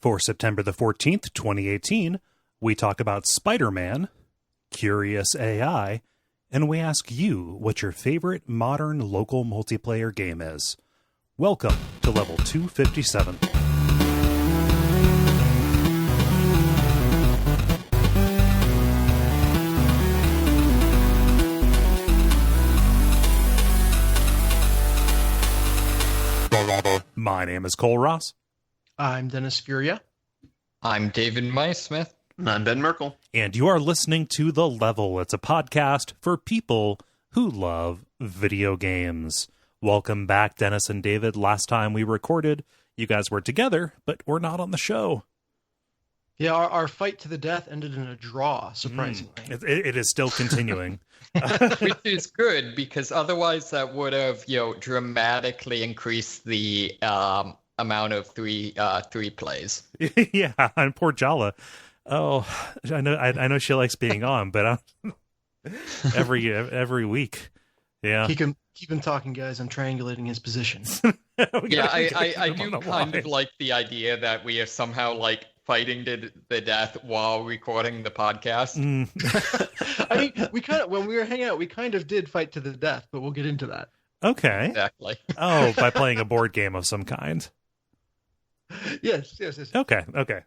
For September the 14th, 2018, we talk about Spider-Man, Curious AI, and we ask you what your favorite modern local multiplayer game is. Welcome to Level 257. My name is Kole Ross. I'm Dennis Furia. I'm David Smith. And I'm Ben Merkel. And you are listening to The Level. It's a podcast for people who love video games. Welcome back, Dennis and David. Last time we recorded, you guys were together, but we're not on the show. Yeah, our fight to the death ended in a draw, surprisingly. It is still continuing. Which is good, because otherwise that would have, dramatically increased the amount of three plays. Yeah, and poor Jala. Oh, I know she likes being on, but every week. Yeah. Keep him talking, guys. I'm triangulating his position. I do kind of like the idea that we are somehow fighting to the death while recording the podcast. I mean, we kind of, when we were hanging out, we kind of did fight to the death, but we'll get into that. Okay. Exactly. Oh, by playing a board game of some kind. Yes. Okay.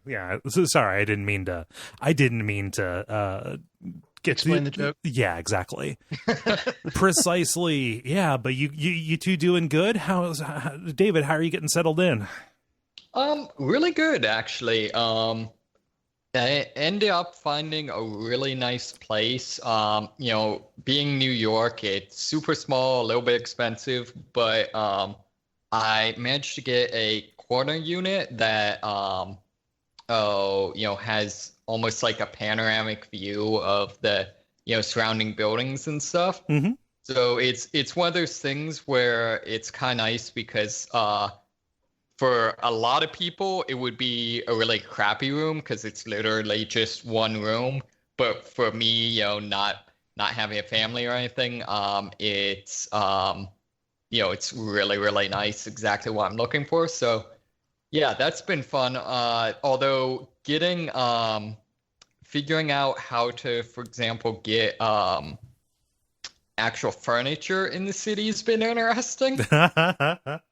Yeah. So, sorry, I didn't mean to get explain the joke. Yeah, exactly. Precisely. Yeah, but you two doing good? David, how are you getting settled in? Really good, actually. I ended up finding a really nice place. Being New York, it's super small, a little bit expensive, but I managed to get a corner unit that has almost like a panoramic view of the surrounding buildings and stuff. Mm-hmm. So it's one of those things where it's kind of nice because for a lot of people it would be a really crappy room because it's literally just one room. But for me, not having a family or anything, it's it's really, really nice, exactly what I'm looking for. So yeah, that's been fun. Although figuring out how to, for example, get actual furniture in the city has been interesting.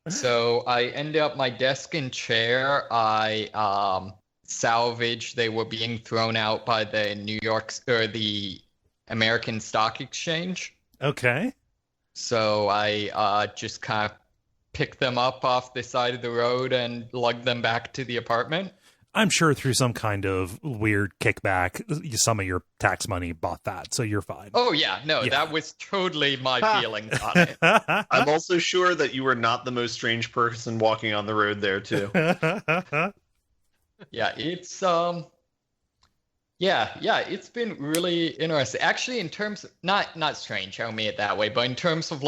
So I ended up my desk and chair. I salvaged. They were being thrown out by the the American Stock Exchange. Okay. So I just kind of picked them up off the side of the road and lugged them back to the apartment. I'm sure through some kind of weird kickback, some of your tax money bought that, so you're fine. Oh, yeah. No, yeah. That was totally my feelings on it. I'm also sure that you were not the most strange person walking on the road there, too. Yeah, it's... Yeah, it's been really interesting. Actually, in terms of, not strange, I don't mean it that way, but in terms of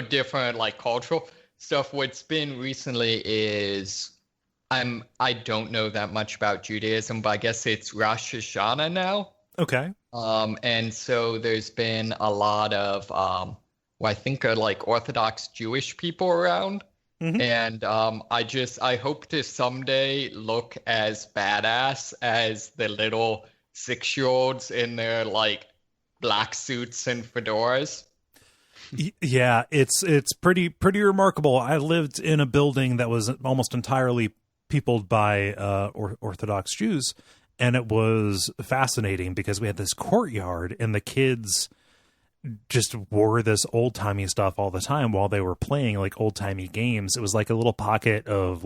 different cultural stuff, what's been recently is I don't know that much about Judaism, but I guess it's Rosh Hashanah now. Okay. And so there's been a lot of what I think are Orthodox Jewish people around. Mm-hmm. And I hope to someday look as badass as the little 6-year-olds in their black suits and fedoras. Yeah, it's pretty remarkable. I lived in a building that was almost entirely peopled by Orthodox Jews, and it was fascinating because we had this courtyard and the kids just wore this old-timey stuff all the time while they were playing old-timey games. It was like a little pocket of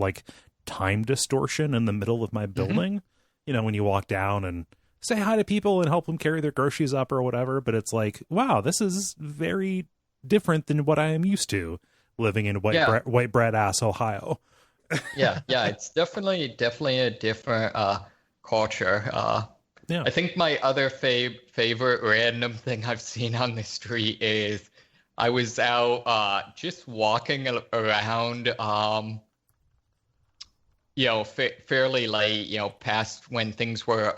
time distortion in the middle of my building. Mm-hmm. When you walk down and say hi to people and help them carry their groceries up or whatever, but it's wow, this is very different than what I am used to living in white bread ass Ohio. yeah, it's definitely a different culture. Yeah. I think my other favorite random thing I've seen on the street is I was out just walking around, fairly late, past when things were,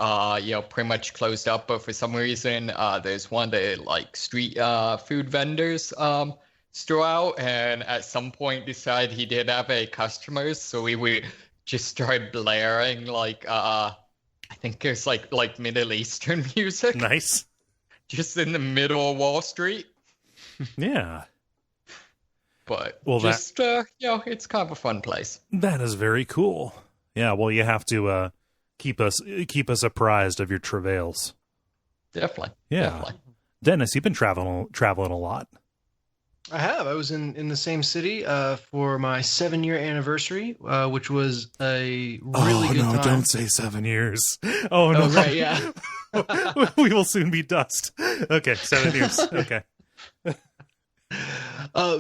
pretty much closed up. But for some reason, there's one of the street food vendors straw out, and at some point decided he did have a customers, so we just start blaring like I think it's like Middle Eastern music. Nice. Just in the middle of Wall Street. Yeah. But well, just it's kind of a fun place. That is very cool. Yeah, well, you have to keep us apprised of your travails. Definitely. Yeah. Definitely. Dennis, you've been traveling a lot. I have. I was in the same city for my 7-year anniversary, which was a really good time. Don't say 7 years. Oh, no. Oh, right, yeah. We will soon be dust. Okay, 7 years. Okay.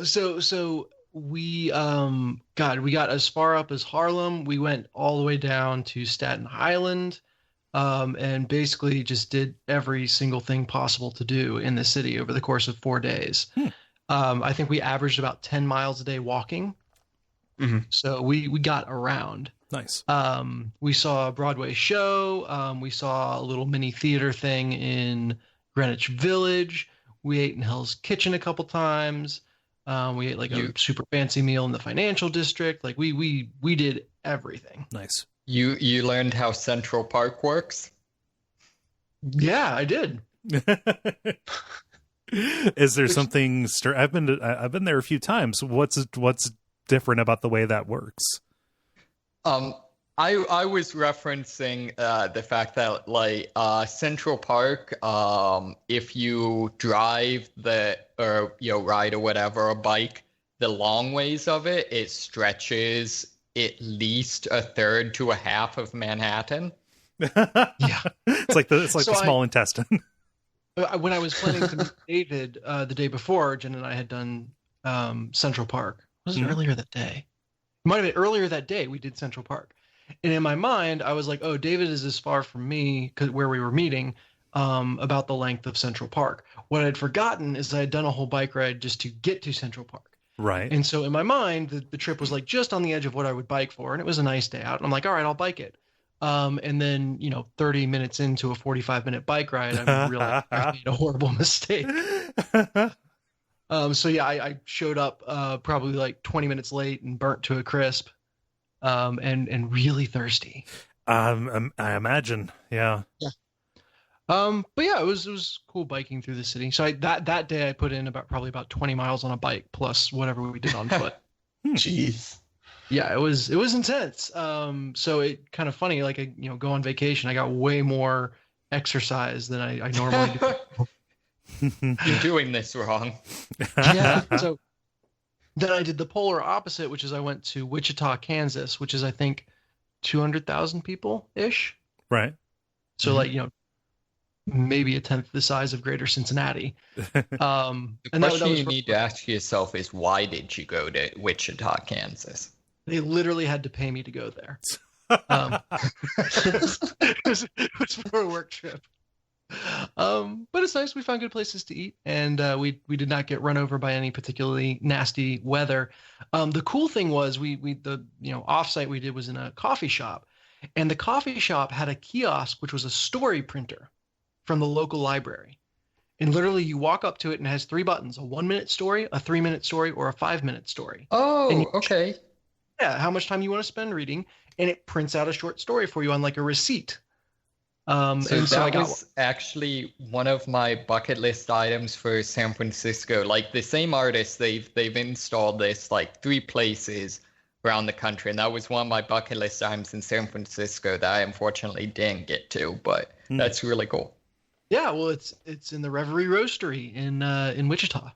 So we got as far up as Harlem. We went all the way down to Staten Island, and basically just did every single thing possible to do in the city over the course of 4 days. I think we averaged about 10 miles a day walking. Mm-hmm. So we got around. Nice. We saw a Broadway show. We saw a little mini theater thing in Greenwich Village. We ate in Hell's Kitchen a couple times. We ate like a super fancy meal in the financial district. Like we did everything. Nice. You learned how Central Park works? Yeah, I did. Is there something? I've been there a few times. What's different about the way that works? I was referencing the fact that like Central Park, if you drive ride or whatever, a bike, the long ways of it, it stretches at least a third to a half of Manhattan. Yeah, it's like the small intestine. When I was planning to meet David the day before, Jen and I had done Central Park. Was it earlier that day? It might have been earlier that day we did Central Park. And in my mind, I was like, oh, David is as far from me, where we were meeting, about the length of Central Park. What I'd forgotten is I had done a whole bike ride just to get to Central Park. Right. And so in my mind, the trip was like just on the edge of what I would bike for. And it was a nice day out. And I'm like, all right, I'll bike it. And then, 30 minutes into a 45-minute bike ride, I realized I made a horrible mistake. So yeah, I showed up probably like 20 minutes late and burnt to a crisp, and really thirsty. I imagine, yeah. Yeah. But yeah, it was cool biking through the city. So that day I put in probably about 20 miles on a bike plus whatever we did on foot. Jeez. Yeah, it was intense. So it kind of funny, like I go on vacation, I got way more exercise than I normally do. You're doing this wrong. Yeah. So then I did the polar opposite, which is I went to Wichita, Kansas, which is I think 200,000 people ish. Right. So like maybe a tenth the size of Greater Cincinnati. The question you need to ask yourself is, why did you go to Wichita, Kansas? They literally had to pay me to go there. It was for a work trip. But it's nice. We found good places to eat, and we did not get run over by any particularly nasty weather. The cool thing was the offsite we did was in a coffee shop, and the coffee shop had a kiosk which was a story printer from the local library. And literally you walk up to it and it has 3 buttons: a 1-minute story, a 3-minute story, or a 5-minute story. Oh, okay. Yeah, how much time you want to spend reading, and it prints out a short story for you on like a receipt. That was actually one of my bucket list items for San Francisco. Like the same artists, they've installed this like 3 places around the country, and that was one of my bucket list items in San Francisco that I unfortunately didn't get to, but that's really cool. Yeah, well, it's in the Reverie Roastery in Wichita.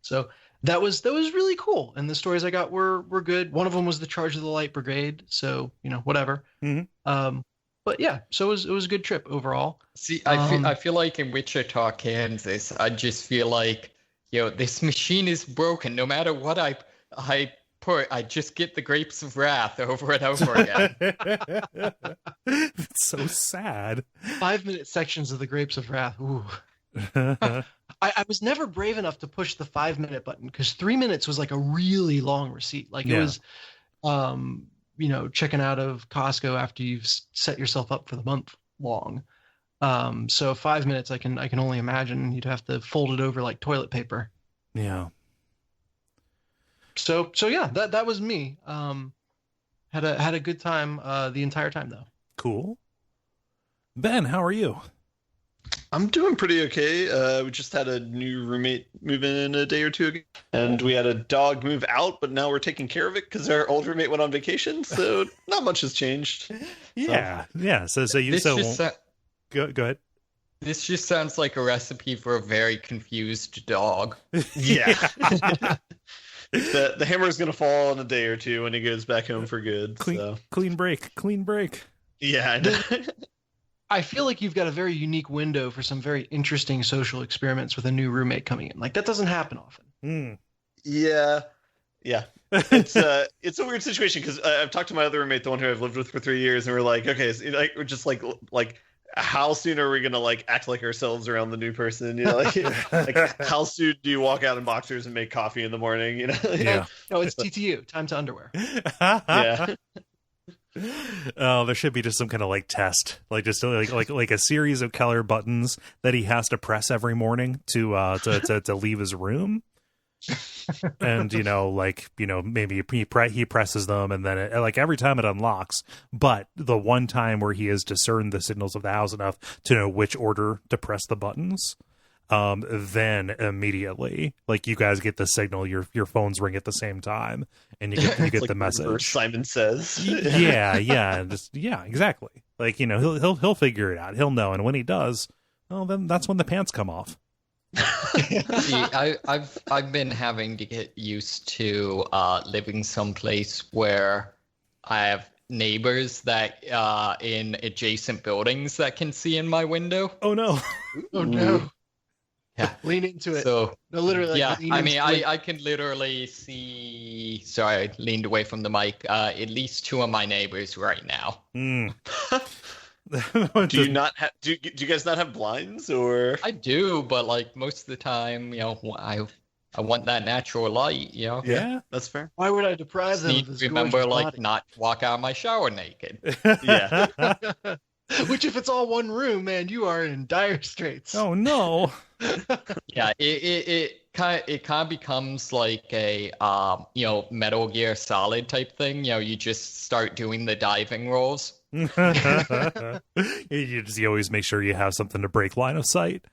So that was really cool, and the stories I got were good. One of them was the Charge of the Light Brigade, so whatever. But yeah, so it was a good trip overall. See, I feel like in Wichita, Kansas, I just feel like this machine is broken. No matter what I put, I just get the Grapes of Wrath over and over again. It's so sad. 5-minute sections of the Grapes of Wrath. Ooh. I was never brave enough to push the 5-minute button because 3 minutes was like a really long receipt. Like it was, checking out of Costco after you've set yourself up for the month long. So 5 minutes, I can only imagine you'd have to fold it over like toilet paper. Yeah. So yeah, that was me. Had a good time the entire time though. Cool. Ben, how are you? I'm doing pretty okay. We just had a new roommate move in a day or two ago, and we had a dog move out, but now we're taking care of it because our old roommate went on vacation, so not much has changed. Yeah. So you This so just go ahead. This just sounds like a recipe for a very confused dog. Yeah. The hammer is going to fall in a day or two when he goes back home for good. Clean break. Yeah, I know. I feel like you've got a very unique window for some very interesting social experiments with a new roommate coming in. Like that doesn't happen often. Yeah. It's a weird situation because I've talked to my other roommate, the one who I've lived with for 3 years, and we're like, okay, so, like, we're just like how soon are we gonna like act like ourselves around the new person? You know, like how soon do you walk out in boxers and make coffee in the morning? You know, Yeah. No, it's TTU, time to underwear. Yeah. Oh, there should be just some kind of like test, like just like a series of color buttons that he has to press every morning to leave his room. And maybe he presses them, and then like every time it unlocks. But the one time where he has discerned the signals of the house enough to know which order to press the buttons, then immediately, like, you guys get the signal, your phones ring at the same time, and you get Like the message. Simon Says. Yeah, exactly. Like, he'll figure it out. He'll know, and when he does, well, then that's when the pants come off. See, I've been having to get used to living someplace where I have neighbors that in adjacent buildings that can see in my window. Oh no! Oh no! Yeah, lean into it. So no, literally. Yeah, Like, I mean, I can literally see. Sorry, I leaned away from the mic. At least two of my neighbors right now. Do you not have? Do you guys not have blinds or? I do, but like most of the time, I want that natural light. Yeah, that's fair. Why would I deprive them of this remember, gorgeous like, body? not walk out of my shower naked. Yeah. Which, if it's all one room, man, you are in dire straits. Oh no! Yeah, it kind of becomes like a Metal Gear Solid type thing. You just start doing the diving rolls. You always make sure you have something to break line of sight.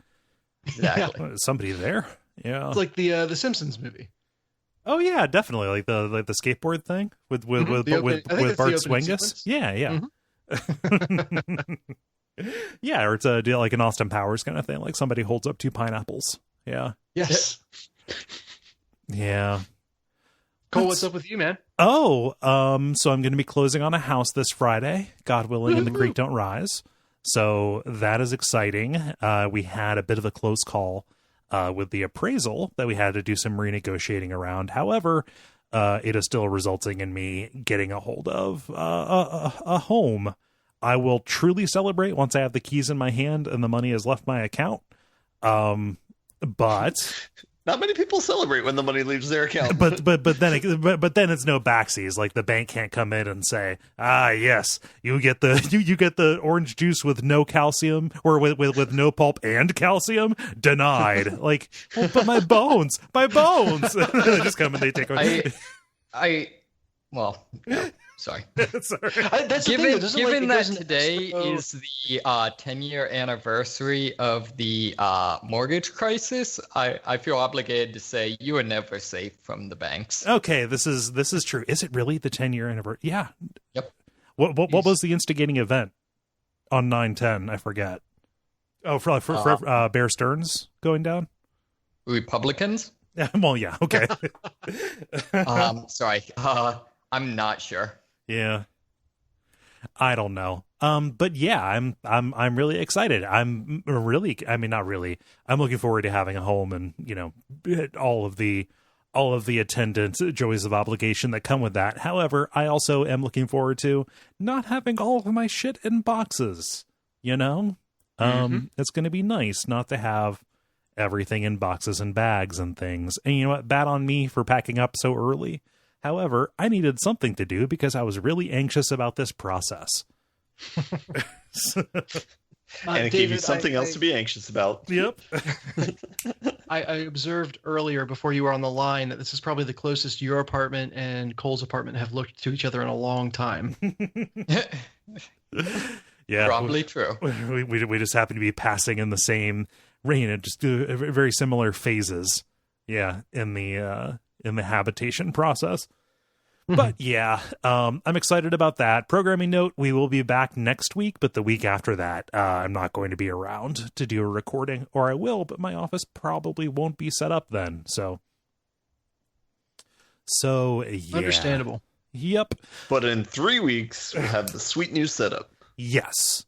Exactly. Somebody there. Yeah, it's like the Simpsons movie. Oh yeah, definitely, like the skateboard thing with Bart Swingus. Yeah. Mm-hmm. Yeah, or to do like an Austin Powers kind of thing, like somebody holds up two pineapples. Yeah. Yes. Yeah. Kole, what's up with you, man? Oh, so I'm going to be closing on a house this Friday, God willing, and the creek don't rise. So that is exciting. We had a bit of a close call with the appraisal that we had to do some renegotiating around. However, it is still resulting in me getting a hold of a home. I will truly celebrate once I have the keys in my hand and the money has left my account. But not many people celebrate when the money leaves their account. But then it's no backsies. Like, the bank can't come in and say, yes, you get the orange juice with no calcium, or with no pulp and calcium. Denied. Like, well, but my bones. They just come and they take away. Sorry. Sorry. That's given that today is the 10-year anniversary of the mortgage crisis, I feel obligated to say you are never safe from the banks. Okay, this is true. Is it really the 10-year anniversary? Yeah. Yep. What was the instigating event on 9/10? I forget. Oh, for Bear Stearns going down? Republicans? Well, yeah. Okay. Sorry. I'm not sure. Yeah, I don't know. But yeah, I'm really excited. I'm not really. I'm looking forward to having a home and, all of the attendant joys of obligation that come with that. However, I also am looking forward to not having all of my shit in boxes. It's going to be nice not to have everything in boxes and bags and things. And you know what? Bad on me for packing up so early. However, I needed something to do because I was really anxious about this process. And it gave you something else to be anxious about. Yep. I observed earlier before you were on the line that this is probably the closest your apartment and Cole's apartment have looked to each other in a long time. Yeah, Probably true. We just happen to be passing in the same rain and just very similar phases. Yeah, in the habitation process. But yeah, I'm excited about that. Programming note, we will be back next week, but the week after that, I'm not going to be around to do a recording, or I will, but my office probably won't be set up then. So yeah. Understandable. Yep. But in 3 weeks, we'll have the sweet new setup. Yes.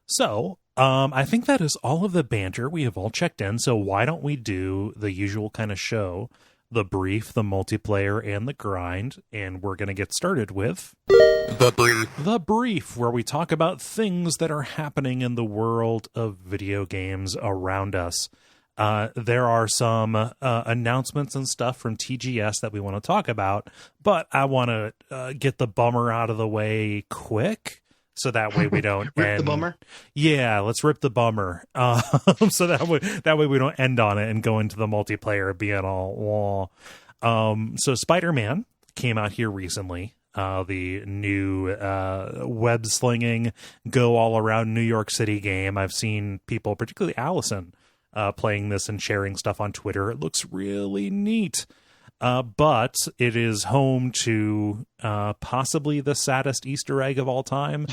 So, I think that is all of the banter. We have all checked in. So why don't we do the usual kind of show? The brief, the multiplayer, and the grind, and we're going to get started with the brief, where we talk about things that are happening in the world of video games around us. There are some announcements and stuff from TGS that we want to talk about, but I want to get the bummer out of the way quick. So that way we don't rip the bummer. Yeah, let's rip the bummer. So that way we don't end on it and go into the multiplayer being all. So Spider-Man came out here recently. The new web slinging, go all around New York City game. I've seen people, particularly Allison, playing this and sharing stuff on Twitter. It looks really neat. But it is home to possibly the saddest Easter egg of all time.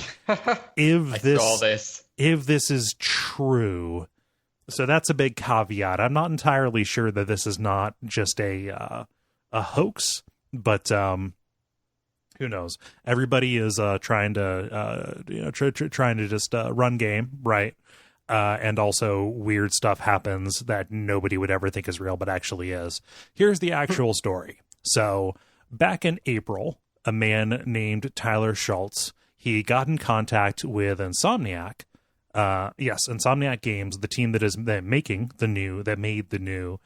If this is true. So that's a big caveat. I'm not entirely sure that this is not just a hoax, but who knows? Everybody is trying to trying to just run game, right? And also weird stuff happens that nobody would ever think is real, but actually is. Here's the actual story. So back in April, a man named Tyler Schultz, he got in contact with Insomniac. Insomniac Games, the team that made the new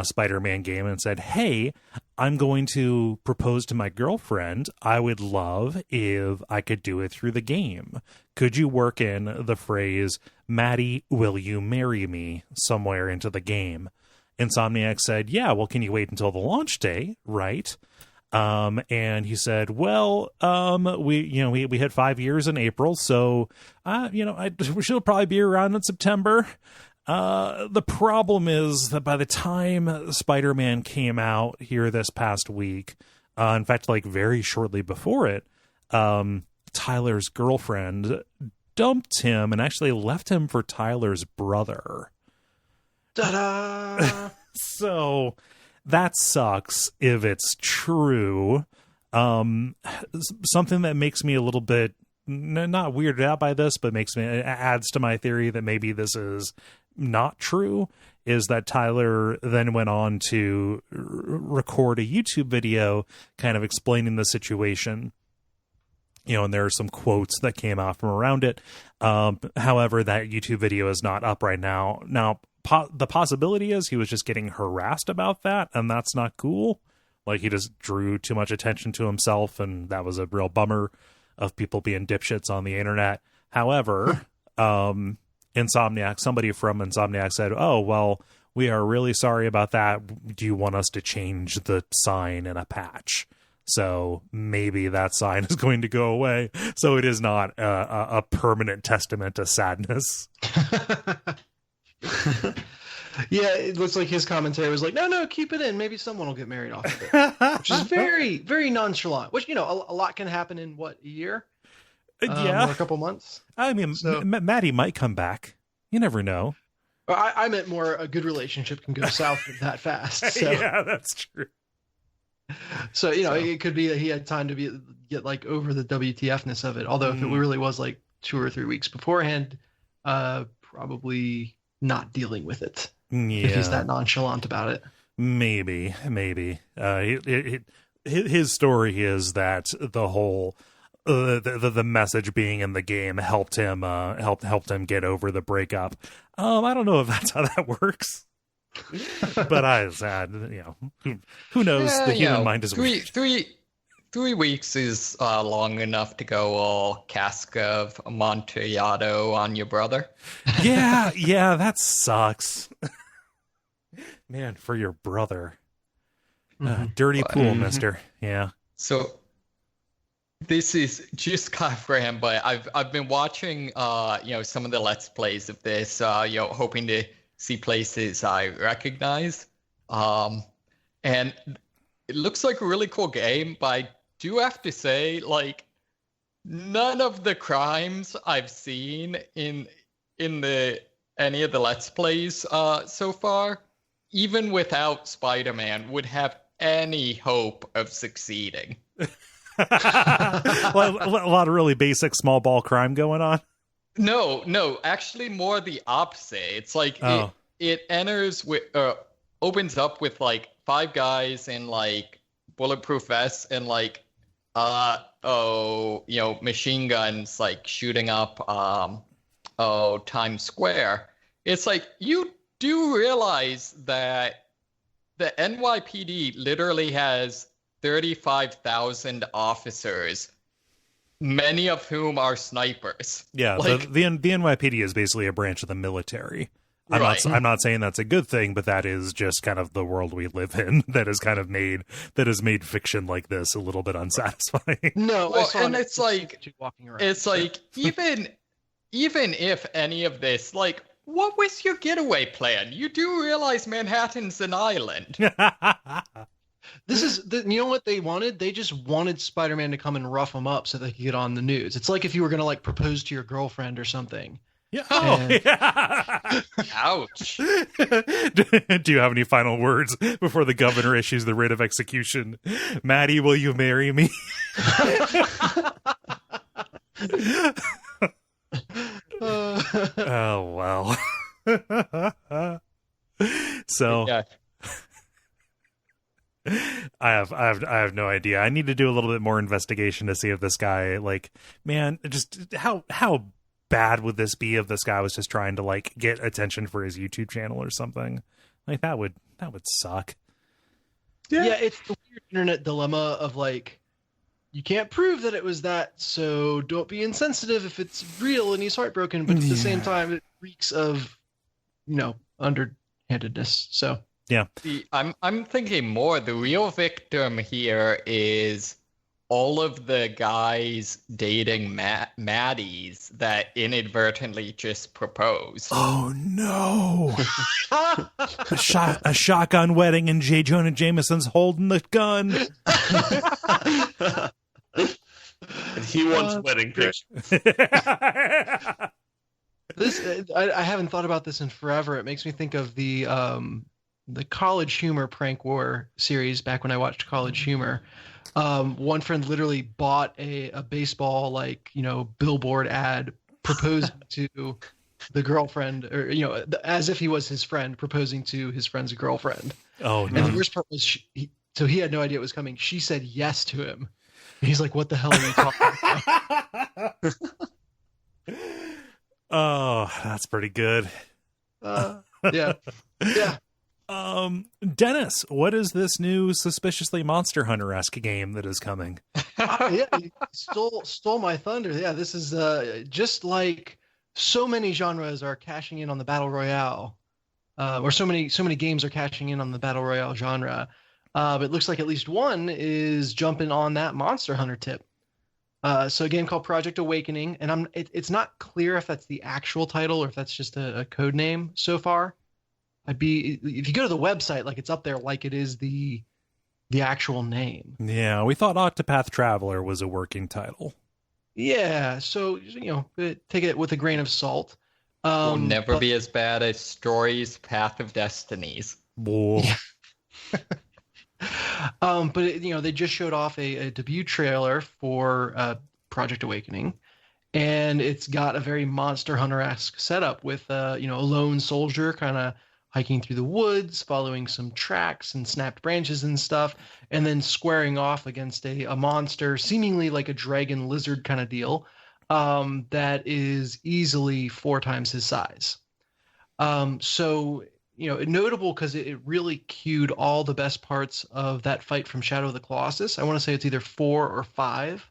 Spider-Man game, and said, hey, I'm going to propose to my girlfriend. I would love if I could do it through the game. Could you work in the phrase, Maddy, will you marry me, somewhere into the game? Insomniac said, yeah, well, can you wait until the launch day, right? And he said, well, we had 5 years in April, so, she'll probably be around in September. The problem is that by the time Spider-Man came out here this past week, in fact, like very shortly before it, Tyler's girlfriend dumped him and actually left him for Tyler's brother. Ta-da! So that sucks if it's true. Something that makes me a little bit not weirded out by this, but adds to my theory that maybe this is not true, is that Tyler then went on to record a YouTube video kind of explaining the situation. And there are some quotes that came out from around it. However, that YouTube video is not up right now. Now, the possibility is he was just getting harassed about that, and that's not cool. Like, he just drew too much attention to himself, and that was a real bummer of people being dipshits on the internet. However, somebody from Insomniac said, oh, well, we are really sorry about that. Do you want us to change the sign in a patch? So maybe that sign is going to go away. So it is not a permanent testament to sadness. Yeah, it looks like his commentary was like, no, keep it in. Maybe someone will get married off of it. Which is very, very nonchalant. Which, a lot can happen in, a year? Yeah. Or a couple months? I mean, so, Maddy might come back. You never know. I meant more a good relationship can go south that fast. So. Yeah, that's true. So, it could be that he had time to get over the WTF-ness of it. Although if it really was 2 or 3 weeks beforehand, probably not dealing with it. Yeah. If he's that nonchalant about it. Maybe. His story is that the whole the message being in the game helped him get over the breakup. I don't know if that's how that works. But who knows? The human mind is weird. 3 weeks is long enough to go all cask of Amontillado on your brother. Yeah, that sucks. Man, for your brother. Dirty pool, mister. Yeah. So this is just kind of random, but I've been watching some of the Let's Plays of this, hoping to see places I recognize. And it looks like a really cool game, but I do have to say, like, none of the crimes I've seen in any of the Let's Plays so far, even without Spider-Man, would have any hope of succeeding. A lot of really basic small ball crime going on. No, actually more the opposite. It's like it enters with opens up with like 5 guys in like bulletproof vests and like machine guns like shooting up Times Square. It's like, you do realize that the NYPD literally has 35,000 officers, many of whom are snipers. Yeah, like, the NYPD is basically a branch of the military. I'm not saying that's a good thing, but that is just kind of the world we live in. That has made fiction like this a little bit unsatisfying. No, and it's like walking around. It's like even if any of this, like, what was your getaway plan? You do realize Manhattan's an island. This is you know what they wanted? They just wanted Spider-Man to come and rough them up so they could get on the news. It's like if you were gonna like propose to your girlfriend or something. Yeah. Yeah. Ouch. Do you have any final words before the governor issues the writ of execution? Maddy, will you marry me? Oh, well. So yeah. I have no idea. I need to do a little bit more investigation to see if this guy, like, man, just how bad would this be if this guy was just trying to like get attention for his YouTube channel or something? Like that would suck. Yeah, it's the weird internet dilemma of like, you can't prove that it was that, so don't be insensitive if it's real and he's heartbroken, but at the same time it reeks of, underhandedness. So yeah. See, I'm thinking more the real victim here is all of the guys dating Maddies that inadvertently just proposed. Oh no! A shotgun wedding and J. Jonah Jameson's holding the gun. And he wants wedding pictures. I haven't thought about this in forever. It makes me think of the College Humor prank war series back when I watched College Humor. One friend literally bought a baseball billboard ad proposing to the girlfriend, or as if he was his friend proposing to his friend's girlfriend. Oh no! And the worst part was so he had no idea it was coming. She said yes to him. And he's like, "What the hell are you talking about?" Oh, that's pretty good. Yeah. Dennis, what is this new suspiciously Monster Hunter-esque game that is coming? Yeah, you stole my thunder. Yeah, this is just like so many genres are cashing in on the battle royale, or so many games are cashing in on the battle royale genre. But it looks like at least one is jumping on that Monster Hunter tip. So a game called Project Awakening, and it's not clear if that's the actual title or if that's just a code name so far. If you go to the website, like it's up there, like it is the actual name. Yeah, we thought Octopath Traveler was a working title. Yeah, so take it with a grain of salt. Will never be as bad as Story's Path of Destinies. Yeah. But they just showed off a debut trailer for Project Awakening, and it's got a very Monster Hunter-esque setup with a lone soldier kind of hiking through the woods, following some tracks and snapped branches and stuff, and then squaring off against a monster, seemingly like a dragon lizard kind of deal, that is easily 4 times his size. So notable because it really cued all the best parts of that fight from Shadow of the Colossus. I want to say it's either 4 or 5.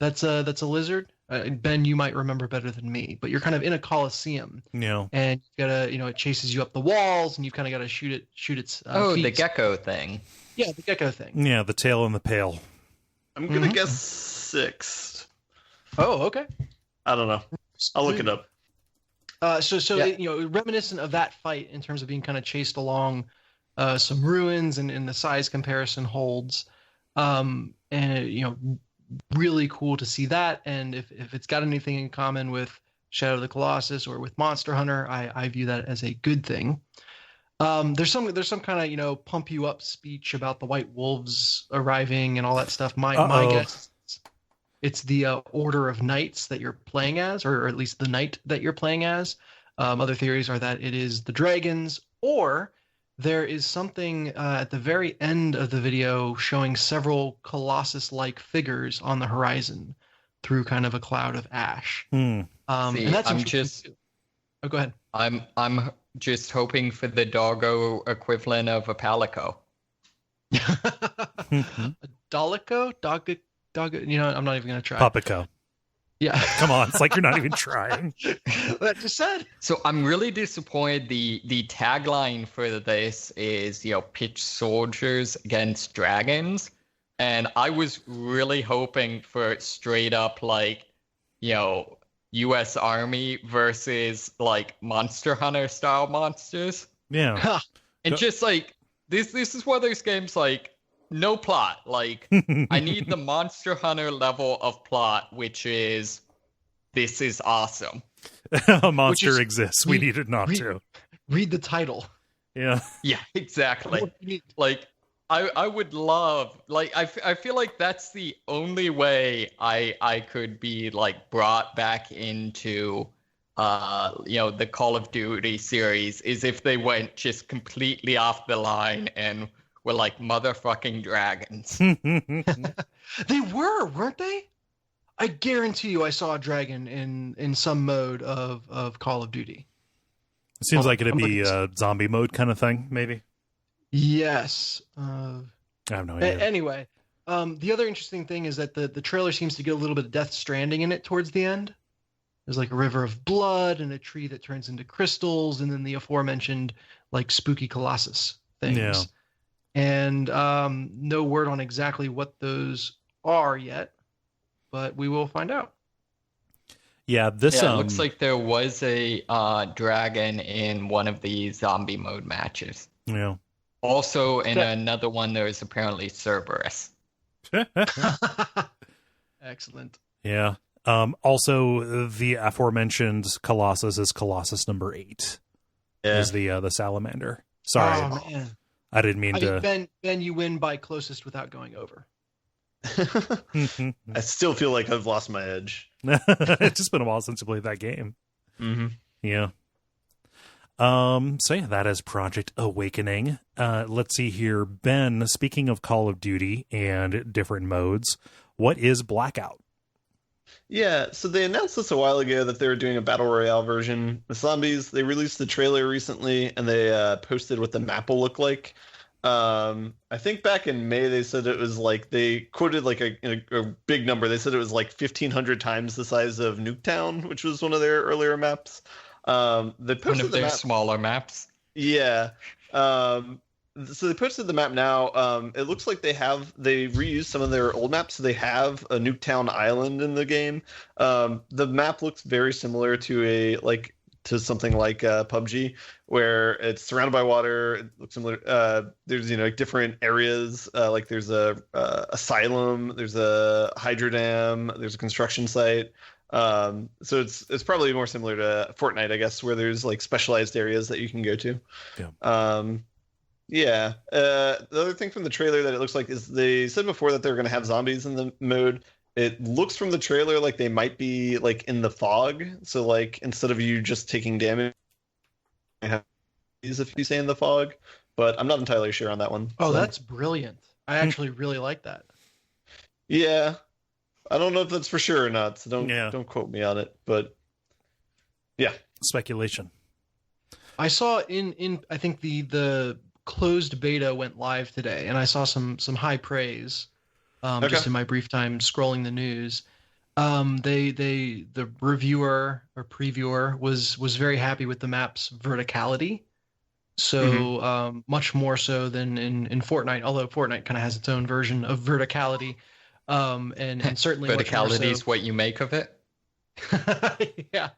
That's a lizard. Ben, you might remember better than me, but you're kind of in a coliseum, Yeah. and you gotta, it chases you up the walls, and you've kind of got to shoot its the feet. gecko thing. Yeah, the gecko thing. Yeah, the tail and the pail. I'm gonna guess 6. Oh, okay. I don't know. I'll look it up. Reminiscent of that fight in terms of being kind of chased along some ruins, and the size comparison holds. Really cool to see that. And if it's got anything in common with Shadow of the Colossus or with Monster Hunter, I view that as a good thing. There's some kind of pump you up speech about the White Wolves arriving and all that stuff. My guess, it's the Order of Knights that you're playing as, or at least the knight that you're playing as. Other theories are that it is the dragons, or there is something at the very end of the video showing several Colossus-like figures on the horizon through kind of a cloud of ash. See, and that's I'm just. Oh, go ahead. I'm just hoping for the doggo equivalent of a palico. A dolico? Dog. I'm not even going to try. Papico. Yeah. Come on. It's like you're not even trying. That just said. So I'm really disappointed. The tagline for this is, pitch soldiers against dragons. And I was really hoping for straight up U.S. Army versus Monster Hunter style monsters. Yeah. And just this is one of those games no plot. I need the Monster Hunter level of plot, which is this is awesome. A monster exists. We need it not to. Read the title. Yeah. Yeah, exactly. I would love I feel like that's the only way I could be brought back into the Call of Duty series is if they went just completely off the line and were motherfucking dragons. They weren't they? I guarantee you I saw a dragon in some mode of Call of Duty. It seems like it'd be a zombie mode kind of thing, maybe. Yes. I have no idea. Anyway, the other interesting thing is that the trailer seems to get a little bit of Death Stranding in it towards the end. There's a river of blood and a tree that turns into crystals, and then the aforementioned spooky Colossus things. Yeah. And no word on exactly what those are yet, but we will find out. Yeah, this it looks like there was a dragon in one of the zombie mode matches. Yeah. Also, in another one, there is apparently Cerberus. Excellent. Yeah. Also, the aforementioned Colossus is Colossus number 8. Yeah. Is the salamander. Sorry. Oh, man. I didn't mean to. Ben, you win by closest without going over. I still feel like I've lost my edge. It's just been a while since I played that game. Mm-hmm. Yeah. So yeah, that is Project Awakening. Let's see here. Ben, speaking of Call of Duty and different modes, what is Blackout? Yeah, so they announced this a while ago that they were doing a battle royale version with zombies. They released the trailer recently, and they posted what the map will look like. I think back in May they said it was they quoted a big number. They said it was 1,500 times the size of Nuketown, which was one of their earlier maps. They posted one of their smaller maps. Yeah. So they posted the map now. It looks like they reused some of their old maps. So they have a Nuketown Island in the game. The map looks very similar to to something like PUBG, where it's surrounded by water. It looks similar. There's different areas. There's a asylum. There's a hydro dam. There's a construction site. So it's probably more similar to Fortnite, I guess, where there's specialized areas that you can go to. Yeah. Yeah. The other thing from the trailer that it looks like is they said before that they were going to have zombies in the mode. It looks from the trailer like they might be in the fog. So instead of you just taking damage, you have zombies if you stay in the fog. But I'm not entirely sure on that one. Oh, that's brilliant. I actually really like that. Yeah. I don't know if that's for sure or not, so don't quote me on it. But yeah. Speculation. I saw in I think the closed beta went live today, and I saw some high praise just in my brief time scrolling the news. The reviewer or previewer was very happy with the map's verticality. So much more so than in Fortnite, although Fortnite kind of has its own version of verticality. And certainly verticality is what you make of it. Yeah.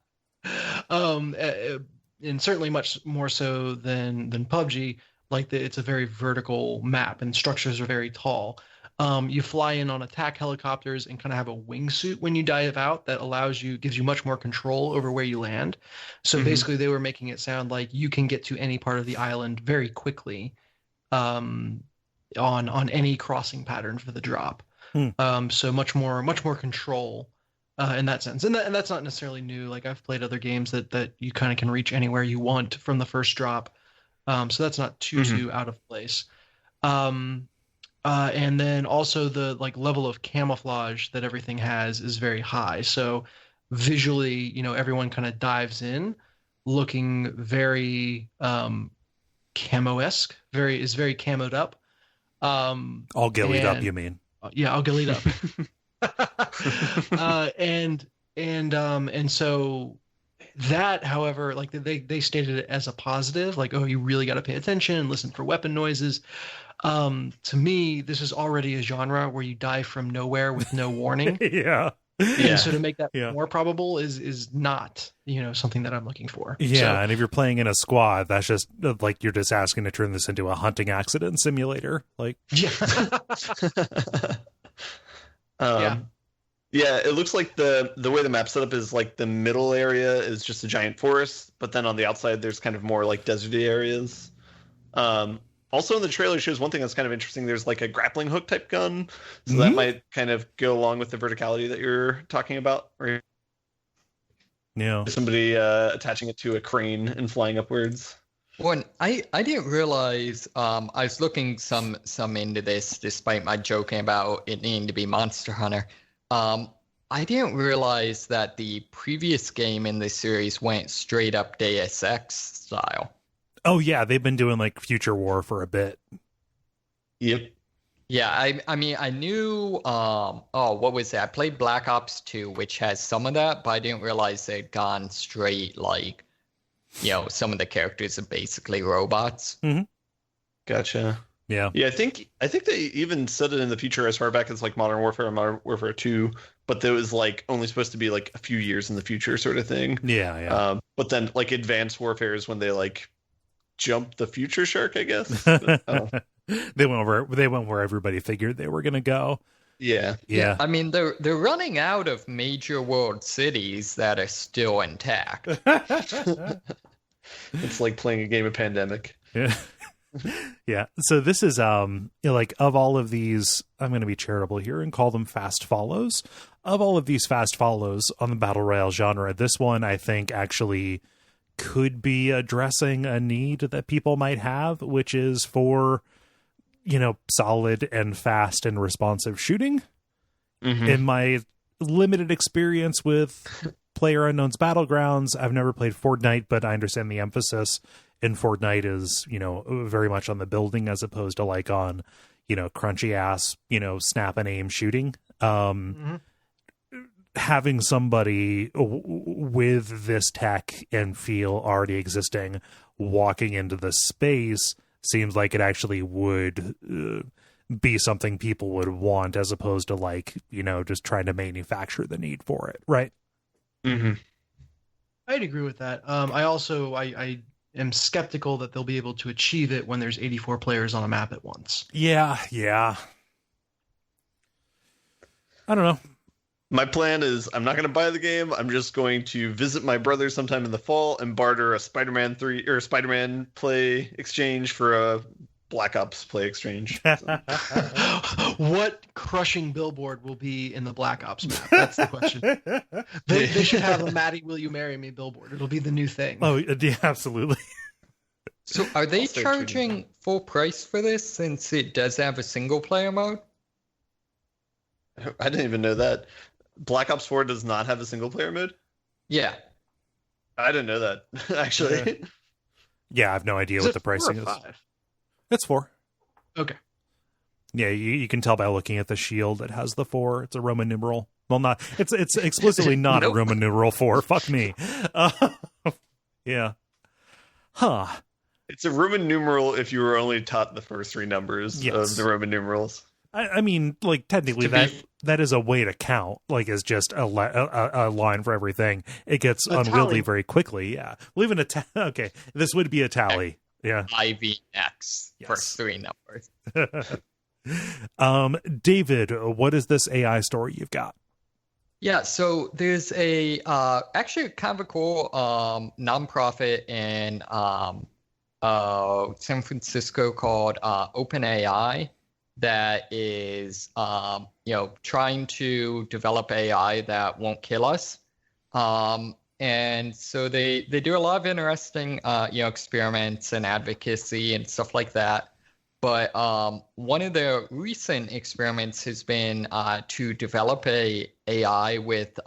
And certainly much more so than PUBG. Like it's a very vertical map and structures are very tall. You fly in on attack helicopters and kind of have a wingsuit when you dive out that gives you much more control over where you land. So basically they were making it sound like you can get to any part of the island very quickly on any crossing pattern for the drop. So much more control in that sense. And that's not necessarily new. Like I've played other games that you kind of can reach anywhere you want from the first drop. So that's not too out of place. And then also the level of camouflage that everything has is very high. So visually, everyone kind of dives in looking very camo-esque, is very camoed up. All gillied up, you mean? Yeah, all gillied up. And so that, however, they stated it as a positive, oh, you really got to pay attention and listen for weapon noises. To me, this is already a genre where you die from nowhere with no warning. Yeah. And so to make that more probable is not, something that I'm looking for. Yeah, so, and if you're playing in a squad, that's just you're just asking to turn this into a hunting accident simulator. Yeah. Yeah, it looks like the way the map's set up is the middle area is just a giant forest, but then on the outside there's kind of more deserty areas. Also in the trailer shows one thing that's kind of interesting. There's a grappling hook type gun, so that might kind of go along with the verticality that you're talking about. Or somebody attaching it to a crane and flying upwards. Well, I didn't realize. I was looking some into this, despite my joking about it needing to be Monster Hunter. I didn't realize that the previous game in this series went straight up Deus Ex style. Oh yeah, they've been doing Future War for a bit. Yep. Yeah, I mean I knew what was that? I played Black Ops 2, which has some of that, but I didn't realize they'd gone straight some of the characters are basically robots. Mm-hmm. Gotcha. Yeah. Yeah, I think they even said it in the future as far back as Modern Warfare and Modern Warfare 2, but that was only supposed to be a few years in the future sort of thing. Yeah. But then Advanced Warfare is when they jumped the future shark, I guess. They went where everybody figured they were going to go. Yeah. I mean, they're running out of major world cities that are still intact. It's like playing a game of Pandemic. Yeah. Yeah. So this is of all of these, I'm going to be charitable here and call them fast follows. Of all of these fast follows on the battle royale genre, this one I think actually could be addressing a need that people might have, which is for solid and fast and responsive shooting. In my limited experience with PlayerUnknown's Battlegrounds, I've never played Fortnite, but I understand the emphasis in Fortnite is very much on the building as opposed to on crunchy ass snap and aim shooting. Having somebody with this tech and feel already existing walking into the space seems like it actually would be something people would want, as opposed to just trying to manufacture the need for it, right? I'd agree with that. I also I am skeptical that they'll be able to achieve it when there's 84 players on a map at once. Yeah. I don't know. My plan is I'm not going to buy the game. I'm just going to visit my brother sometime in the fall and barter a Spider-Man 3 or Spider-Man play exchange for a Black Ops play exchange. So. What crushing billboard will be in the Black Ops map? That's the question. They should have a Maddy, will you marry me billboard. It'll be the new thing. Oh, yeah, absolutely. So are they charging full price for this since it does have a single player mode? I didn't even know that. Black Ops 4 does not have a single player mode? Yeah. I didn't know that, actually. Yeah, I have no idea what the pricing is. 5? It's 4. Okay. Yeah, you can tell by looking at the shield it has the 4. It's a Roman numeral. Well, not it's explicitly not Nope. a Roman numeral 4. Fuck me. Yeah. Huh. It's a Roman numeral if you were only taught the first three numbers Yes. of the Roman numerals. I mean, like, technically that is a way to count. Like, is just a line for everything. It gets A unwieldy tally. very quickly. Yeah. Well, even okay, this would be a tally. Yeah. IVX, Yes. first three numbers. David, what is this AI story you've got? Yeah, so there's a actually kind of a cool nonprofit in San Francisco called OpenAI that is trying to develop AI that won't kill us. And so they do a lot of interesting experiments and advocacy and stuff like that. But one of their recent experiments has been to develop a AI with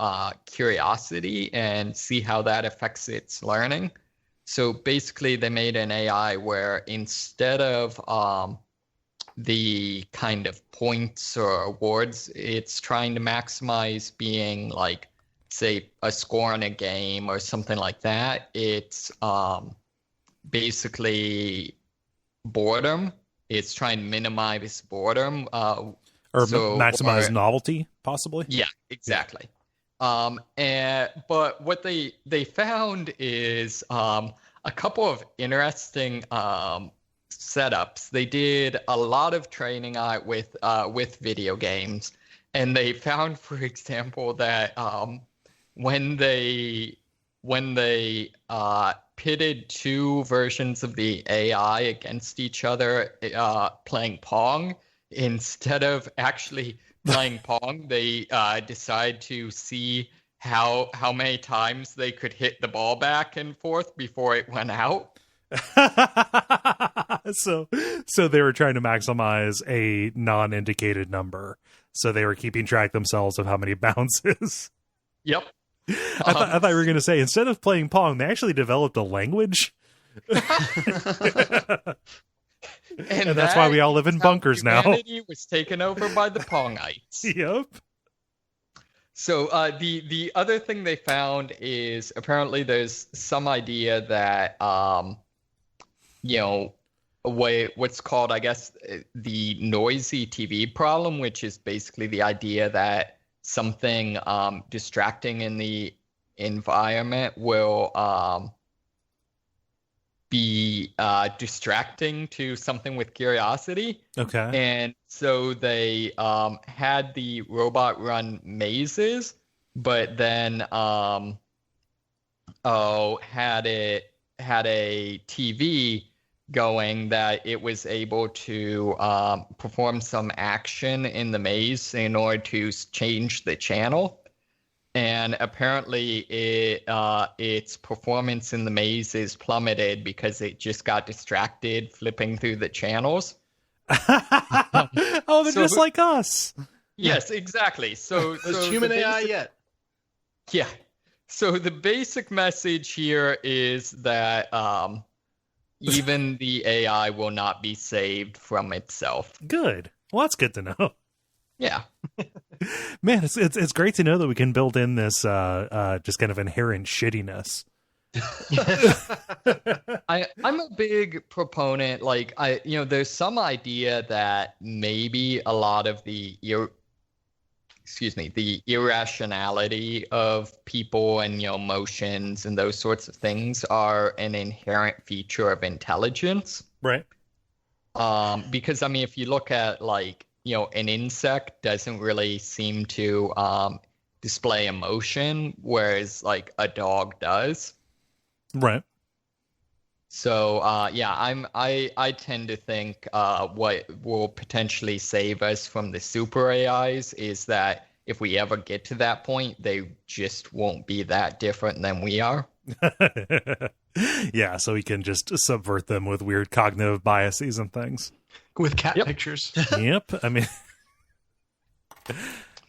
curiosity and see how that affects its learning. So basically, they made an AI where instead of the kind of points or awards, it's trying to maximize being like, say, a score in a game or something like that. It's basically boredom. It's trying to minimize boredom. Or maximize novelty, possibly? Yeah, exactly. But what they found is a couple of interesting setups. They did a lot of training with video games, and they found, for example, that when they pitted two versions of the AI against each other playing Pong, instead of actually playing Pong, they decide to see how many times they could hit the ball back and forth before it went out. So they were trying to maximize a non-indicated number. So they were keeping track themselves of how many bounces. Yep. I thought you were going to say, instead of playing Pong, they actually developed a language. And that's why we all live in bunkers now. Humanity was taken over by the Pongites. Yep. So the other thing they found is apparently there's some idea that what's called, I guess, the noisy TV problem, which is basically the idea that something distracting in the environment will be distracting to something with curiosity. Okay. And so they had the robot run mazes, but then had a TV going that it was able to perform some action in the maze in order to change the channel. And apparently its performance in the maze is plummeted because it just got distracted flipping through the channels. Oh, they're just like us. Yes, exactly. So human AI yet. Yeah. So the basic message here is that even the AI will not be saved from itself. Good. Well, that's good to know. Yeah. Man, it's great to know that we can build in this just kind of inherent shittiness. I'm a big proponent. Like there's some idea that maybe a lot of the irrationality of people and emotions and those sorts of things are an inherent feature of intelligence. Right. Because I mean, if you look at an insect doesn't really seem to display emotion, whereas like a dog does. Right. So I tend to think what will potentially save us from the super AIs is that if we ever get to that point, they just won't be that different than we are. Yeah, so we can just subvert them with weird cognitive biases and things. With cat pictures. Yep. I mean,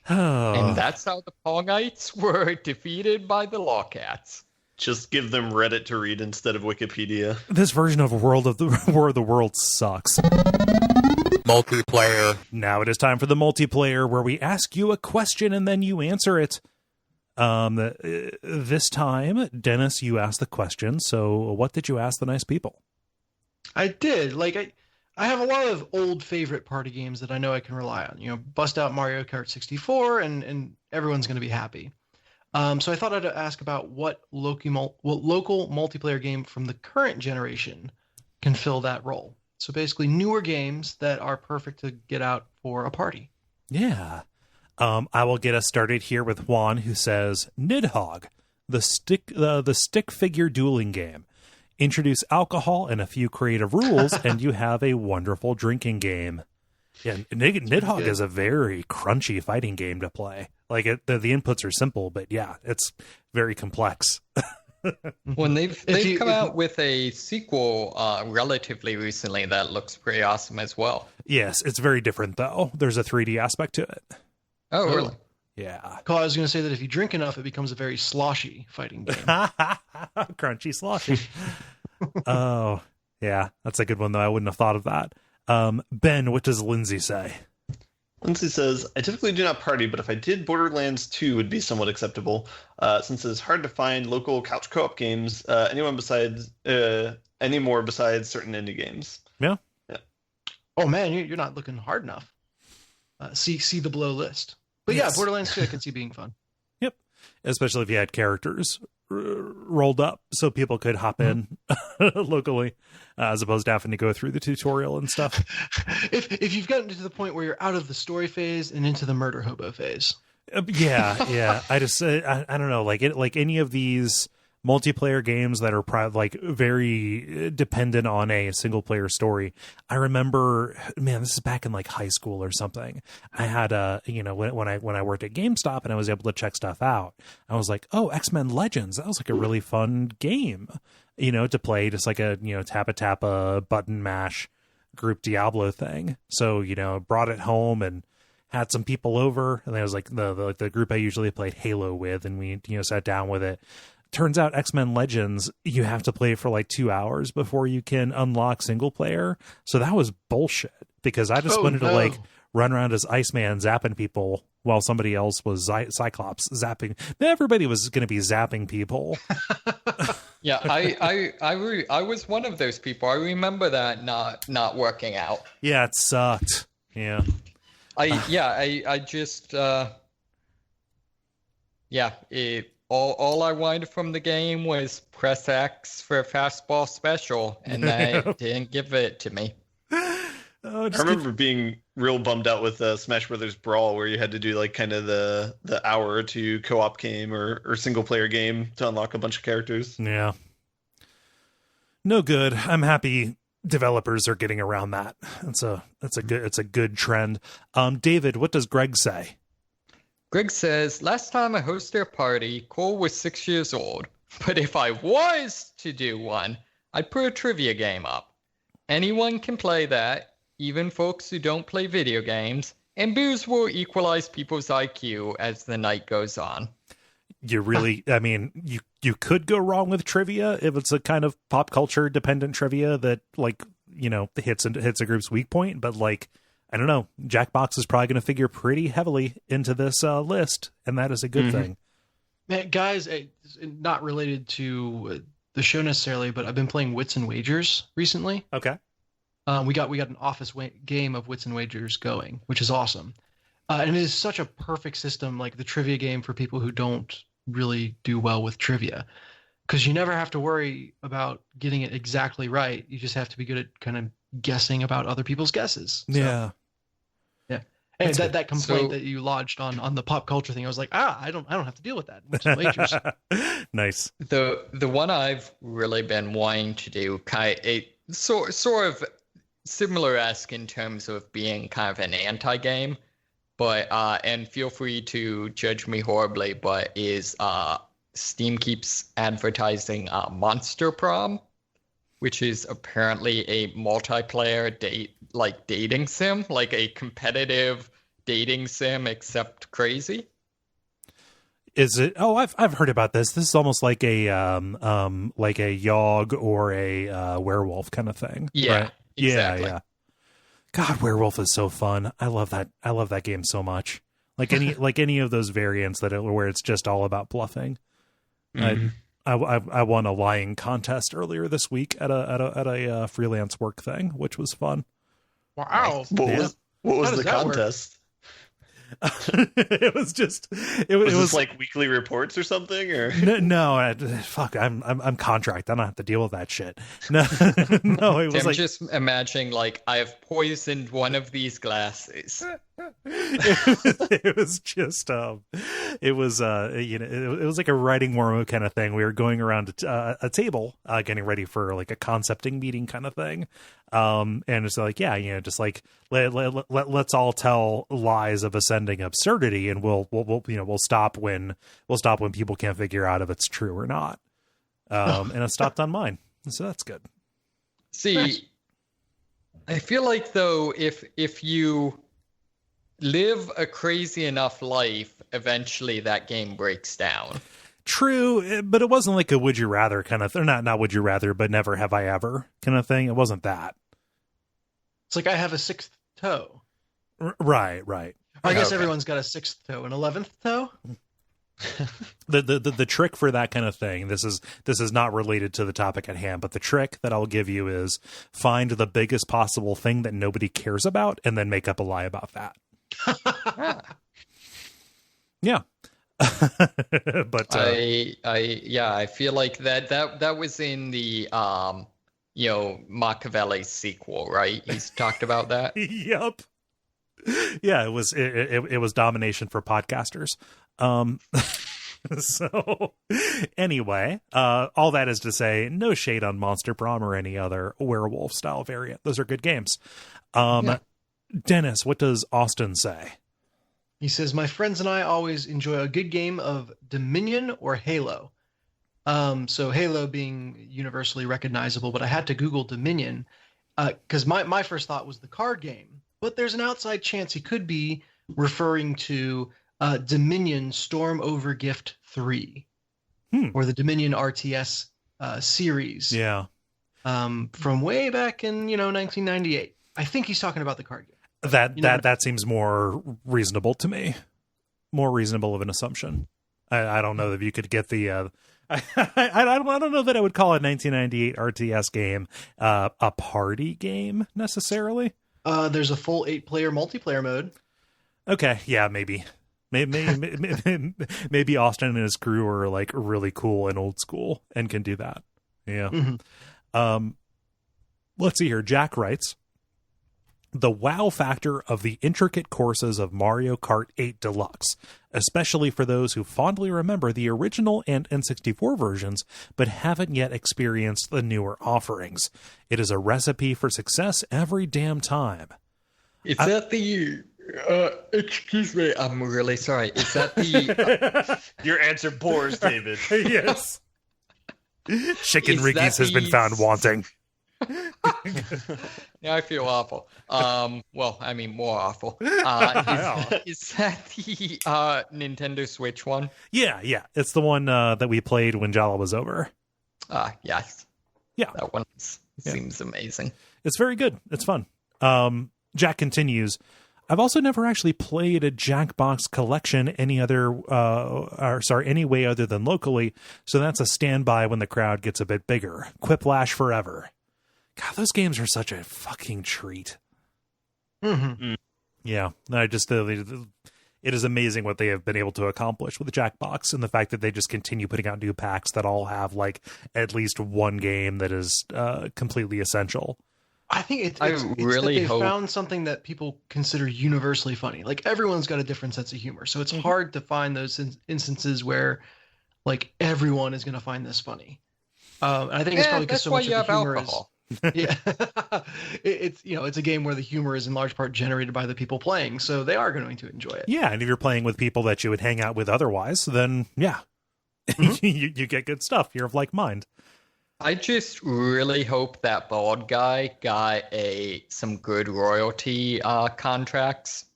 and that's how the Pongites were defeated by the Lawcats. Just give them Reddit to read instead of Wikipedia. This version of War of the World sucks. Multiplayer. Now it is time for the multiplayer, where we ask you a question and then you answer it. This time, Dennis, you asked the question. So what did you ask the nice people? I did. I have a lot of old favorite party games that I know I can rely on. Bust out Mario Kart 64 and everyone's going to be happy. So I thought I'd ask about what local multiplayer game from the current generation can fill that role. So basically newer games that are perfect to get out for a party. Yeah. I will get us started here with Juan, who says, Nidhogg, the stick figure dueling game. Introduce alcohol and a few creative rules, and you have a wonderful drinking game. Yeah, Nidhogg is a very crunchy fighting game to play. The inputs are simple, but yeah, it's very complex. When they've come out with a sequel relatively recently that looks pretty awesome as well. Yes, it's very different though. There's a 3D aspect to it. Oh, really? Yeah. Cole, I was going to say that if you drink enough, it becomes a very sloshy fighting game. Crunchy sloshy. Oh, yeah. That's a good one, though. I wouldn't have thought of that. Ben, what does Lindsay say? Lindsay says, I typically do not party, but if I did, Borderlands 2 would be somewhat acceptable, since it's hard to find local couch co-op games anymore besides certain indie games. Yeah. Oh, man, you're not looking hard enough. See the below list. But yes. Yeah, Borderlands 2 I can see being fun. Yep. Especially if you had characters rolled up so people could hop in locally, as opposed to having to go through the tutorial and stuff. If you've gotten to the point where you're out of the story phase and into the murder hobo phase. Yeah. I just I don't know, like any of these multiplayer games that are very dependent on a single player story. I remember, man, this is back in high school or something. I had when I worked at GameStop and I was able to check stuff out, I was like, oh, X-Men Legends, that was a really fun game, to play, just a tappa button mash group Diablo thing. So, brought it home and had some people over, and that was the group I usually played Halo with, and we sat down with it. Turns out X-Men Legends, you have to play for 2 hours before you can unlock single player. So that was bullshit, because I just wanted to run around as Iceman zapping people while somebody else was Cyclops zapping. Everybody was going to be zapping people. Yeah, I was one of those people. I remember that not working out. Yeah, it sucked. Yeah. All I wanted from the game was press X for a fastball special, and they didn't give it to me. I remember being real bummed out with Smash Brothers Brawl, where you had to do the hour or two co-op game or single player game to unlock a bunch of characters. Yeah. No good. I'm happy developers are getting around that. It's a good trend. David, what does Greg say? Greg says, last time I hosted a party, Kole was 6 years old. But if I was to do one, I'd put a trivia game up. Anyone can play that, even folks who don't play video games, and booze will equalize people's IQ as the night goes on. You really, you could go wrong with trivia if it's a kind of pop culture dependent trivia that hits a group's weak point, but I don't know. Jackbox is probably going to figure pretty heavily into this list, and that is a good thing. Man, guys, not related to the show necessarily, but I've been playing Wits and Wagers recently. Okay. We got an office game of Wits and Wagers going, which is awesome. And it is such a perfect system, the trivia game for people who don't really do well with trivia. Because you never have to worry about getting it exactly right. You just have to be good at kind of guessing about other people's guesses. So. Yeah. And that complaint that you lodged on the pop culture thing, I was like, I don't have to deal with that. Wits and Wagers. Nice. The one I've really been wanting to do, sort of similar-esque in terms of being kind of an anti-game, but and feel free to judge me horribly, but is Steam keeps advertising Monster Prom, which is apparently a multiplayer dating sim, a competitive dating sim, except crazy. Is it? Oh, I've heard about this. This is almost like a Yogg or a werewolf kind of thing. Yeah, right? exactly. Yeah. God, Werewolf is so fun. I love that game so much. Like any of those variants where it's just all about bluffing. Mhm. I won a lying contest earlier this week at a freelance work thing, which was fun. Wow. What was How does the that work? contest? It was just it Was was this like weekly reports or something, or no, fuck, I'm contract. I don't have to deal with that shit. No, no, it was I'm like just imagining, like, I have poisoned one of these glasses. it was just it was it was like a writing Mormo kind of thing. We were going around a table getting ready for like a concepting meeting kind of thing, and it's like, yeah, just like let's all tell lies of ascending absurdity, and we'll stop when people can't figure out if it's true or not. And it stopped on mine, so that's good. See, Nice. I feel like, though, if you live a crazy enough life, eventually that game breaks down. True, but it wasn't like a would you rather kind of thing. Not would you rather, but never have I ever kind of thing. It wasn't that. It's like I have a sixth toe. Right. I guess Okay. everyone's got a sixth toe, an 11th toe. The trick for that kind of thing, this is not related to the topic at hand, but the trick that I'll give you is find the biggest possible thing that nobody cares about and then make up a lie about that. Yeah. But I feel like that was in the Machiavelli's sequel, right? He's talked about that. Yep. Yeah, it was domination for podcasters. So anyway, all that is to say, no shade on Monster Prom or any other werewolf style variant. Those are good games. Yeah. Dennis, what does Austin say? He says, my friends and I always enjoy a good game of Dominion or Halo. So Halo being universally recognizable, but I had to Google Dominion because my first thought was the card game. But there's an outside chance he could be referring to Dominion Storm Over Gift 3 or the Dominion RTS series. Yeah. From way back in 1998. I think he's talking about the card game. That seems more reasonable to me. More reasonable of an assumption. I don't know if you could get the I don't know that I would call a 1998 RTS game a party game necessarily. There's a full 8-player multiplayer mode. Okay, yeah, maybe Austin and his crew are like really cool and old school and can do that. Yeah. Mm-hmm. Let's see here. Jack writes, the wow factor of the intricate courses of Mario Kart 8 Deluxe, especially for those who fondly remember the original and N64 versions, but haven't yet experienced the newer offerings. It is a recipe for success every damn time. Is that the... excuse me, I'm really sorry. Is that the... your answer bores, David? Yes. Chicken Is Riggies that has been found wanting. Yeah, I feel awful. Well, I mean, more awful. Is that the Nintendo Switch one? Yeah. It's the one that we played when Jala was over. Yes. Yeah. That one seems amazing. It's very good. It's fun. Jack continues, I've also never actually played a Jackbox collection any way other than locally, so that's a standby when the crowd gets a bit bigger. Quiplash forever. God, those games are such a fucking treat. Mm-hmm. Yeah, I just it is amazing what they have been able to accomplish with the Jackbox, and the fact that they just continue putting out new packs that all have like at least one game that is completely essential. I think it's really that they hope- found something that people consider universally funny. Like everyone's got a different sense of humor, so it's hard to find those instances where like everyone is going to find this funny. And I think it's probably because that's so why much you of the have humor alcohol. yeah, it's a game where the humor is in large part generated by the people playing, so they are going to enjoy it. Yeah, and if you're playing with people that you would hang out with otherwise, then yeah, you get good stuff. You're of like mind. I just really hope that bald guy got some good royalty contracts.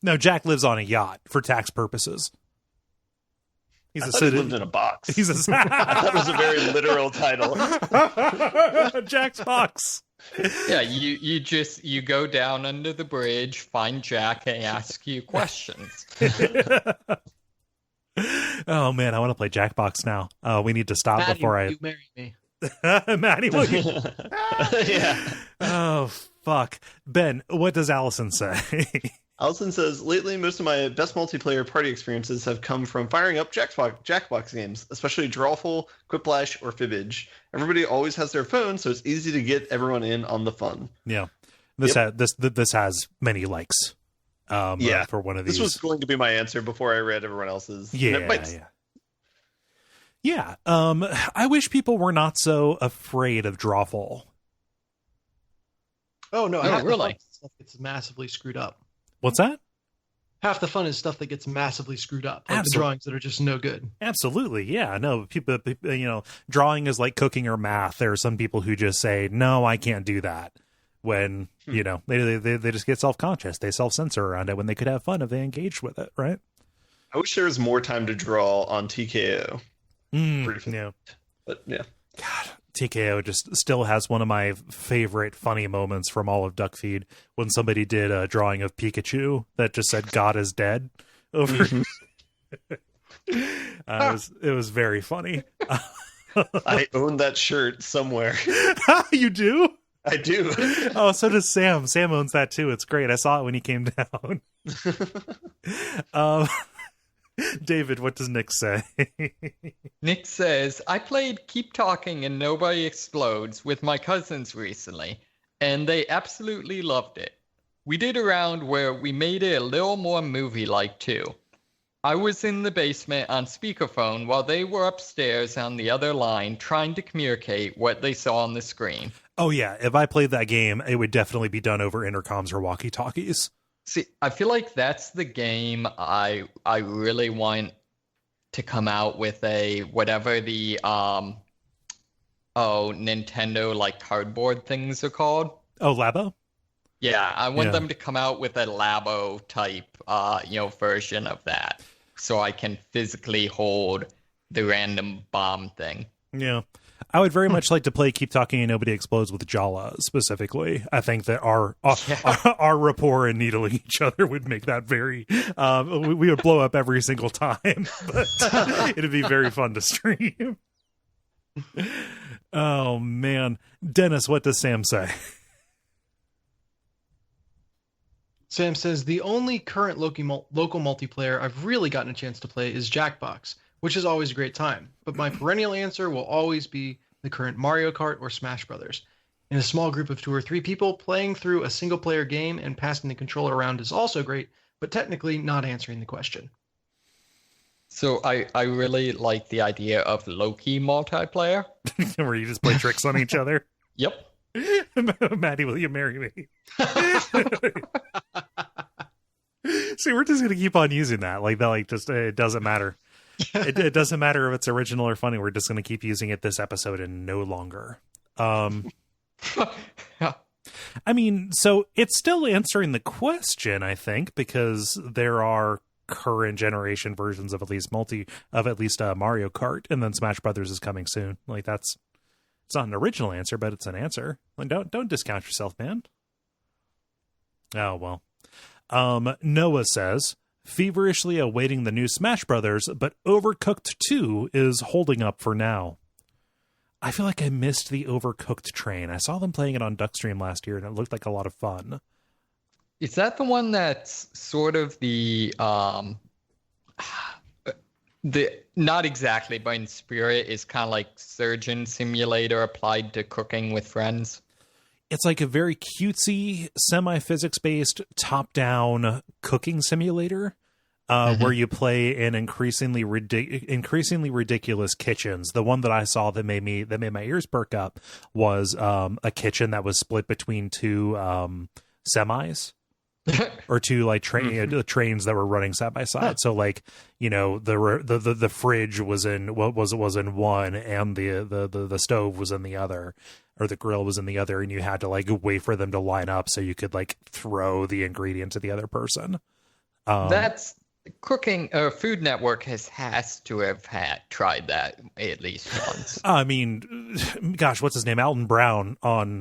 No, Jack lives on a yacht for tax purposes. He's I a thought he citizen. lived in a box. He's a I thought it was a very literal title. Jack's box. Yeah, you go down under the bridge, find Jack, and ask you questions. Oh man, I want to play Jackbox now. We need to stop Maddy, before will I. you marry me? Maddie, will you? Yeah. Oh fuck, Ben. What does Allison say? Allison says, lately, most of my best multiplayer party experiences have come from firing up Jackbox games, especially Drawful, Quiplash, or Fibbage. Everybody always has their phone, so it's easy to get everyone in on the fun. Yeah, this has many likes. For one of these. This was going to be my answer before I read everyone else's. Yeah. I wish people were not so afraid of Drawful. Oh no, Oh, really? Stuff gets massively screwed up. What's that? Half the fun is stuff that gets massively screwed up, like the Absolutely. drawings that are just no good. Absolutely, yeah. No, people, drawing is like cooking or math. There are some people who just say, "No, I can't do that." When they just get self-conscious, they self-censor around it when they could have fun if they engaged with it, right? I wish there was more time to draw on TKO. Yeah. But yeah. God, TKO just still has one of my favorite funny moments from all of Duckfeed when somebody did a drawing of Pikachu that just said "God is dead" over. It was very funny. I own that shirt somewhere. You do? I do. Oh, so does Sam. Sam owns that too. It's great. I saw it when he came down. David, what does Nick say? Nick says, I played Keep Talking and Nobody Explodes with my cousins recently, and they absolutely loved it. We did a round where we made it a little more movie-like too. I was in the basement on speakerphone while they were upstairs on the other line trying to communicate what they saw on the screen. Oh yeah, if I played that game, it would definitely be done over intercoms or walkie-talkies. See, I feel like that's the game I really want to come out with a whatever the Nintendo like cardboard things are called. Oh, Labo? Yeah, I want them to come out with a Labo type version of that so I can physically hold the random bomb thing. Yeah. I would very much like to play Keep Talking and Nobody Explodes with Jala specifically. I think that our rapport and needling each other would make that very we would blow up every single time, but it'd be very fun to stream. Oh man. Dennis, what does Sam say? Sam says, the only current local multiplayer I've really gotten a chance to play is Jackbox, which is always a great time. But my perennial answer will always be the current Mario Kart or Smash Brothers. In a small group of 2 or 3 people, playing through a single-player game and passing the controller around is also great, but technically not answering the question. So I really like the idea of low-key multiplayer. Where you just play tricks on each other? Yep. Maddie, will you marry me? See, we're just gonna keep on using that. It doesn't matter. It doesn't matter if it's original or funny. We're just gonna keep using it this episode and no longer. I mean, so it's still answering the question, I think, because there are current generation versions of at least Mario Kart, and then Smash Brothers is coming soon. It's not an original answer, but it's an answer. Don't discount yourself, man. Oh, well. Noah says, feverishly awaiting the new Smash Brothers, but Overcooked 2 is holding up for now. I feel like I missed the Overcooked train. I saw them playing it on Duckstream last year, and it looked like a lot of fun. Is that the one that's sort of the not exactly, but in spirit is kind of like Surgeon Simulator applied to cooking with friends? It's like a very cutesy, semi-physics-based, top-down cooking simulator where you play in increasingly ridiculous kitchens. The one that I saw that made my ears perk up was a kitchen that was split between 2 semis. Or 2 trains that were running side by side. So the fridge was in one, and the stove was in the other, or the grill was in the other, and you had to wait for them to line up so you could throw the ingredient to the other person. Cooking Food Network has to have tried that at least once. I mean, gosh, what's his name? Alton Brown on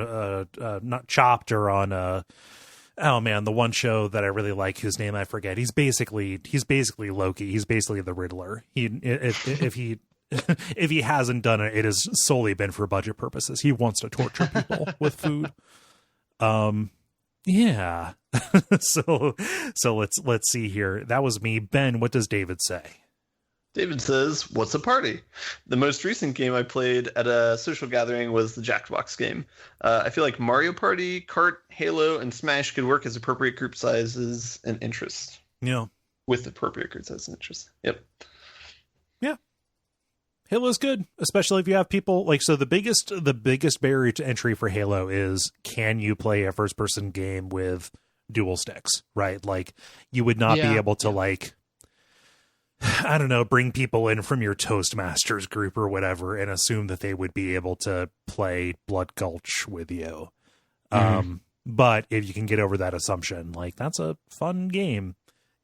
not Chopped or on oh man, the one show that I really like whose name I forget. He's basically Loki. He's basically the Riddler. If he if he hasn't done it, it has solely been for budget purposes. He wants to torture people with food. Yeah. so let's see here. That was me. Ben, what does David say? David says, "What's a party?" The most recent game I played at a social gathering was the Jackbox game. I feel like Mario Party, Kart, Halo, and Smash could work as appropriate group sizes and interests. Yeah. With appropriate group sizes and interests. Yep. Yeah. Halo's good, especially if you have people like, so the biggest barrier to entry for Halo is, can you play a first person game with dual sticks, right? Like you would not be able to like, I don't know, bring people in from your Toastmasters group or whatever and assume that they would be able to play Blood Gulch with you. But if you can get over that assumption, like that's a fun game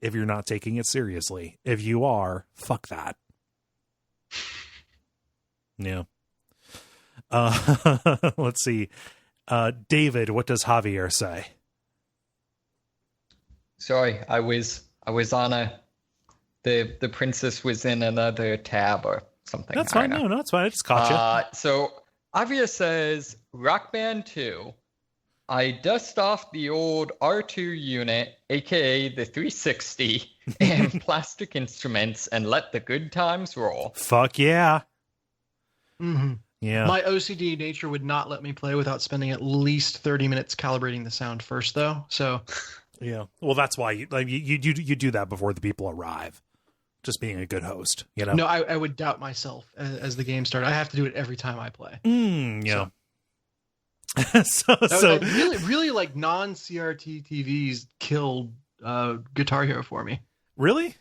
if you're not taking it seriously. If you are, fuck that. Yeah. Let's see. David, what does Javier say? Sorry, I was on the princess was in another tab or something. That's fine. No, it's fine. I just caught you. So Javier says Rock Band 2. I dust off the old R2 unit, aka the 360, and plastic instruments and let the good times roll. Fuck yeah. Mm-hmm. Yeah. My OCD nature would not let me play without spending at least 30 minutes calibrating the sound first, though. So, yeah. Well, that's why you do that before the people arrive. Just being a good host, you know. No, I would doubt myself as the game started. I have to do it every time I play. Yeah. So really like non-CRT TVs killed Guitar Hero for me. Really?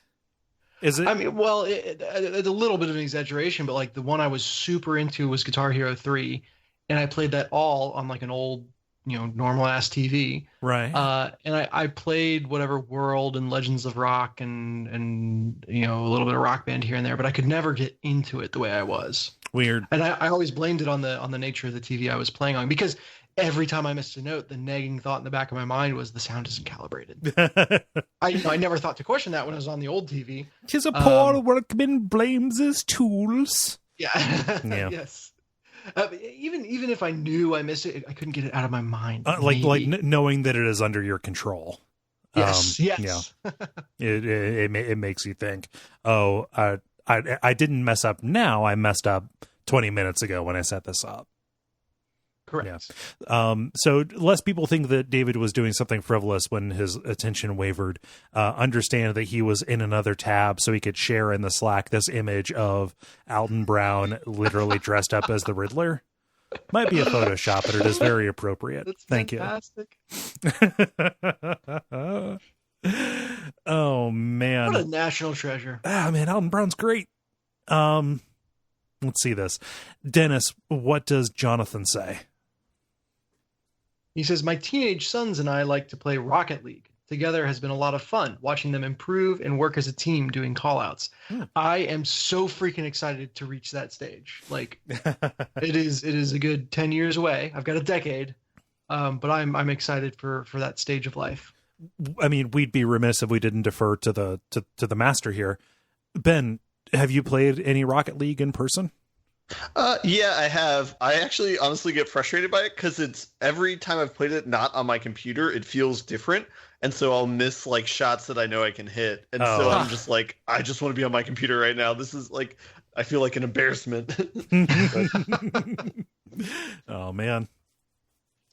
Is it? I mean, well, it's a little bit of an exaggeration, but like the one I was super into was Guitar Hero 3, and I played that all on like an old, normal ass TV. Right. And I played whatever World and Legends of Rock and a little bit of Rock Band here and there, but I could never get into it the way I was. Weird. And I always blamed it on the nature of the TV I was playing on, because every time I missed a note, the nagging thought in the back of my mind was the sound isn't calibrated. I never thought to question that when I was on the old TV. 'Tis a poor workman blames his tools. Yeah. Yeah. Yes. Even if I knew I missed it, I couldn't get it out of my mind. Knowing that it is under your control. Yes. Yes. Yeah. It makes you think, oh, I didn't mess up now. I messed up 20 minutes ago when I set this up. Correct. Yeah. So less people think that David was doing something frivolous when his attention wavered. Understand that he was in another tab so he could share in the Slack this image of Alton Brown literally dressed up as the Riddler. Might be a Photoshop, but it is very appropriate. That's Thank fantastic. You. Oh man. What a national treasure. Man, Alton Brown's great. Let's see this. Dennis, what does Jonathan say? He says, my teenage sons and I like to play Rocket League. Together has been a lot of fun, watching them improve and work as a team doing callouts. I am so freaking excited to reach that stage. Like, it is a good 10 years away. I've got a decade, but I'm excited for that stage of life. I mean, we'd be remiss if we didn't defer to the master here. Ben, have you played any Rocket League in person? Yeah, I have. I actually honestly get frustrated by it because it's every time I've played it not on my computer, it feels different. And so I'll miss like shots that I know I can hit. And so I'm just like, I just want to be on my computer right now. This is like, I feel like an embarrassment. Oh, man.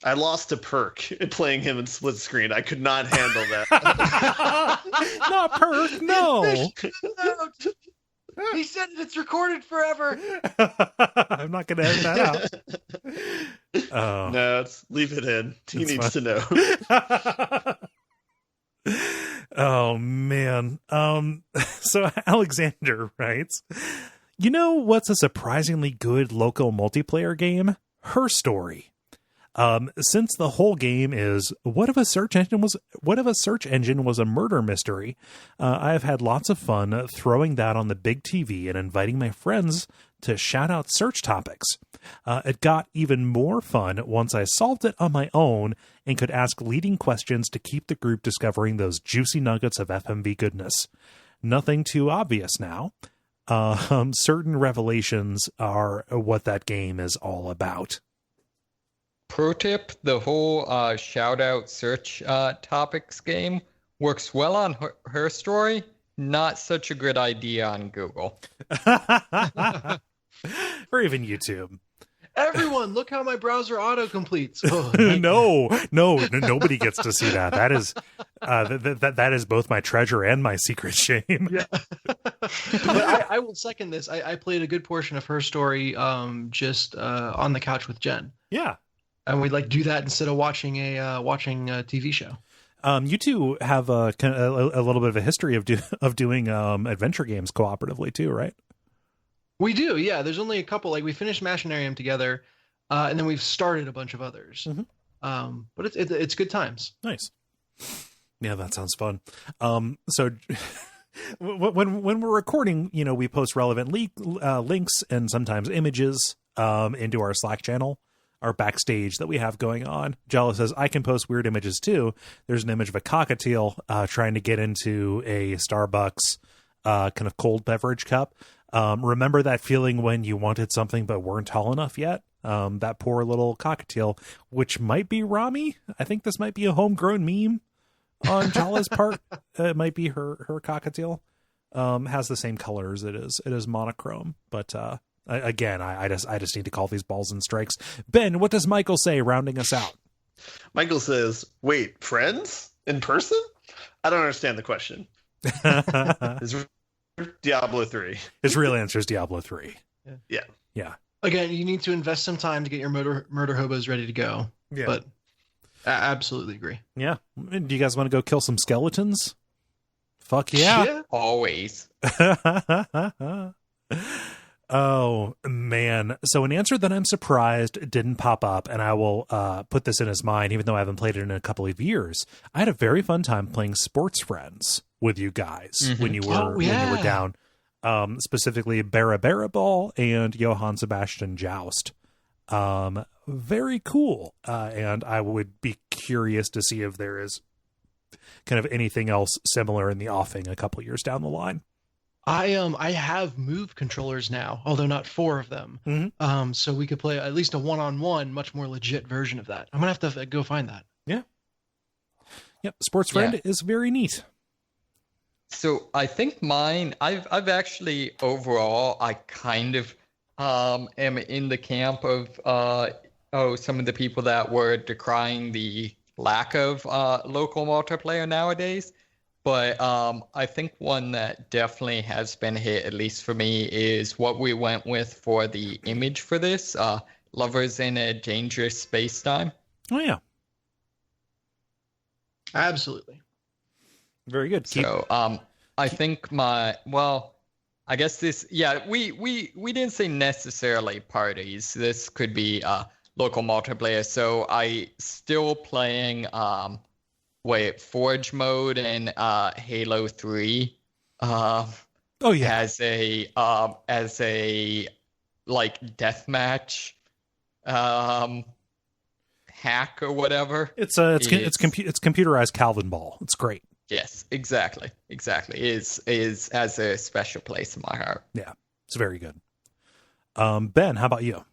I lost to Perk playing him in split screen. I could not handle that. Not Perk, no. He said it's recorded forever. I'm not going to edit that out. Oh. No, leave it in. He needs to know. Oh, man. So Alexander writes, you know what's a surprisingly good local multiplayer game? Her Story. Since the whole game is what if a search engine was a murder mystery, I have had lots of fun throwing that on the big TV and inviting my friends to shout out search topics. It got even more fun once I solved it on my own and could ask leading questions to keep the group discovering those juicy nuggets of FMV goodness. Nothing too obvious now. Certain revelations are what that game is all about. Pro tip, the whole shout out search topics game works well on her story. Not such a good idea on Google. Or even YouTube. Everyone, look how my browser auto completes. Oh, no, nobody gets to see that. That is that is both my treasure and my secret shame. Yeah. But I will second this. I played a good portion of her story just on the couch with Jen. Yeah. And we'd like do that instead of watching a TV show. You two have a little bit of a history of doing adventure games cooperatively too, right? We do, yeah. There's only a couple. Like we finished Machinarium together, and then we've started a bunch of others. Mm-hmm. But it's good times. Nice. Yeah, that sounds fun. So when we're recording, we post relevant links and sometimes images into our Slack channel, our backstage that we have going on. Jella says, I can post weird images too. There's an image of a cockatiel trying to get into a Starbucks kind of cold beverage cup. Remember that feeling when you wanted something but weren't tall enough yet? That poor little cockatiel, which might be Rami. I think this might be a homegrown meme on Jala's part. It might be her cockatiel. Has the same colors. It is monochrome. But again, I just need to call these balls and strikes. Ben, what does Michael say rounding us out? Michael says, wait, friends? In person? I don't understand the question. Diablo 3. His real answer is Diablo 3. Yeah. Again, you need to invest some time to get your murder hobos ready to go. Yeah. But I absolutely agree. Yeah. Do you guys want to go kill some skeletons? Fuck yeah. Always. Oh, man. So an answer that I'm surprised didn't pop up, and I will put this in his mind, even though I haven't played it in a couple of years. I had a very fun time playing Sports Friends with you guys when you were down. Specifically Barra Barra Ball and Johann Sebastian Joust. Very cool. And I would be curious to see if there is kind of anything else similar in the offing a couple years down the line. I have Move controllers now, although not 4 of them. Mm-hmm. So we could play at least a one-on-one, much more legit version of that. I'm gonna have to go find that. Yeah. Yep. Sports Friend is very neat. So I think mine, I've actually overall, I kind of am in the camp of some of the people that were decrying the lack of local multiplayer nowadays. But I think one that definitely has been hit, at least for me, is what we went with for the image for this, Lovers in a Dangerous Space-Time. Oh, yeah. Absolutely. Very good. So I think I guess this, we didn't say necessarily parties. This could be local multiplayer. So I still playing Forge mode and Halo 3 as a like deathmatch hack or whatever. It's computerized Calvin Ball. It's great. Yes, exactly. Is has a special place in my heart. Yeah, it's very good. Ben, how about you?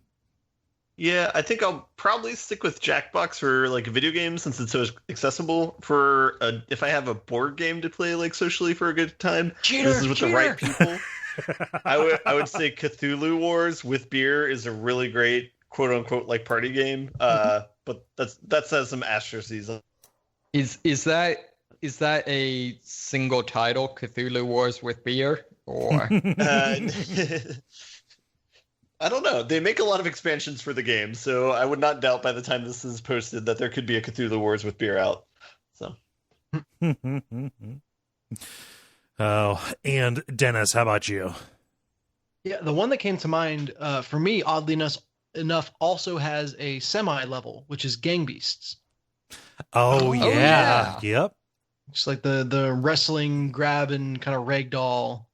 Yeah, I think I'll probably stick with Jackbox for like video games since it's so accessible. For if I have a board game to play like socially for a good time, this is with the right people. I would say Cthulhu Wars with beer is a really great quote unquote like party game. But that has some asterisks. Is that a single title, Cthulhu Wars with beer, or? I don't know. They make a lot of expansions for the game, so I would not doubt by the time this is posted that there could be a Cthulhu Wars with beer out. So. Oh, and Dennis, how about you? Yeah, the one that came to mind for me, oddly enough, enough also has a semi-level, which is Gang Beasts. Oh, yeah. Yep. Just like the wrestling, grab, and kind of ragdoll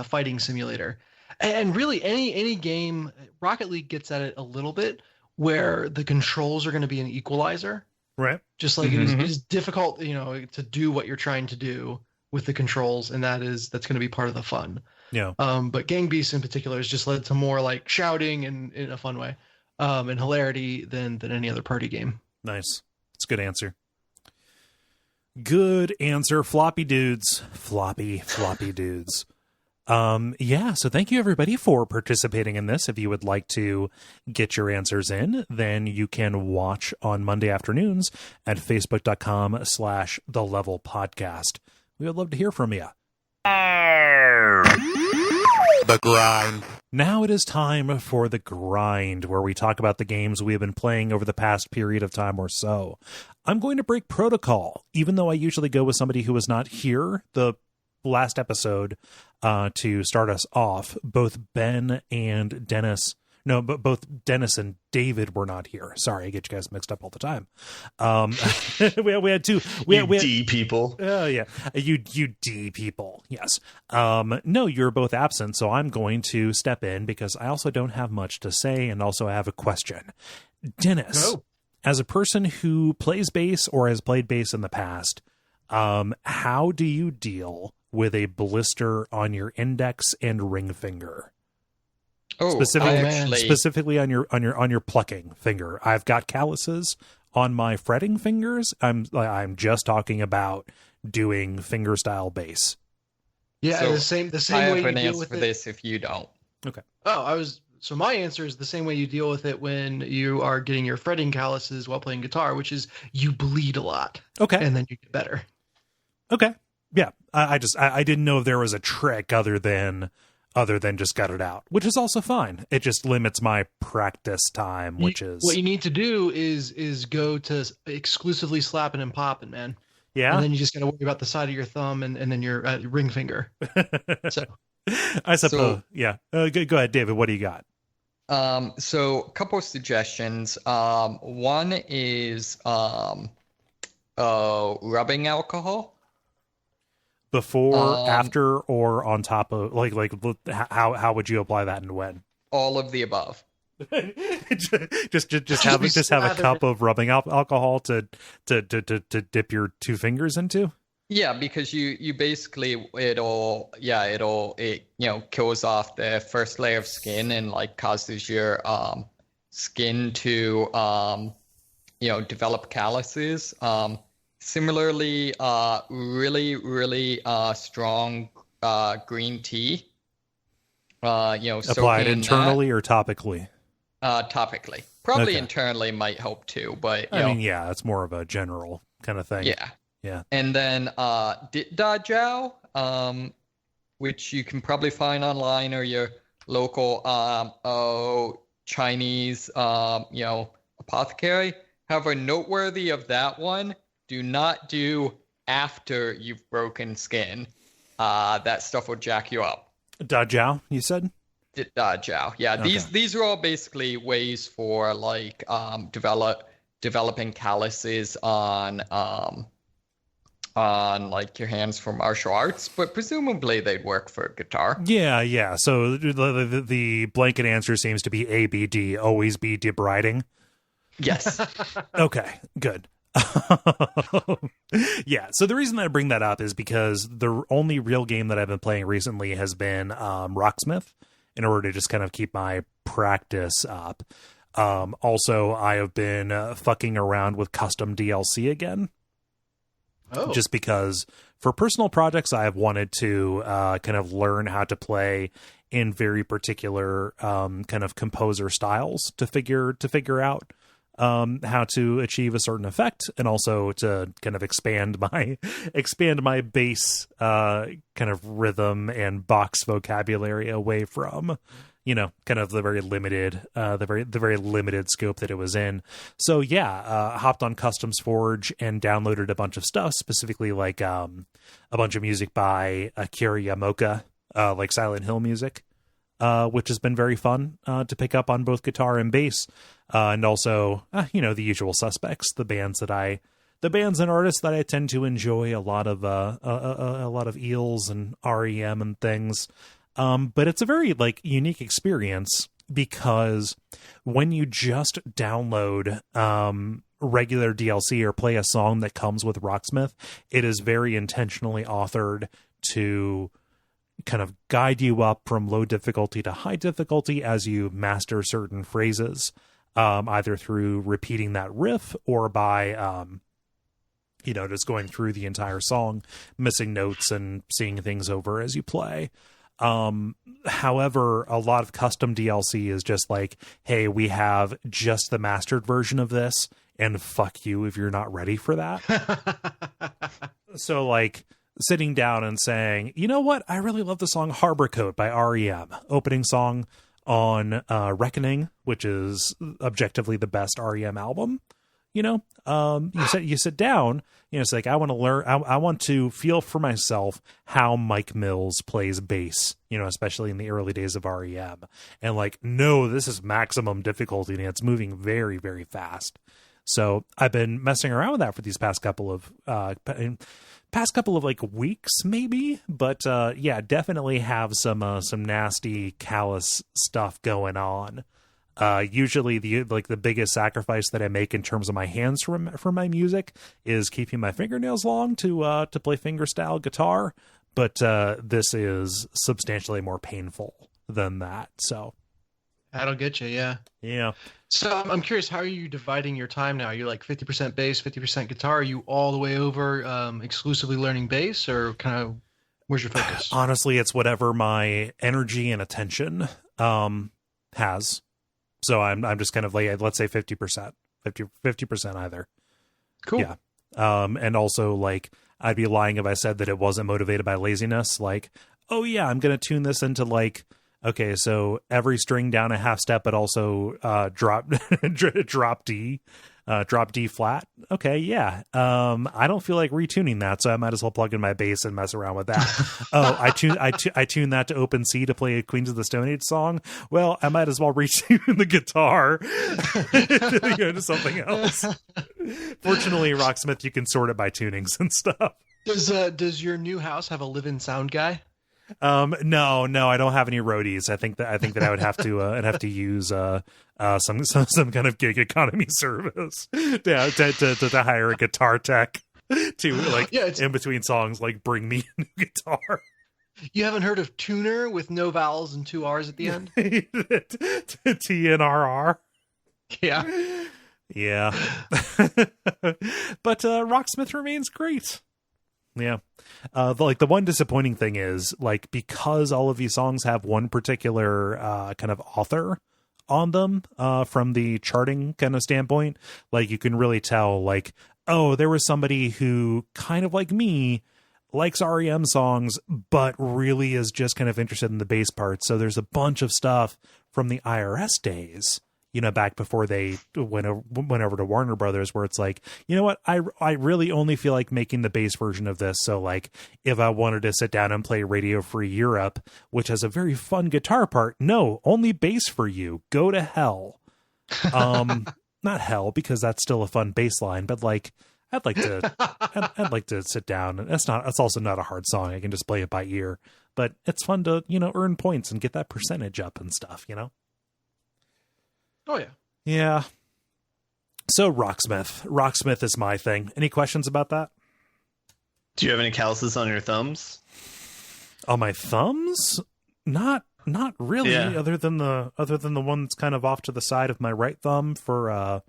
fighting simulator. And really, any game, Rocket League gets at it a little bit, where the controls are going to be an equalizer. Right. Just like it is difficult, to do what you're trying to do with the controls, and that's going to be part of the fun. Yeah. But Gang Beasts in particular has just led to more like shouting and in a fun way, and hilarity than any other party game. Nice. It's a good answer. Good answer, floppy dudes. Floppy dudes. So thank you everybody for participating in this. If you would like to get your answers in, then you can watch on Monday afternoons at facebook.com/The Level Podcast. We would love to hear from you. The grind. Now it is time for the grind, where we talk about the games we have been playing over the past period of time or so. I'm going to break protocol, even though I usually go with somebody who was not here the last episode to start us off. Both Ben and Dennis, but both Dennis and David were not here. Sorry, I get you guys mixed up all the time. We had two. We had D people. Oh yeah, you D people. Yes. No, you're both absent, so I'm going to step in because I also don't have much to say, and also I have a question. Dennis, as a person who plays bass or has played bass in the past, how do you deal with a blister on your index and ring finger? Specifically on your plucking finger. I've got calluses on my fretting fingers. I'm just talking about doing finger style bass. Yeah, So the same I way have you an deal answer with for it. this if you don't. Okay. So my answer is the same way you deal with it when you are getting your fretting calluses while playing guitar, which is you bleed a lot. Okay. And then you get better. Okay. Yeah. I didn't know if there was a trick other than just gut it out, which is also fine. It just limits my practice time, which is what you need to do is go to exclusively slapping and popping, man. Yeah. And then you just got to worry about the side of your thumb and then your ring finger. So I suppose. Yeah. Go ahead, David. What do you got? So a couple of suggestions. One is rubbing alcohol. Before, after, or on top of, like how would you apply that and when? All of the above. just have a cup of rubbing alcohol to dip your two fingers into. Yeah, because you basically it kills off the first layer of skin and like causes your skin to develop calluses. Similarly, really strong green tea. Applied internally or topically? Topically. Probably Okay. internally might help too, but I mean, yeah, it's more of a general kind of thing. yeah. Yeah. And then Dit Da Jiao, which you can probably find online or your local Chinese apothecary. However, noteworthy of that one, do not do after you've broken skin. That stuff will jack you up. Da Jiao, you said? Dit Da Jiao. Yeah, Okay. these are all basically ways for like developing calluses on like your hands for martial arts, but presumably they'd work for guitar. Yeah. So the blanket answer seems to be ABD, always be debriding. Yes. Okay, good. Yeah, so the reason that I bring that up is because the only real game that I've been playing recently has been Rocksmith, in order to just kind of keep my practice up. Also, I have been fucking around with custom DLC again. Oh. Just because for personal projects, I have wanted to kind of learn how to play in very particular kind of composer styles to figure out how to achieve a certain effect, and also to kind of expand my bass kind of rhythm and box vocabulary away from kind of the very limited scope that it was in. So yeah, hopped on Customs Forge and downloaded a bunch of stuff, specifically like a bunch of music by Akira Yamaoka, like Silent Hill music. which has been very fun to pick up on both guitar and bass, and also the usual suspects, the bands and artists that I tend to enjoy, a lot of Eels and REM and things. But it's a very like unique experience because when you just download regular DLC or play a song that comes with Rocksmith, it is very intentionally authored to kind of guide you up from low difficulty to high difficulty as you master certain phrases, either through repeating that riff or by just going through the entire song, missing notes and seeing things over as you play. However, a lot of custom DLC is just like, hey, we have just the mastered version of this, and fuck you if you're not ready for that. So like sitting down and saying, you know what? I really love the song Harbor Coat by REM, opening song on Reckoning, which is objectively the best REM album. You sit down, it's like, I want to learn, I want to feel for myself how Mike Mills plays bass, especially in the early days of REM. And like, no, this is maximum difficulty and it's moving very, very fast. So I've been messing around with that for these past couple of like weeks, maybe. But definitely have some nasty callous stuff going on. Usually the biggest sacrifice that I make in terms of my hands for my music is keeping my fingernails long to play fingerstyle guitar. But this is substantially more painful than that. So that'll get you. Yeah. Yeah. So I'm curious, how are you dividing your time now? Are you like 50% bass, 50% guitar? Are you all the way over exclusively learning bass, or kind of where's your focus? Honestly, it's whatever my energy and attention has. So I'm just kind of like, let's say 50% either. Cool. Yeah. And also like, I'd be lying if I said that it wasn't motivated by laziness. Like, oh yeah, I'm going to tune this into like, okay, so every string down a half step, but also drop D flat. Okay, yeah. I don't feel like retuning that, so I might as well plug in my bass and mess around with that. Oh, I tune that to open C to play a Queens of the Stone Age song. Well, I might as well retune the guitar to go to something else. Fortunately, Rocksmith, you can sort it by tunings and stuff. Does your new house have a live-in sound guy? No, I don't have any roadies. I think that I would have to I'd have to use some kind of gig economy service to hire a guitar tech to like in between songs, like bring me a new guitar. You haven't heard of tuner with no vowels and 2 R's at the end? TNRR. Yeah. Yeah. But Rocksmith remains great. Yeah. The one disappointing thing is, like, because all of these songs have one particular kind of author on them from the charting kind of standpoint, like, you can really tell, like, oh, there was somebody who kind of like me likes REM songs, but really is just kind of interested in the bass parts. So there's a bunch of stuff from the IRS days, back before they went over to Warner Brothers, where it's like, you know what, I really only feel like making the bass version of this. So like, if I wanted to sit down and play Radio Free Europe, which has a very fun guitar part, no, only bass for you. Go to hell. Not hell, because that's still a fun bass line, but like, I'd like to sit down, and it's also not a hard song. I can just play it by ear, but it's fun to, earn points and get that percentage up and stuff, Oh, yeah. Yeah. So Rocksmith is my thing. Any questions about that? Do you have any calluses on your thumbs? On my thumbs? Not really. Yeah. Other than the one that's kind of off to the side of my right thumb for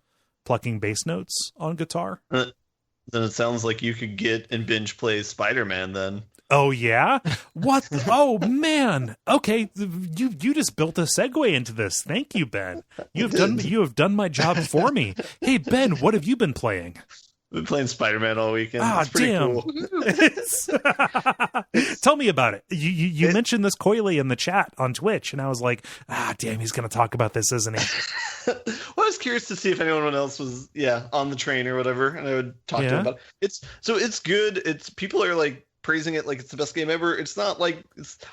plucking bass notes on guitar. Then it sounds like you could get and binge play Spider-Man then. Oh yeah? What? Oh man. Okay, you just built a segue into this. Thank you, Ben. You have done my job for me. Hey Ben, what have you been playing? Been playing Spider-Man all weekend. Ah, damn. Cool. Tell me about it. You mentioned this Kole in the chat on Twitch, and I was like, damn, he's going to talk about this, isn't he? Well, I was curious to see if anyone else was, on the train or whatever, and I would talk to him about it. It's good. People are like praising it like it's the best game ever. It's not like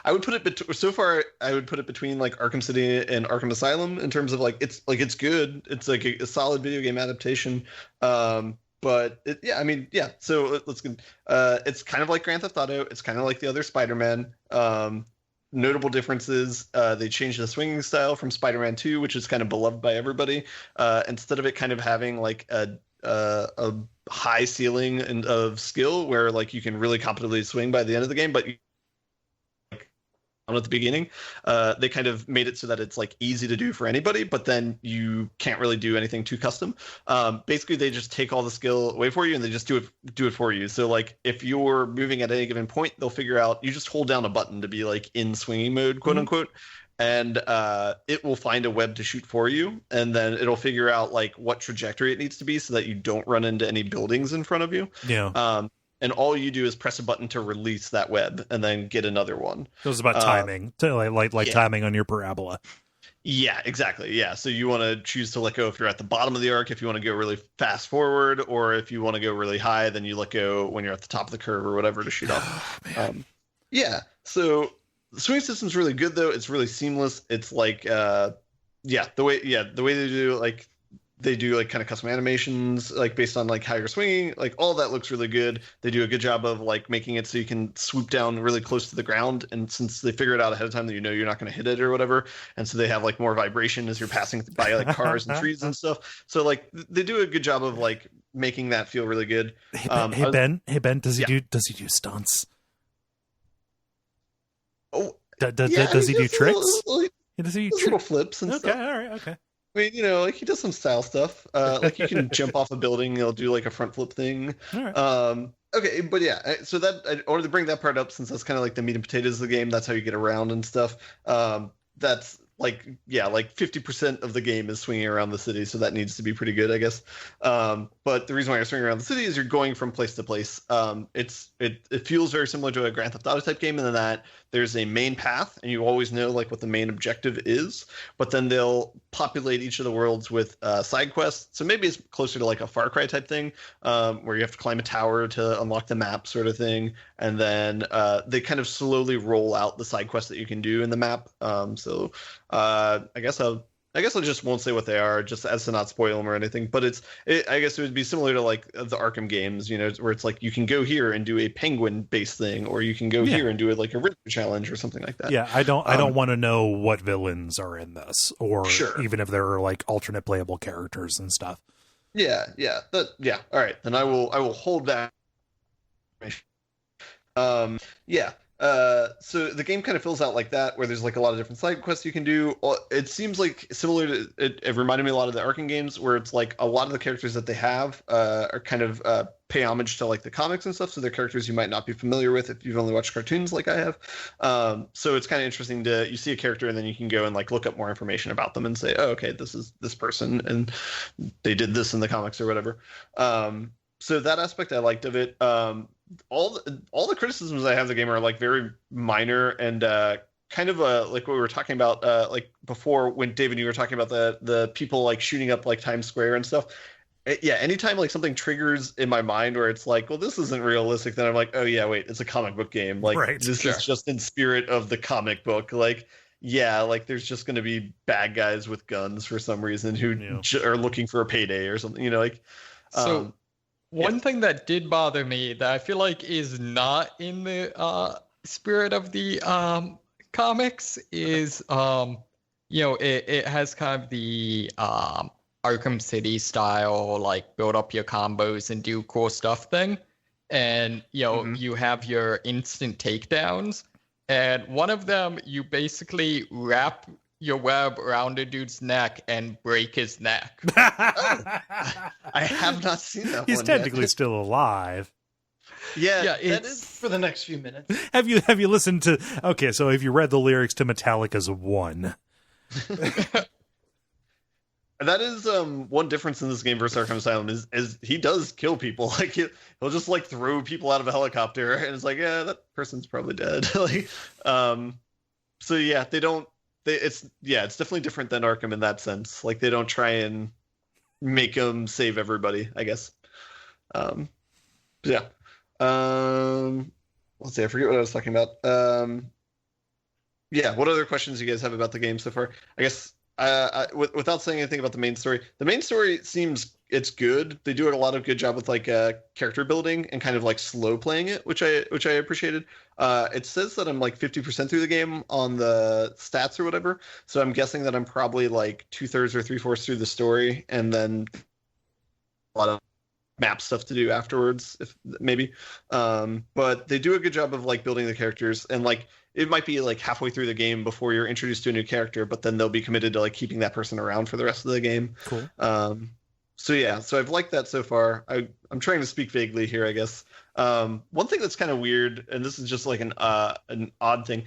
I would put it so far. I would put it between like Arkham City and Arkham Asylum in terms of like it's good. It's like a solid video game adaptation. But I mean, yeah. So let's go. It's kind of like Grand Theft Auto. It's kind of like the other Spider-Man. Notable differences: they changed the swinging style from Spider-Man 2, which is kind of beloved by everybody. Instead of it kind of having like a high ceiling of skill where like you can really competently swing by the end of the game, but at the beginning, they kind of made it so that it's like easy to do for anybody, but then you can't really do anything too custom. Basically, they just take all the skill away for you and they just do it for you. So like if you're moving at any given point, they'll figure out you just hold down a button to be like in swinging mode, quote unquote. And it will find a web to shoot for you, and then it'll figure out like what trajectory it needs to be so that you don't run into any buildings in front of you. Yeah. And all you do is press a button to release that web, and then get another one. It was about timing, timing on your parabola. Yeah, exactly. Yeah, so you want to choose to let go if you're at the bottom of the arc, if you want to go really fast forward, or if you want to go really high, then you let go when you're at the top of the curve or whatever to shoot off. Yeah, so the swing system's really good though. It's really seamless. It's like the way they do like kind of custom animations like based on like how you're swinging, like all that looks really good. They do a good job of like making it so you can swoop down really close to the ground, and since they figure it out ahead of time that you're not going to hit it or whatever, and so they have like more vibration as you're passing by like cars and trees and stuff. So like they do a good job of like making that feel really good. Hey Ben, does he do stunts? Oh, does he do tricks? Does he do little flips and stuff? Okay, all right, okay. I mean, like he does some style stuff. Like you can jump off a building, he'll do like a front flip thing. All right. Okay, but yeah, so that I wanted to bring that part up since that's kind of like the meat and potatoes of the game. That's how you get around and stuff. That's like 50% of the game is swinging around the city, so that needs to be pretty good, I guess. But the reason why you're swinging around the city is you're going from place to place. It feels very similar to a Grand Theft Auto type game in that there's a main path, and you always know like what the main objective is. But then they'll populate each of the worlds with side quests. So maybe it's closer to like a Far Cry type thing, where you have to climb a tower to unlock the map, sort of thing. And then they kind of slowly roll out the side quests that you can do in the map. I guess I just won't say what they are, just as to not spoil them or anything. But I guess it would be similar to like the Arkham games, where it's like you can go here and do a penguin-based thing, or you can go here and do it like a Riddler challenge or something like that. Yeah, I don't want to know what villains are in this, or even if there are like alternate playable characters and stuff. Yeah. All right, then I will hold that. So the game kind of fills out like that, where there's like a lot of different side quests you can do. It seems like similar to it reminded me a lot of the Arkham games, where it's like a lot of the characters that they have are kind of pay homage to like the comics and stuff. So they're characters you might not be familiar with if you've only watched cartoons like I have. So it's kind of interesting you see a character and then you can go and like look up more information about them and say, oh, okay, this is this person and they did this in the comics or whatever. So that aspect I liked of it. All the criticisms I have of the game are like very minor and kind of like what we were talking about like before when David you were talking about the people like shooting up like Times Square and stuff. Anytime like something triggers in my mind where it's like, well, this isn't realistic, then I'm like, oh yeah, wait, it's a comic book game. Like this is just in spirit of the comic book. Like like there's just going to be bad guys with guns for some reason who are looking for a payday or something. One thing that did bother me that I feel like is not in the spirit of the comics is, it has kind of the Arkham City style, like build up your combos and do cool stuff thing. And, you have your instant takedowns. And one of them, you basically wrap your web around a dude's neck and break his neck. I have not seen that. He's one technically yet. still alive. Yeah, that is for the next few minutes. Have you listened to? Okay, so have you read the lyrics to Metallica's "One"? That is one difference in this game versus Arkham Asylum is he does kill people. Like he'll just like throw people out of a helicopter and it's like, yeah, that person's probably dead. So yeah, they don't. It's definitely different than Arkham in that sense. Like they don't try and make them save everybody, I guess. What let's see, I forget what I was talking about. Yeah, what other questions do you guys have about the game so far? I guess without saying anything about the main story seems it's good. They do a lot of good job with like character building and kind of like slow playing it, which I appreciated. It says that I'm like 50% through the game on the stats or whatever, so I'm guessing that I'm probably like 2/3 or 3/4 through the story, and then a lot of map stuff to do afterwards, if maybe. But they do a good job of like building the characters, and like it might be like halfway through the game before you're introduced to a new character, but then they'll be committed to like keeping that person around for the rest of the game. Cool. So yeah, so I've liked that so far. I'm trying to speak vaguely here, I guess. One thing that's kind of weird, and this is just like an odd thing.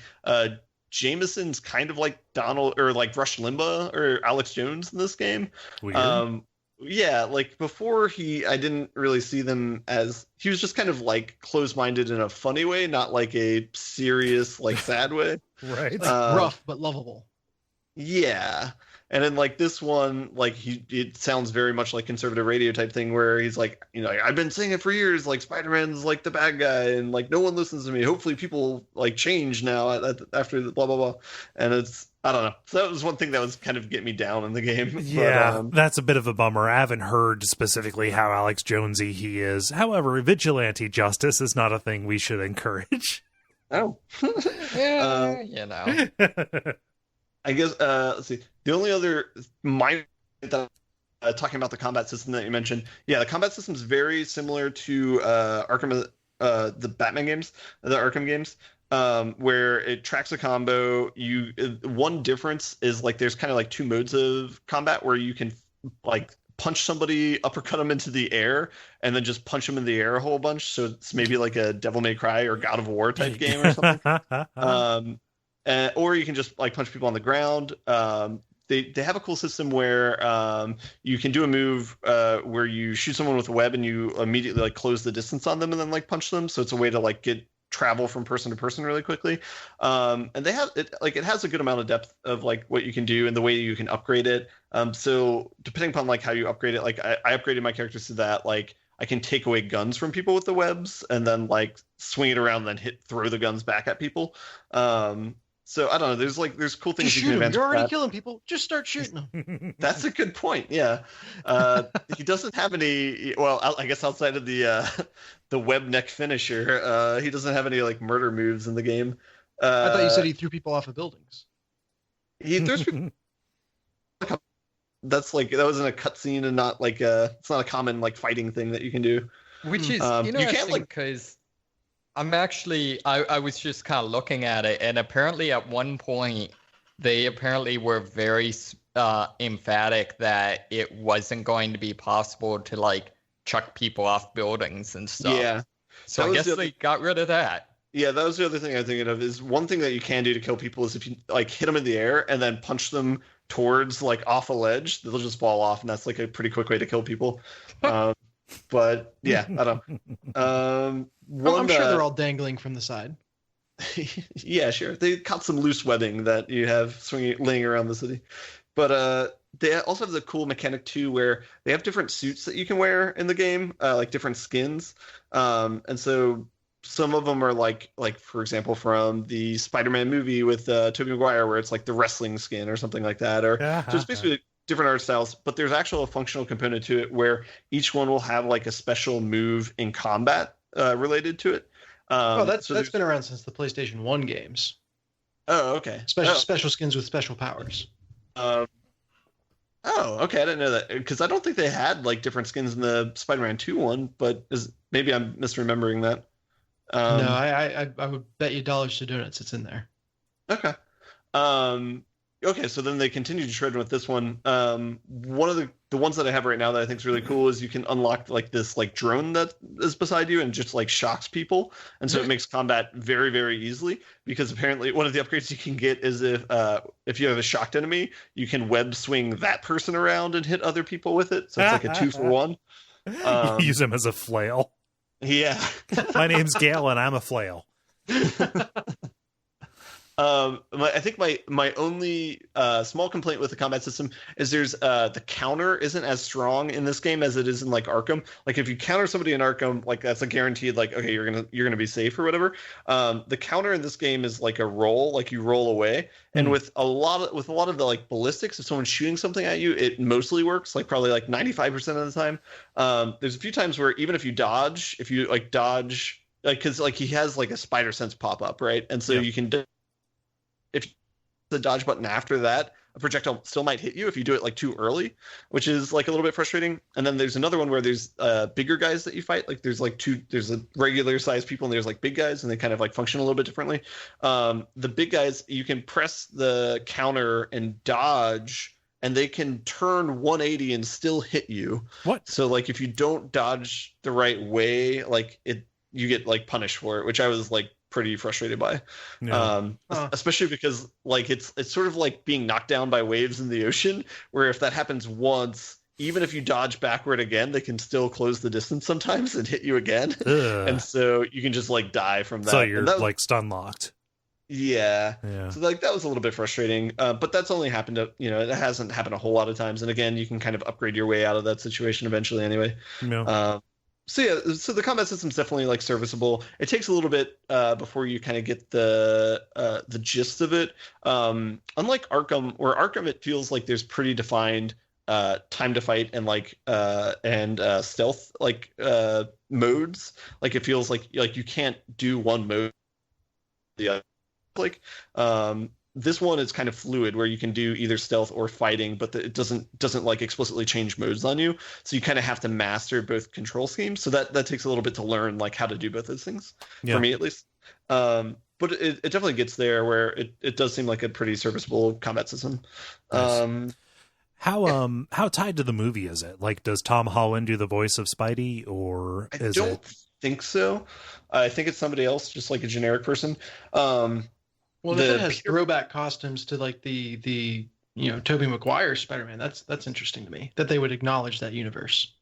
Jameson's kind of like Donald or like Rush Limbaugh or Alex Jones in this game. Weird. Yeah, like before I didn't really see them as, he was just kind of like closed-minded in a funny way, not like a serious, like sad way. Right. Like rough but lovable. Yeah. And then like this one, like it sounds very much like conservative radio type thing where he's like, you know, I've been saying it for years, like Spider-Man's like the bad guy and like no one listens to me. Hopefully people like change now after the blah blah blah. And it's, I don't know. So that was one thing that was kind of getting me down in the game. Yeah, that's a bit of a bummer. I haven't heard specifically how Alex Jonesy he is. However, vigilante justice is not a thing we should encourage. Oh. Yeah, you know. I guess, let's see. The only other minor that talking about the combat system that you mentioned, yeah, the combat system is very similar to Arkham, the Batman games, the Arkham games, where it tracks a combo. One difference is like there's kind of like two modes of combat where you can like punch somebody, uppercut them into the air, and then just punch them in the air a whole bunch. So it's maybe like a Devil May Cry or God of War type game or something. Or you can just like punch people on the ground. They have a cool system where you can do a move where you shoot someone with a web and you immediately like close the distance on them and then like punch them. So it's a way to like get travel from person to person really quickly. And they have it like it has a good amount of depth of like what you can do and the way you can upgrade it. So depending upon like how you upgrade it, like I upgraded my characters to that, like I can take away guns from people with the webs and then like swing it around and then throw the guns back at people. So I don't know. There's cool things Just you shoot can him. advance. You're already killing people. Just start shooting them. That's a good point. Yeah. He doesn't have any. Well, I guess outside of the web neck finisher, he doesn't have any like murder moves in the game. I thought you said he threw people off of buildings. He throws people. That wasn't a cutscene and not like it's not a common like fighting thing that you can do. Which is you can't like because I'm actually, I was just kind of looking at it, and apparently at one point, they apparently were very emphatic that it wasn't going to be possible to, like, chuck people off buildings and stuff. Yeah. So I guess they got rid of that. Yeah, that was the other thing I was thinking of, is one thing that you can do to kill people is if you, like, hit them in the air and then punch them towards, like, off a ledge, they'll just fall off, and that's, like, a pretty quick way to kill people. But, yeah, I don't know. I'm sure they're all dangling from the side. Yeah, sure. They caught some loose webbing that you have laying around the city. But they also have the cool mechanic too, where they have different suits that you can wear in the game, like different skins. And so some of them are like for example from the Spider-Man movie with Tobey Maguire, where it's like the wrestling skin or something like that. Or so it's basically different art styles, but there's actual functional component to it where each one will have like a special move in combat related to it. That's been around since the PlayStation 1 games. Oh, okay. Special skins with special powers. Okay, I didn't know that, because I don't think they had like different skins in the Spider-Man 2 one, but maybe I'm misremembering that. No, I would bet you dollars to donuts it's in there. Okay. Okay, so then they continue to shred with this one. One of the ones that I have right now that I think is really cool is you can unlock like this like drone that is beside you and just like shocks people, and so it makes combat very, very easily, because apparently one of the upgrades you can get is if you have a shocked enemy, you can web swing that person around and hit other people with it. So it's like a 2-for-1. Use him as a flail. Yeah. My name's Gale and I'm a flail. I think my only small complaint with the combat system is there's the counter isn't as strong in this game as it is in like Arkham. Like if you counter somebody in Arkham, like that's a guaranteed like okay you're gonna be safe or whatever. The counter in this game is like a roll, like you roll away. And with a lot of the like ballistics, if someone's shooting something at you, it mostly works. Like probably like 95% of the time. There's a few times where even if you dodge, like because like he has like a spider sense pop up, right? And so you can. If the dodge button after that, a projectile still might hit you if you do it like too early, which is like a little bit frustrating. And then there's another one where there's bigger guys that you fight. Like there's a regular sized people and there's like big guys and they kind of like function a little bit differently. The big guys, you can press the counter and dodge and they can turn 180 and still hit you. What? So like if you don't dodge the right way, like you get like punished for it, which I was like pretty frustrated by. Especially because like it's sort of like being knocked down by waves in the ocean, where if that happens once, even if you dodge backward again, they can still close the distance sometimes and hit you again. And so you can just like die from that. So you're like stun locked. Yeah. So like that was a little bit frustrating, but that's only happened it hasn't happened a whole lot of times, and again you can kind of upgrade your way out of that situation eventually anyway. So the combat system's definitely like serviceable. It takes a little bit before you kind of get the gist of it. Unlike Arkham, where Arkham it feels like there's pretty defined time to fight and like stealth like modes. Like it feels like you can't do one mode the other. Like this one is kind of fluid where you can do either stealth or fighting, but it doesn't like explicitly change modes on you. So you kind of have to master both control schemes. So that takes a little bit to learn like how to do both those things for me at least. But it definitely gets there where it does seem like a pretty serviceable combat system. Nice. How tied to the movie is it? Like, does Tom Holland do the voice of Spidey, or I don't think so. I think it's somebody else, just like a generic person. Well, if it has throwback costumes to like the Tobey Maguire Spider-Man, that's interesting to me that they would acknowledge that universe.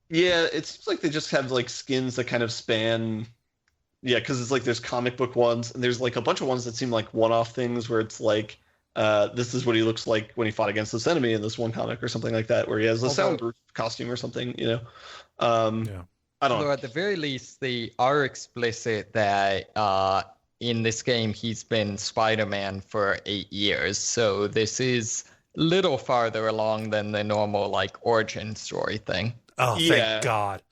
Yeah, it seems like they just have like skins that kind of span. Yeah, because it's like there's comic book ones and there's like a bunch of ones that seem like one-off things where it's like this is what he looks like when he fought against this enemy in this one comic or something like that, where he has a soundproof costume or something. I don't know. At the very least, they are explicit that in this game, he's been Spider-Man for 8 years. So this is a little farther along than the normal like origin story thing. Oh, thank God.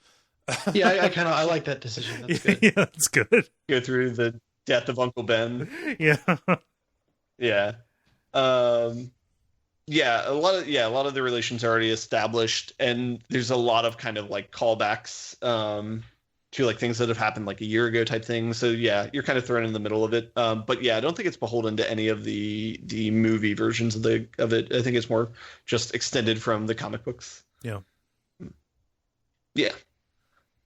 Yeah, I like that decision. That's good. Yeah, that's good. Go through the death of Uncle Ben. Yeah. Yeah. A lot of the relations are already established, and there's a lot of kind of like callbacks to like things that have happened like a year ago type thing. So yeah, you're kind of thrown in the middle of it. But yeah, I don't think it's beholden to any of the movie versions of it. I think it's more just extended from the comic books. Yeah. Yeah.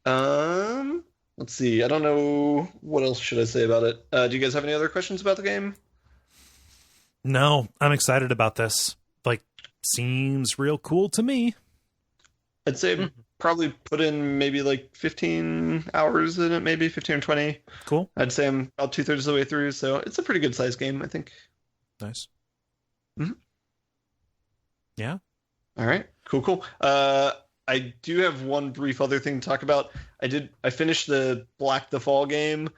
Let's see. I don't know what else should I say about it. Do you guys have any other questions about the game? No, I'm excited about this. Like, seems real cool to me. I'd say probably put in maybe like 15 hours in it, maybe 15 or 20. Cool. I'd say I'm about 2/3 of the way through, so it's a pretty good sized game, I think. Nice. Mm-hmm. Yeah. All right. Cool. I do have one brief other thing to talk about. I finished the Black the Fall game.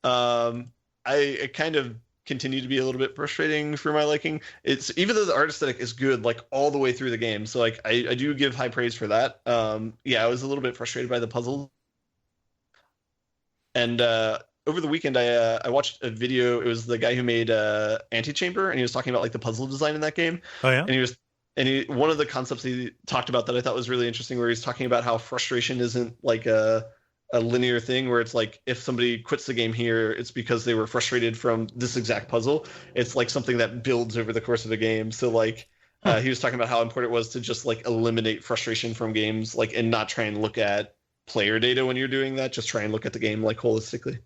I kind of continue to be a little bit frustrating for my liking. It's even though the art aesthetic is good like all the way through the game, so like I do give high praise for that. I was a little bit frustrated by the puzzle. And over the weekend I watched a video. It was the guy who made Antichamber, and he was talking about like the puzzle design in that game. Oh yeah. And one of the concepts he talked about that I thought was really interesting, where he's talking about how frustration isn't like a linear thing, where it's like if somebody quits the game here, it's because they were frustrated from this exact puzzle. It's like something that builds over the course of a game. So like he was talking about how important it was to just like eliminate frustration from games, like, and not try and look at player data when you're doing that. Just try and look at the game like holistically.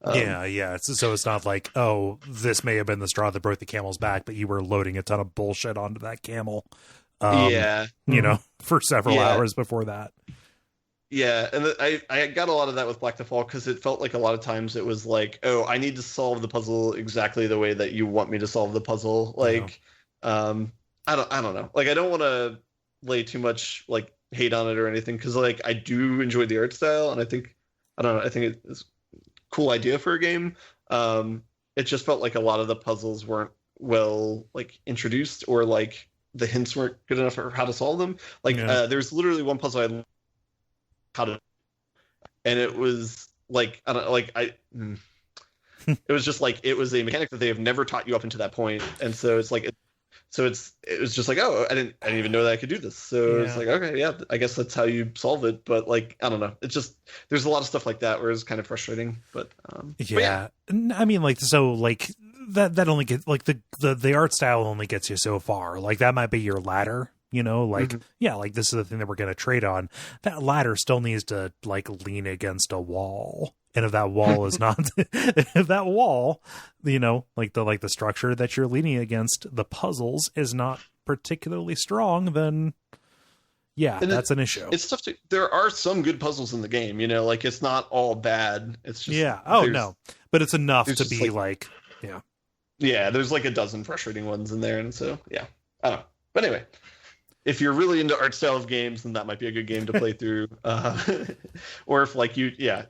Yeah. So it's not like, oh, this may have been the straw that broke the camel's back, but you were loading a ton of bullshit onto that camel. For several hours before that. Yeah, and I got a lot of that with Black Default because it felt like a lot of times it was like, oh, I need to solve the puzzle exactly the way that you want me to solve the puzzle. Like, I don't know. Like, I don't want to lay too much like hate on it or anything because like I do enjoy the art style and I don't know. I think it's a cool idea for a game. It just felt like a lot of the puzzles weren't well like introduced or like the hints weren't good enough for how to solve them. Like, there's literally one puzzle I how to, and it was like I don't like I. It was just like it was a mechanic that they have never taught you up until that point, and so it's like it was just like, oh, I didn't even know that I could do this. So it's like, okay, yeah, I guess that's how you solve it. But like, I don't know. It's just there's a lot of stuff like that where it's kind of frustrating. But yeah. I mean, like, so like that only gets like the art style only gets you so far. Like that might be your ladder. You know, like, yeah, like this is the thing that we're going to trade on. That ladder still needs to like lean against a wall. And if that wall is not, if that wall, you know, like the structure that you're leaning against, the puzzles is not particularly strong, then yeah, and that's an issue. It's tough to, there are some good puzzles in the game, you know, like it's not all bad. It's just, yeah. Oh no, but it's enough to be like, yeah. Yeah. There's like a dozen frustrating ones in there. And so, yeah, I don't know. But anyway, if you're really into art style of games, then that might be a good game to play through. Or if like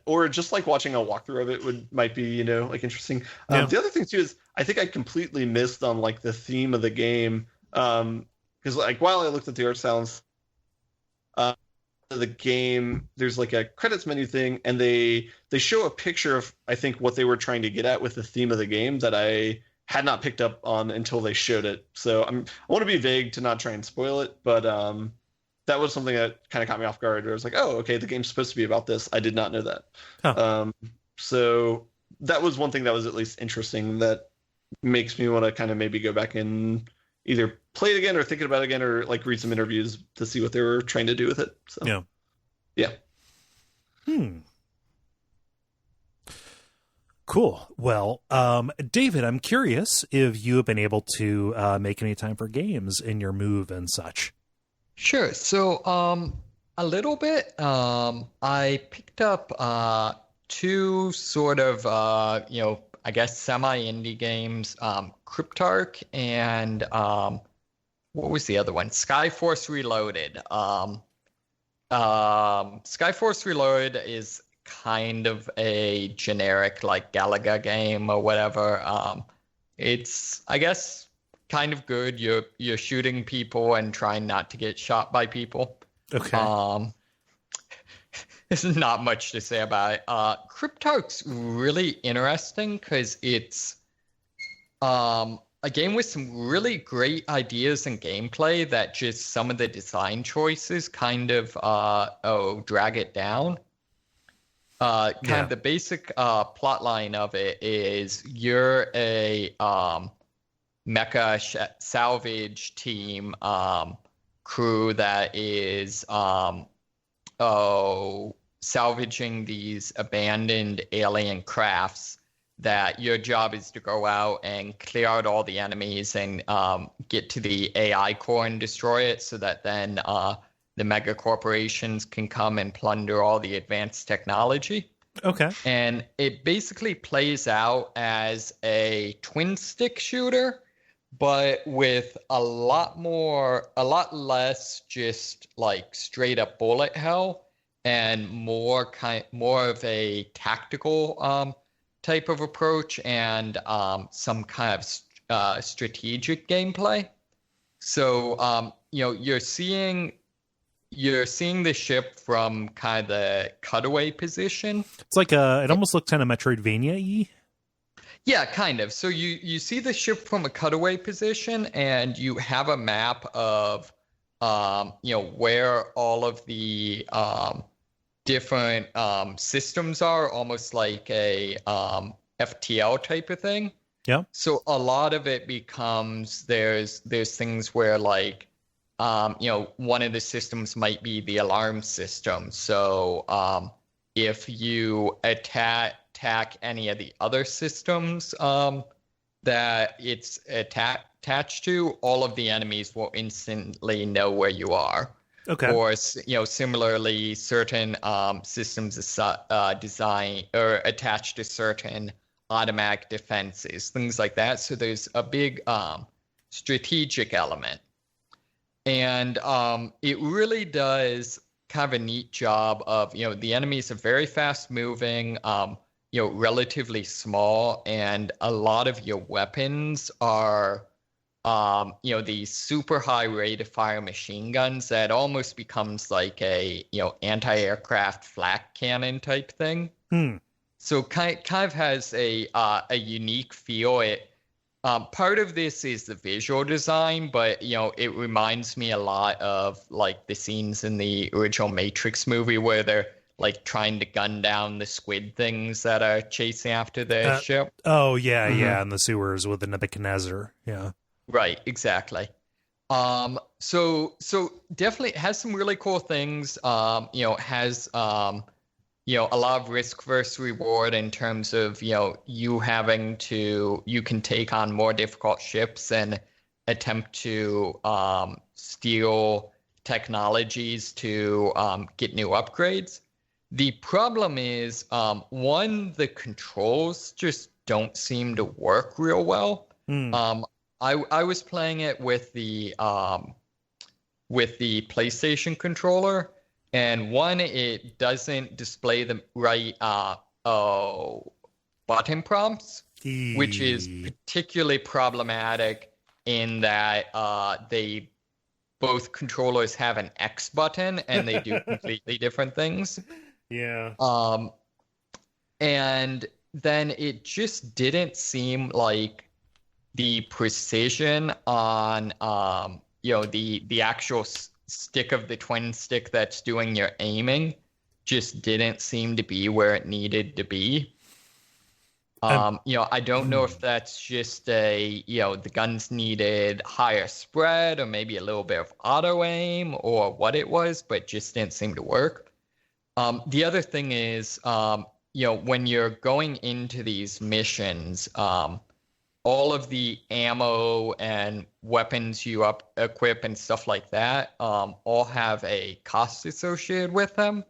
or just like watching a walkthrough of it might be, you know, like interesting. The other thing too is I think I completely missed on like the theme of the game. Because like while I looked at the art styles, the game, there's like a credits menu thing, and they show a picture of I think what they were trying to get at with the theme of the game that I had not picked up on until they showed it. So I want to be vague to not try and spoil it, but that was something that kind of caught me off guard. Where I was like, oh, okay, the game's supposed to be about this. I did not know that. Huh. So that was one thing that was at least interesting that makes me want to kind of maybe go back and either play it again or think about it again or like read some interviews to see what they were trying to do with it. So yeah. Cool. Well, David, I'm curious if you have been able to make any time for games in your move and such. Sure. So, a little bit. I picked up two sort of, I guess semi-indie games, Cryptark and what was the other one? Skyforce Reloaded. Skyforce Reloaded is kind of a generic like Galaga game or whatever. It's I guess kind of good. You're shooting people and trying not to get shot by people. Okay. There's not much to say about it. Cryptark's really interesting because it's a game with some really great ideas and gameplay that just some of the design choices kind of drag it down. Kind of the basic plot line of it is you're a mecha salvage team crew that is salvaging these abandoned alien crafts that your job is to go out and clear out all the enemies and get to the AI core and destroy it so that then the mega corporations can come and plunder all the advanced technology. Okay. And it basically plays out as a twin stick shooter, but with a lot less just like straight up bullet hell and more of a tactical type of approach and some kind of strategic gameplay. So you're seeing the ship from kind of the cutaway position. It's like it almost looked kind of Metroidvania-y. Yeah, kind of. So you see the ship from a cutaway position, and you have a map of where all of the different systems are, almost like a FTL type of thing. Yeah. So a lot of it becomes there's things where like one of the systems might be the alarm system. So if you attack any of the other systems that it's attached to, all of the enemies will instantly know where you are. Okay. Or similarly, certain systems design or attached to certain automatic defenses, things like that. So there's a big strategic element, and it really does kind of a neat job of the enemies are very fast moving, relatively small, and a lot of your weapons are these super high rate of fire machine guns that almost becomes like a, anti-aircraft flak cannon type thing. So kind of has a unique feel. Part of this is the visual design, but it reminds me a lot of like the scenes in the original Matrix movie where they're like trying to gun down the squid things that are chasing after the ship. Oh yeah, yeah, in the sewers with the Nebuchadnezzar. Yeah. Right, exactly. So definitely has some really cool things. Has a lot of risk versus reward in terms of you can take on more difficult ships and attempt to steal technologies to get new upgrades. The problem is the controls just don't seem to work real well. I was playing it with the PlayStation controller, and it doesn't display the right button prompts, which is particularly problematic in that both controllers have an X button and they do completely different things. Yeah. And then it just didn't seem like the precision on the actual stick of the twin stick that's doing your aiming just didn't seem to be where it needed to be. I don't know if that's just the guns needed higher spread or maybe a little bit of auto aim or what it was, but just didn't seem to work. The other thing is, when you're going into these missions, all of the ammo and weapons you equip and stuff like that all have a cost associated with them.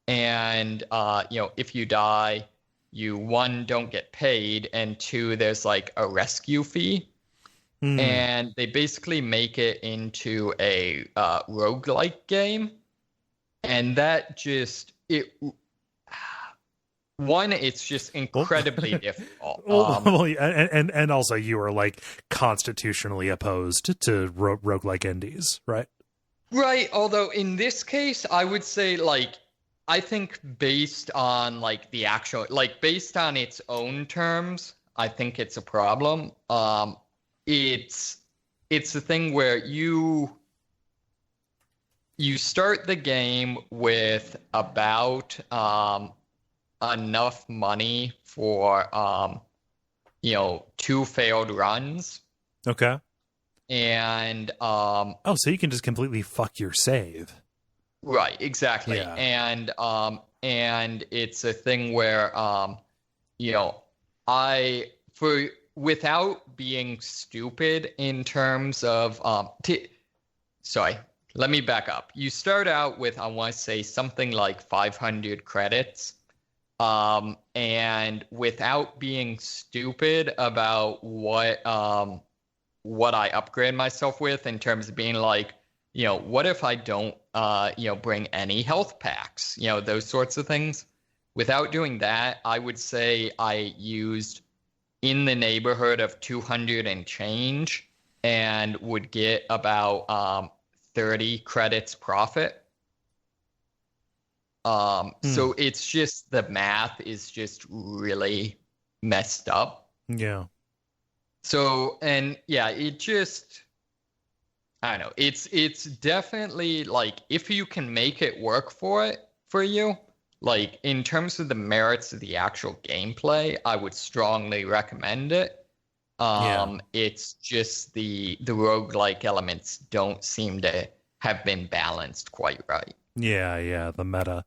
And, if you die, you, one, don't get paid, and two, there's like a rescue fee. And they basically make it into a roguelike game. And that just, it's just incredibly difficult. And also you are like constitutionally opposed to roguelike indies, right? Right. Although in this case, I would say I think based on based on its own terms, I think it's a problem. It's a thing where you start the game with about enough money for 2 failed runs. Okay. And so you can just completely fuck your save. Right, exactly. Yeah. And it's a thing where without being stupid in terms of sorry, let me back up. You start out with, I want to say, something like 500 credits. And without being stupid about what I upgrade myself with in terms of being like, what if I don't, bring any health packs, those sorts of things. Without doing that, I would say I used in the neighborhood of 200 and change and would get about 30 credits profit. So it's just the math is just really messed up. Yeah. So, and yeah, it just, I don't know. It's definitely like if you can make it work for you, like in terms of the merits of the actual gameplay, I would strongly recommend it. It's just the roguelike elements don't seem to have been balanced quite right. Yeah, the meta.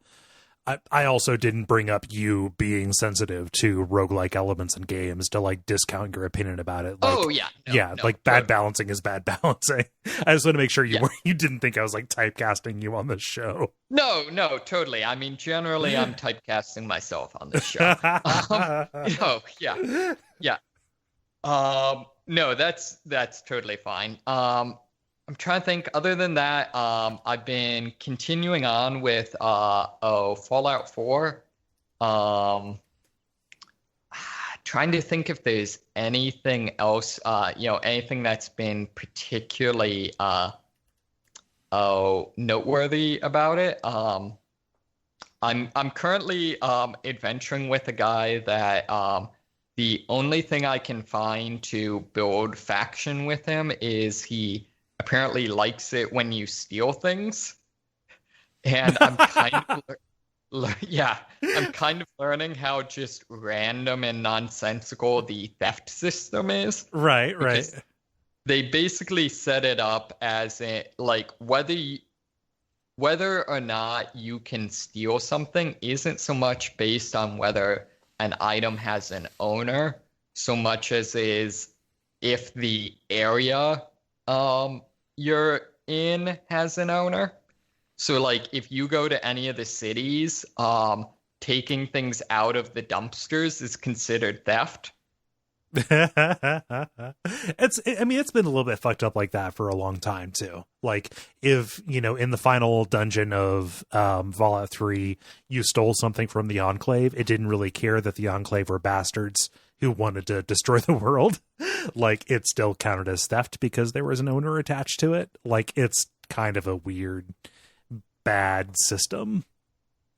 I also didn't bring up you being sensitive to roguelike elements in games to like discount your opinion about it. Like, oh yeah, no, like bad balancing is bad balancing. I just want to make sure you didn't think I was like typecasting you on this show. No, totally. I mean, generally, I'm typecasting myself on this show. Yeah. No, that's totally fine. I'm trying to think. Other than that, I've been continuing on with Fallout 4. Trying to think if there's anything else, anything that's been particularly noteworthy about it. I'm currently adventuring with a guy that the only thing I can find to build faction with him is he apparently likes it when you steal things, and I'm kind of I'm kind of learning how just random and nonsensical the theft system is. Right. They basically set it up as like whether or not you can steal something isn't so much based on whether an item has an owner, so much as is if the area you're in has an owner. So like if you go to any of the cities, taking things out of the dumpsters is considered theft. It's been a little bit fucked up like that for a long time too. Like if, in the final dungeon of Fallout 3, you stole something from the Enclave, it didn't really care that the Enclave were bastards who wanted to destroy the world. Like it still counted as theft because there was an owner attached to it. Like it's kind of a weird, bad system.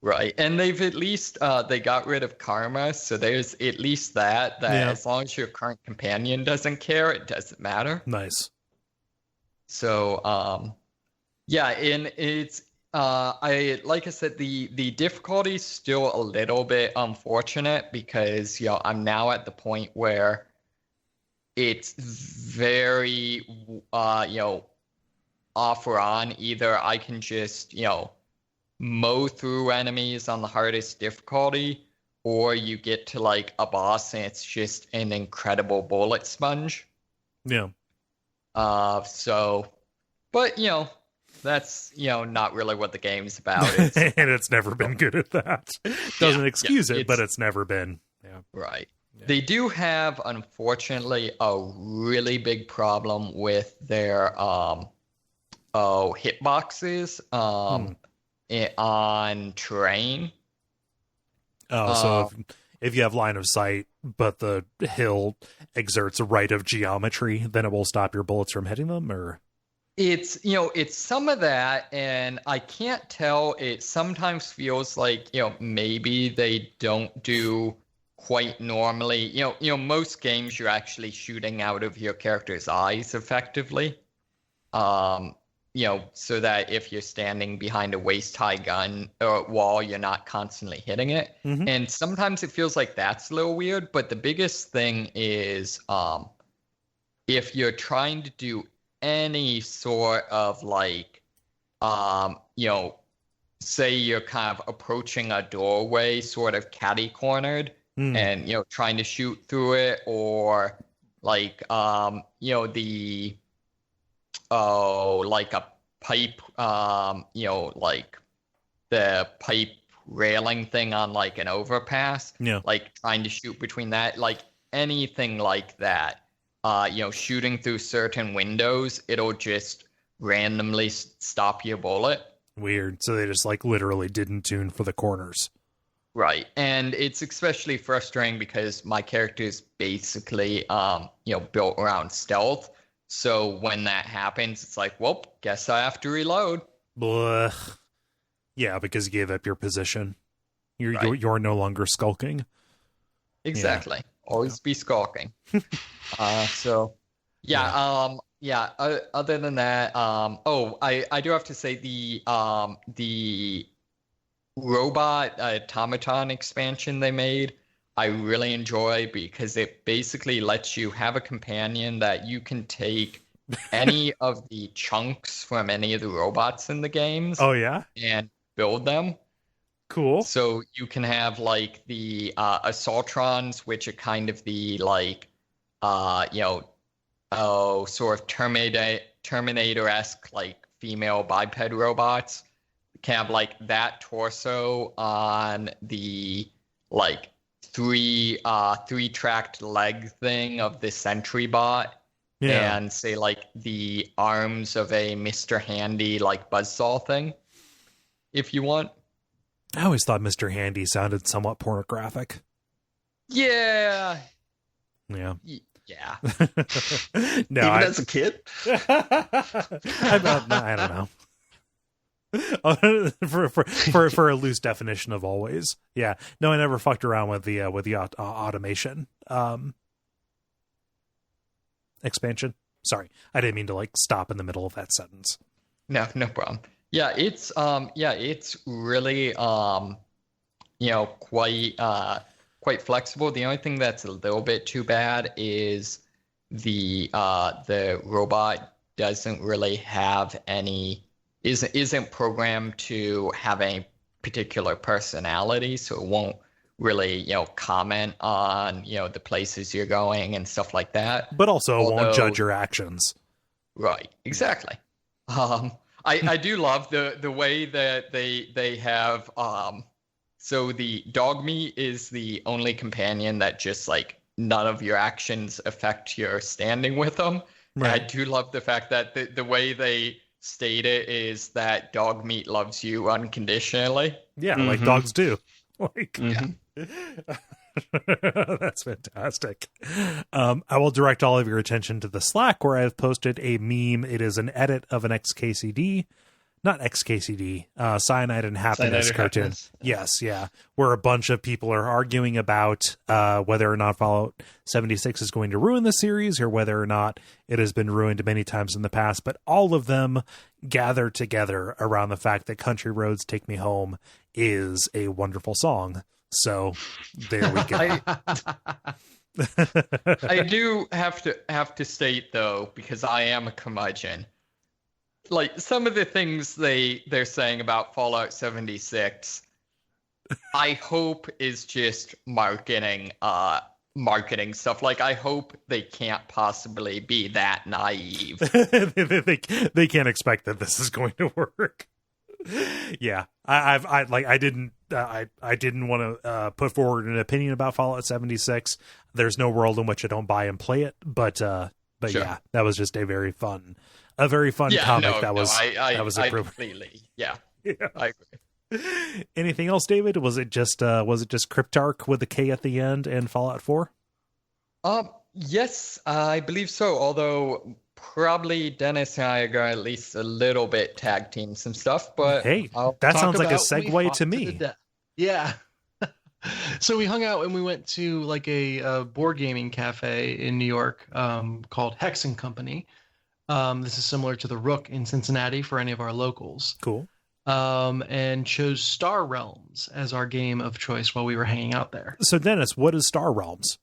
Right, and they've at least they got rid of karma, so there's at least that as long as your current companion doesn't care, it doesn't matter. Nice. So and it's like I said, the difficulty is still a little bit unfortunate because I'm now at the point where it's very off or on. Either I can just mow through enemies on the hardest difficulty, or you get to like a boss and it's just an incredible bullet sponge. Yeah. But that's not really what the game's about. And it's never been good at that. Doesn't excuse it, but it's never been. Yeah. Right. Yeah. They do have, unfortunately, a really big problem with their hitboxes. On terrain. So if you have line of sight, but the hill exerts a right of geometry, then it will stop your bullets from hitting them, or? It's some of that, and I can't tell. It sometimes feels like, maybe they don't do quite normally. Most games you're actually shooting out of your character's eyes effectively. So that if you're standing behind a waist-high gun or wall, you're not constantly hitting it. Mm-hmm. And sometimes it feels like that's a little weird, but the biggest thing is if you're trying to do any sort of like, say you're kind of approaching a doorway sort of catty-cornered and, trying to shoot through it, or like, like a pipe, like the pipe railing thing on like an overpass, like trying to shoot between that, like anything like that, shooting through certain windows, it'll just randomly stop your bullet. Weird. So they just like literally didn't tune for the corners. Right. And it's especially frustrating because my character is basically, built around stealth. So when that happens, it's like, well, guess I have to reload. Blah. Yeah, because you gave up your position. You're no longer skulking. Exactly. Yeah. Always be skulking. Other than that, I do have to say the robot automaton expansion they made, I really enjoy, because it basically lets you have a companion that you can take any of the chunks from any of the robots in the games. Oh, yeah? And build them. Cool. So you can have like the assaultrons, which are kind of the like sort of Terminator-esque like female biped robots. You can have like that torso on the like three-tracked leg thing of the Sentry bot, Yeah. and say like the arms of a Mr. Handy like buzzsaw thing, if you want. I always thought Mr. Handy sounded somewhat pornographic. Yeah. Yeah. Yeah. No, Even as a kid? I don't know. for a loose definition of always. Yeah. No, I never fucked around with the automation expansion. Sorry. I didn't mean to like stop in the middle of that sentence. No problem. Yeah, it's really quite flexible. The only thing that's a little bit too bad is the robot doesn't really have any isn't programmed to have any particular personality, so it won't really comment on the places you're going and stuff like that. But also it won't judge your actions. Right, exactly. I do love the way that they have so the dog meat is the only companion that just like none of your actions affect your standing with them. Right. I do love the fact that the way they state it is that dog meat loves you unconditionally. Yeah, like dogs do. Like, Yeah. That's fantastic. I will direct all of your attention to the Slack where I've posted a meme. It is an edit of an Cyanide and Happiness Cyanide or cartoon. Happiness. Yes, yeah. Where a bunch of people are arguing about whether or not Fallout 76 is going to ruin the series or whether or not it has been ruined many times in the past. But all of them gather together around the fact that Country Roads Take Me Home is a wonderful song. So there we go. I do have to state though, because I am a curmudgeon, like some of the things they're saying about Fallout 76, I hope is just marketing stuff. Like I hope they can't possibly be that naive. they can't expect that this is going to work. Yeah, I didn't want to put forward an opinion about Fallout 76. There's no world in which I don't buy and play it, but sure. Yeah, that was just a very fun comic. That was appropriate. Completely, yeah. I agree. Anything else, David? Was it just Cryptark with the K at the end and Fallout 4? Yes, I believe so. Although probably Dennis and I are going to at least a little bit tag team some stuff. But hey, I'll that talk sounds like a about- segue to me. Yeah. So we hung out and we went to like a board gaming cafe in New York called Hex and Company. This is similar to the Rook in Cincinnati for any of our locals. Cool. And chose Star Realms as our game of choice while we were hanging out there. So Dennis, what is Star Realms?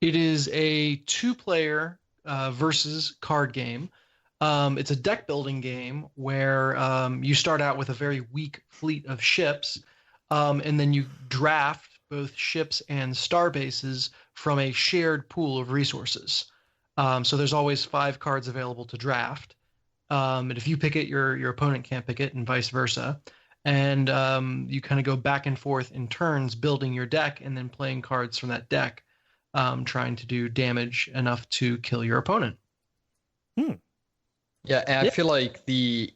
It is a 2-player versus card game. It's a deck building game where you start out with a very weak fleet of ships, and then you draft both ships and star bases from a shared pool of resources. So there's always 5 cards available to draft. And if you pick it, your opponent can't pick it, and vice versa. And you kind of go back and forth in turns, building your deck and then playing cards from that deck, trying to do damage enough to kill your opponent. Yeah, and I feel like the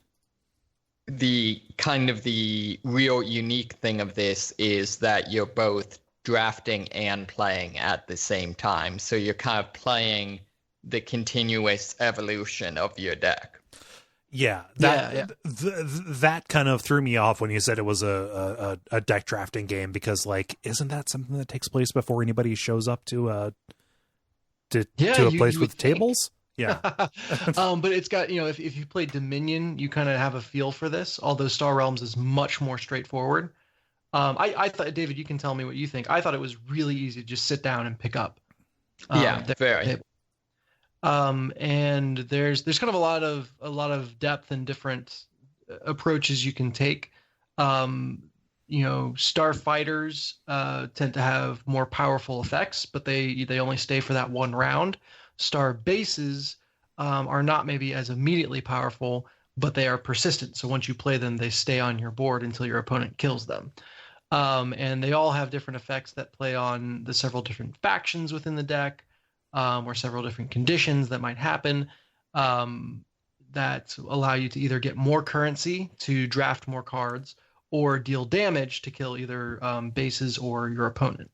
kind of the real unique thing of this is that you're both drafting and playing at the same time. So you're kind of playing the continuous evolution of your deck. Yeah, that kind of threw me off when you said it was a deck drafting game, because like, isn't that something that takes place before anybody shows up to a place with tables? Yeah. But it's got, if you play Dominion, you kind of have a feel for this, although Star Realms is much more straightforward. I thought, David, you can tell me what you think. I thought it was really easy to just sit down and pick up. Very. And there's kind of a lot of depth and different approaches you can take. starfighters tend to have more powerful effects, but they only stay for that one round. Star bases are not maybe as immediately powerful, but they are persistent. So once you play them, they stay on your board until your opponent kills them. And they all have different effects that play on the several different factions within the deck, or several different conditions that might happen, that allow you to either get more currency to draft more cards, or deal damage to kill either bases or your opponent.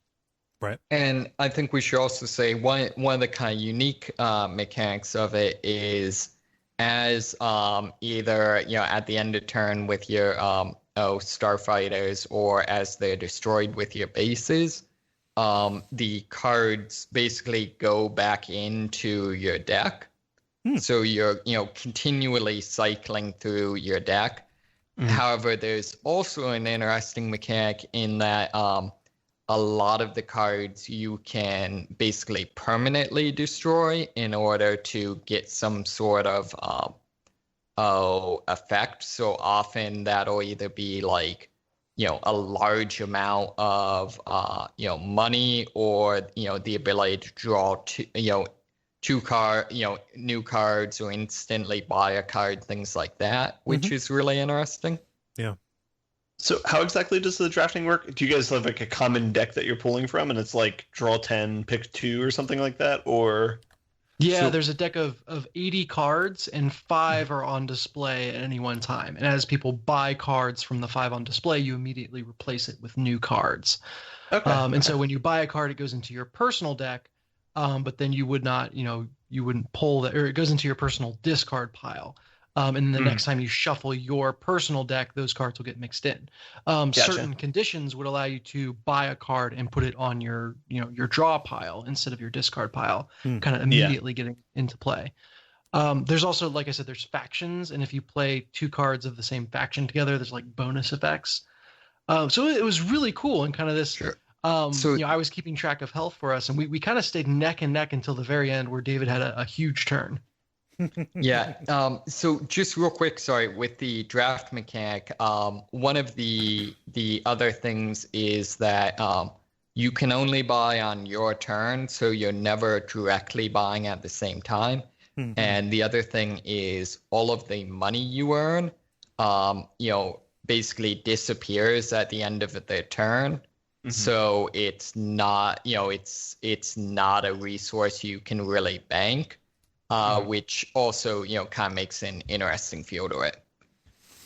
Right. And I think we should also say one of the kind of unique mechanics of it is, as either at the end of turn with your starfighters, or as they're destroyed with your bases, the cards basically go back into your deck. So you're continually cycling through your deck. However, there's also an interesting mechanic in that a lot of the cards you can basically permanently destroy in order to get some sort of effect. So often that'll either be like a large amount of money, or the ability to draw new cards, or instantly buy a card, things like that, which is really interesting. Yeah. So how exactly does the drafting work? Do you guys have like a common deck that you're pulling from, and it's like draw 10, pick 2 or something like that? Or yeah, there's a deck of 80 cards, and 5 are on display at any one time. And as people buy cards from the 5 on display, you immediately replace it with new cards. Okay. And so when you buy a card, it goes into your personal deck, but then you would not, you wouldn't pull that, or it goes into your personal discard pile. And the next time you shuffle your personal deck, those cards will get mixed in. Gotcha. Certain conditions would allow you to buy a card and put it on your draw pile instead of your discard pile, kind of immediately getting into play. There's also, like I said, there's factions, and if you play 2 cards of the same faction together, there's like bonus effects. So it was really cool, and kind of this. Sure. I was keeping track of health for us, and we kind of stayed neck and neck until the very end, where David had a huge turn. Yeah. So just real quick, sorry, with the draft mechanic, one of the other things is that you can only buy on your turn, so you're never directly buying at the same time. And the other thing is all of the money you earn, basically disappears at the end of the turn. So it's not, it's not a resource you can really bank. Which also, kind of makes an interesting feel to it.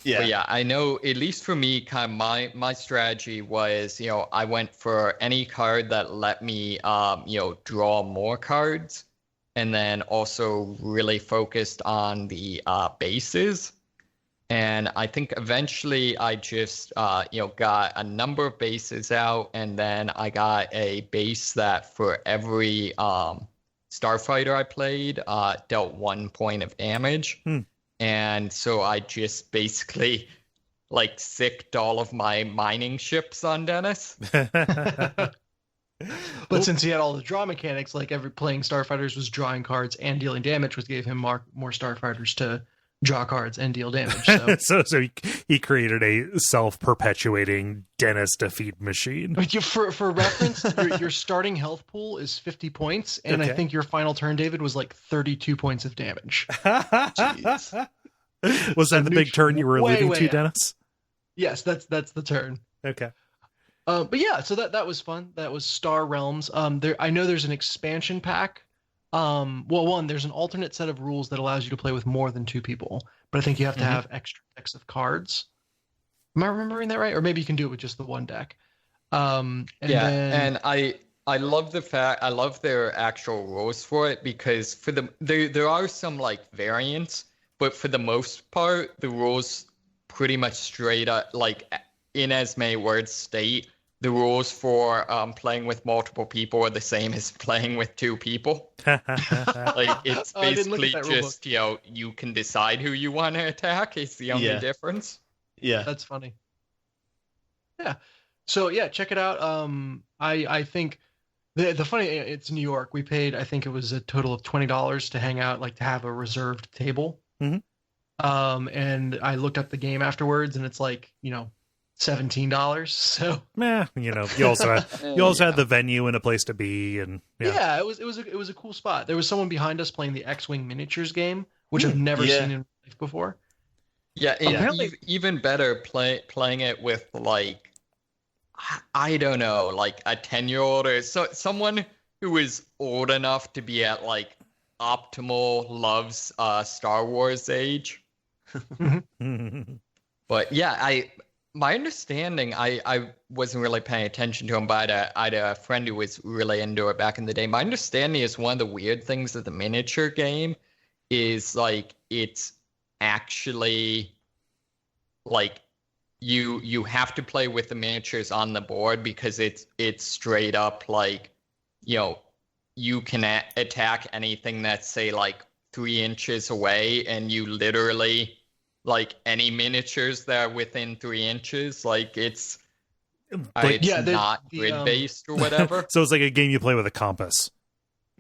Yeah. But yeah, I know, at least for me, kind of my strategy was, I went for any card that let me, draw more cards, and then also really focused on the bases. And I think eventually I just, got a number of bases out, and then I got a base that for every starfighter I played dealt 1 point of damage. And so I just basically sicked all of my mining ships on Dennis. But since he had all the draw mechanics, every playing starfighters was drawing cards and dealing damage, which gave him more starfighters to draw cards and deal damage. So he created a self-perpetuating Dennis defeat machine. For reference, your starting health pool is 50 points, and I think your final turn, David, was 32 points of damage. Jeez. Was that the big turn you were alluding to, Dennis? Yes, that's the turn. Okay. But yeah, so that was fun. That was Star Realms. I know there's an expansion pack. There's an alternate set of rules that allows you to play with more than 2 people, but I think you have to have extra decks of cards. Am I remembering that right? Or maybe you can do it with just the one deck. And I love the fact, I love their actual rules for it, because for there are some variants, but for the most part, the rules pretty much straight up, in as many words state, the rules for playing with multiple people are the same as playing with 2 people. It's basically just, you can decide who you want to attack is the only difference. Yeah. That's funny. Yeah. So yeah, check it out. I think the funny, it's New York. We paid, I think it was a total of $20 to hang out, to have a reserved table. And I looked up the game afterwards, and it's $17. So you also had the venue and a place to be, and yeah, it was a cool spot. There was someone behind us playing the X-Wing miniatures game, which I've never seen in life before. Yeah, and even better, playing it with like, I don't know, like a 10-year-old or someone who is old enough to be at like optimal loves Star Wars age. But yeah, my understanding, I wasn't really paying attention to him, but I had a friend who was really into it back in the day. My understanding is one of the weird things of the miniature game is like it's actually like you have to play with the miniatures on the board because it's straight up like, you can attack anything that's say like 3 inches away, and you literally like any miniatures that are within 3 inches, like it's not grid based or whatever. So it's like a game you play with a compass.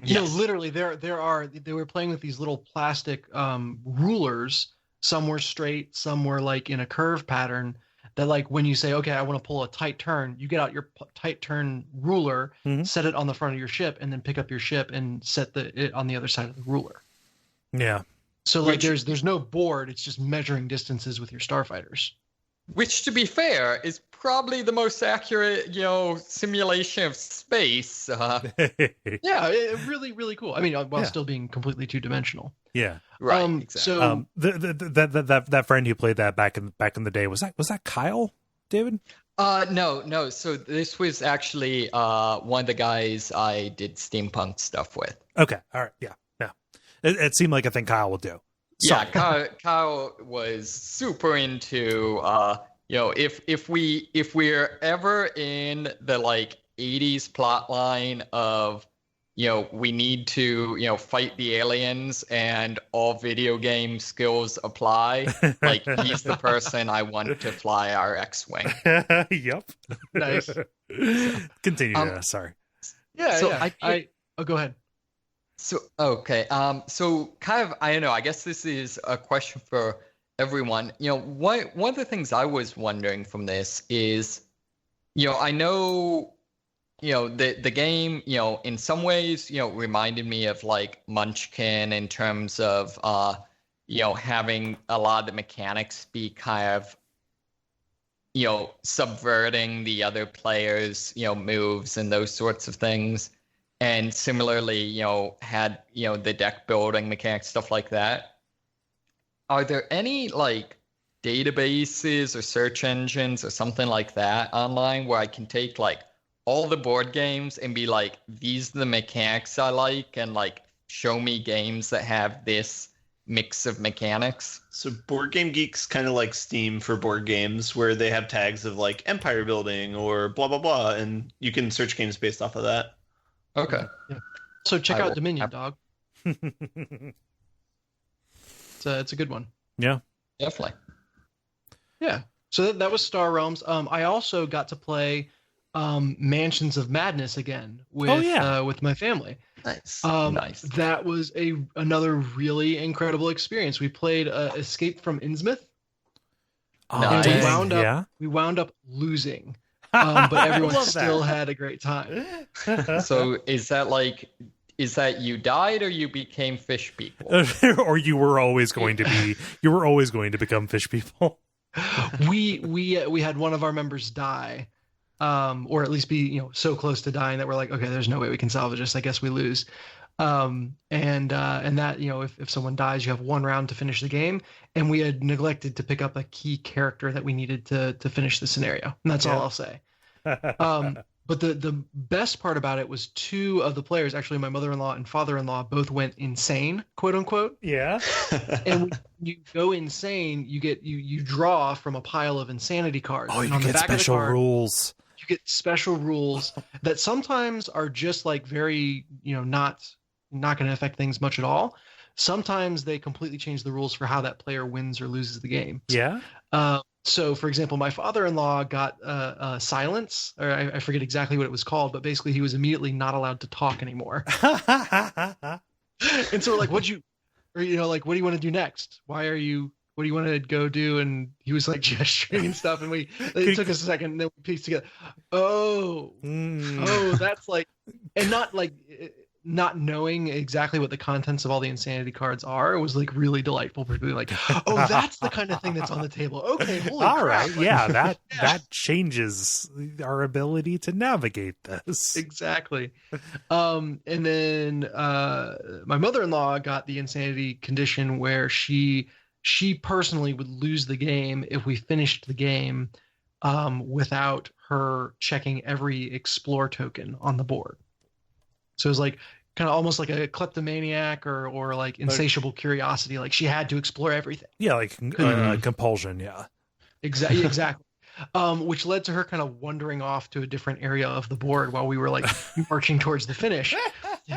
Literally they were playing with these little plastic rulers. Some were straight, some were like in a curve pattern, that like when you say, okay, I want to pull a tight turn, you get out your tight turn ruler, set it on the front of your ship, and then pick up your ship and set it on the other side of the ruler. Yeah. So like there's no board, it's just measuring distances with your starfighters. Which, to be fair, is probably the most accurate, simulation of space. Yeah, really, really cool. I mean, while still being completely two-dimensional. Yeah, right. Exactly. So that friend who played that back in the day, was that Kyle, David? No. So this was actually one of the guys I did steampunk stuff with. Okay, all right, yeah. It seemed like a thing Kyle would do. Yeah, Kyle was super into if we're ever in the like 80s plot line of we need to fight the aliens and all video game skills apply, like he's the person I want to fly our X-Wing. Yep. Nice. Continue. Sorry. Yeah. So yeah. Go ahead. So, okay. So kind of, I don't know, I guess this is a question for everyone. One of the things I was wondering from this is, I know, the game, in some ways, reminded me of like Munchkin in terms of, having a lot of the mechanics be kind of, subverting the other players, moves and those sorts of things. And similarly, had, the deck building mechanics, stuff like that. Are there any like databases or search engines or something like that online where I can take like all the board games and be like, these are the mechanics I like, and like show me games that have this mix of mechanics? So Board Game Geek's kind of like Steam for board games, where they have tags of like empire building or blah, blah, blah. And you can search games based off of that. Okay. Yeah. So check out Dominion, dog. It's a good one. Yeah. Definitely. Yeah. So that was Star Realms. I also got to play Mansions of Madness again with my family. Nice. Nice. That was another really incredible experience. We played Escape from Innsmouth. Nice. And we wound up losing. But everyone still had a great time. So is that you died or you became fish people? Or you were always going to become fish people? We had one of our members die, or at least be so close to dying that we're like, okay, there's no way we can salvage this. I guess we lose. And that if someone dies, you have one round to finish the game, and we had neglected to pick up a key character that we needed to finish the scenario, and that's all I'll say. But the best part about it was two of the players, actually my mother-in-law and father-in-law, both went insane, quote unquote. Yeah. And when you go insane, you draw from a pile of insanity cards. Oh, you get special rules. You get special rules that sometimes are just like very, not going to affect things much at all. Sometimes they completely change the rules for how that player wins or loses the game. Yeah. So, for example, my father-in-law got silence, or I forget exactly what it was called, but basically he was immediately not allowed to talk anymore. And so we're like, what do you want to do next? Why are you what do you want to go do? And he was like gesturing and stuff. And it took us a second, and then we pieced together. Oh, that's like, and not like, not knowing exactly what the contents of all the insanity cards are, it was like really delightful for being like, oh, that's the kind of thing that's on the table. Okay, holy all crap. right, yeah, that changes our ability to navigate this. Exactly. And then my mother-in-law got the insanity condition where she personally would lose the game if we finished the game without her checking every explore token on the board. So it was like kind of almost like a kleptomaniac or like insatiable curiosity. Like she had to explore everything. Yeah, like compulsion. Yeah, exactly. Which led to her kind of wandering off to a different area of the board while we were like marching towards the finish.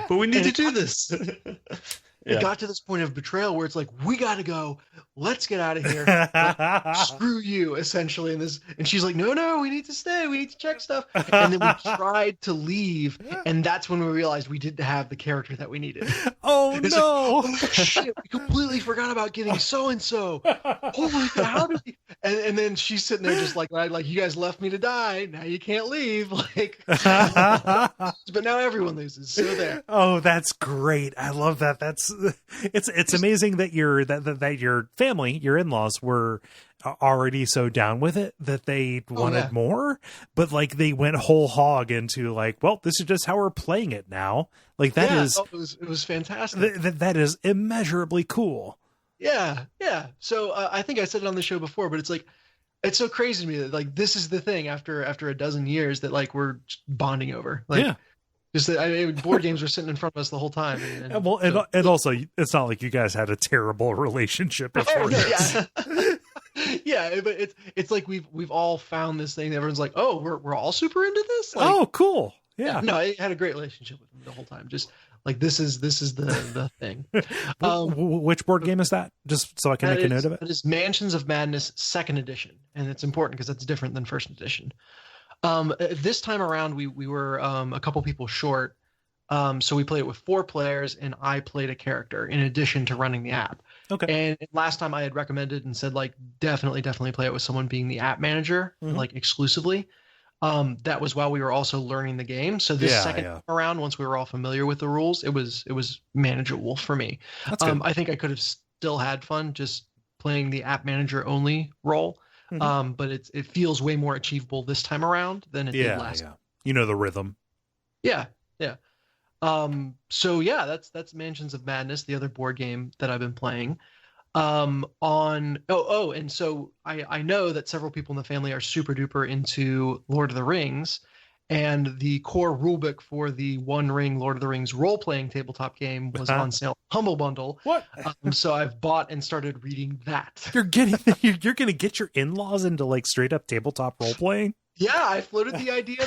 But we need to do this. It got to this point of betrayal where it's like, we got to go. Let's get out of here. Screw you, essentially. And she's like, no, we need to stay. We need to check stuff. And then we tried to leave. And that's when we realized we didn't have the character that we needed. Oh, it's no. Like, oh, shit. We completely forgot about getting so-and-so. Holy cow. How did we? And then she's sitting there just like, you guys left me to die. Now you can't leave. Like, but now everyone loses. So there. Oh, that's great. I love that. It's amazing that your family, your in-laws, were already so down with it that they wanted more, but like they went whole hog into like, well, this is just how we're playing it now. Like that it was fantastic. That is immeasurably cool. Yeah. So I think I said it on the show before, but it's like, it's so crazy to me that like this is the thing after a dozen years that like we're bonding over. Like, yeah. Just that board games were sitting in front of us the whole time. And also, it's not like you guys had a terrible relationship before this. Yeah, but it's like we've all found this thing. Everyone's like, oh, we're all super into this. Like, oh, cool. Yeah. No, I had a great relationship with them the whole time. Just like this is the thing. Which board game is that? Just so I can make a note of it. It is Mansions of Madness 2nd edition, and it's important because that's different than 1st edition. This time around, we were a couple people short, so we played it with 4 players, and I played a character in addition to running the app. Okay. And last time I had recommended and said like definitely play it with someone being the app manager, like exclusively. That was while we were also learning the game. So this second time around, once we were all familiar with the rules, it was manageable for me. I think I could have still had fun just playing the app manager only role. But it feels way more achievable this time around than it did last time. You know the rhythm. Yeah. So yeah, that's Mansions of Madness, the other board game that I've been playing. And so I know that several people in the family are super duper into Lord of the Rings, and the core rulebook for the One Ring Lord of the Rings role-playing tabletop game was on sale Humble Bundle. What? So I've bought and started reading that. You're gonna get your in-laws into like straight up tabletop role-playing? Yeah, I floated the idea.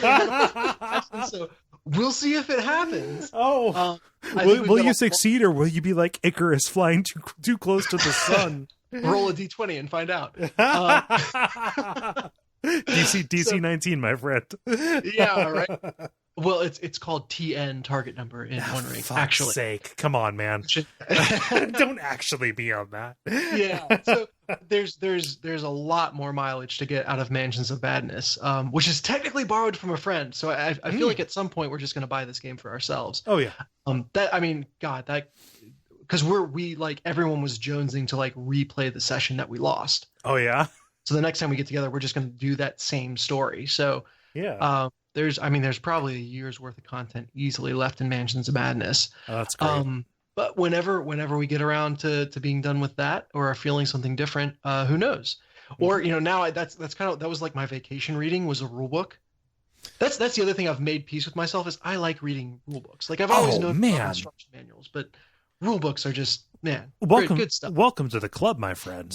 So we'll see if it happens. Oh, will you succeed, or will you be like Icarus flying too close to the sun? Roll a d20 and find out. DC 19, my friend. Yeah, right. Well, it's called TN, target number in One Ring. Actually, sake, come on, man. Don't actually be on that. Yeah. So there's a lot more mileage to get out of Mansions of Madness, which is technically borrowed from a friend. So I feel like at some point we're just going to buy this game for ourselves. Oh yeah. Because we like everyone was jonesing to like replay the session that we lost. Oh yeah. So the next time we get together, we're just going to do that same story. So yeah. There's probably a year's worth of content easily left in Mansions of Madness. Oh, that's great. But whenever we get around to being done with that or are feeling something different, who knows? Or now that was like my vacation reading was a rule book. That's the other thing I've made peace with myself is I like reading rule books. Like I've always known about instruction manuals, but rule books are just good stuff. Welcome to the club, my friend.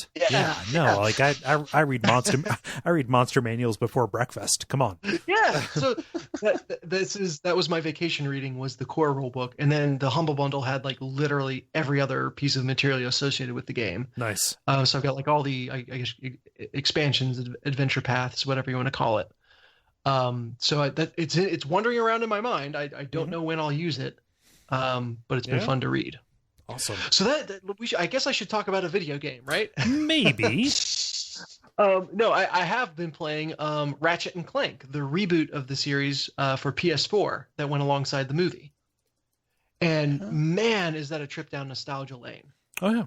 Like I read monster manuals before breakfast. Come on. Yeah. So that was my vacation reading was the core rule book, and then the Humble Bundle had like literally every other piece of material associated with the game. Nice. So I've got like all the I guess expansions, adventure paths, whatever you want to call it. So it's wandering around in my mind. I don't know when I'll use it, but it's been fun to read. Awesome. So that I guess I should talk about a video game, right? Maybe. No, I have been playing Ratchet and Clank, the reboot of the series for PS4 that went alongside the movie. And man, is that a trip down nostalgia lane. Oh yeah.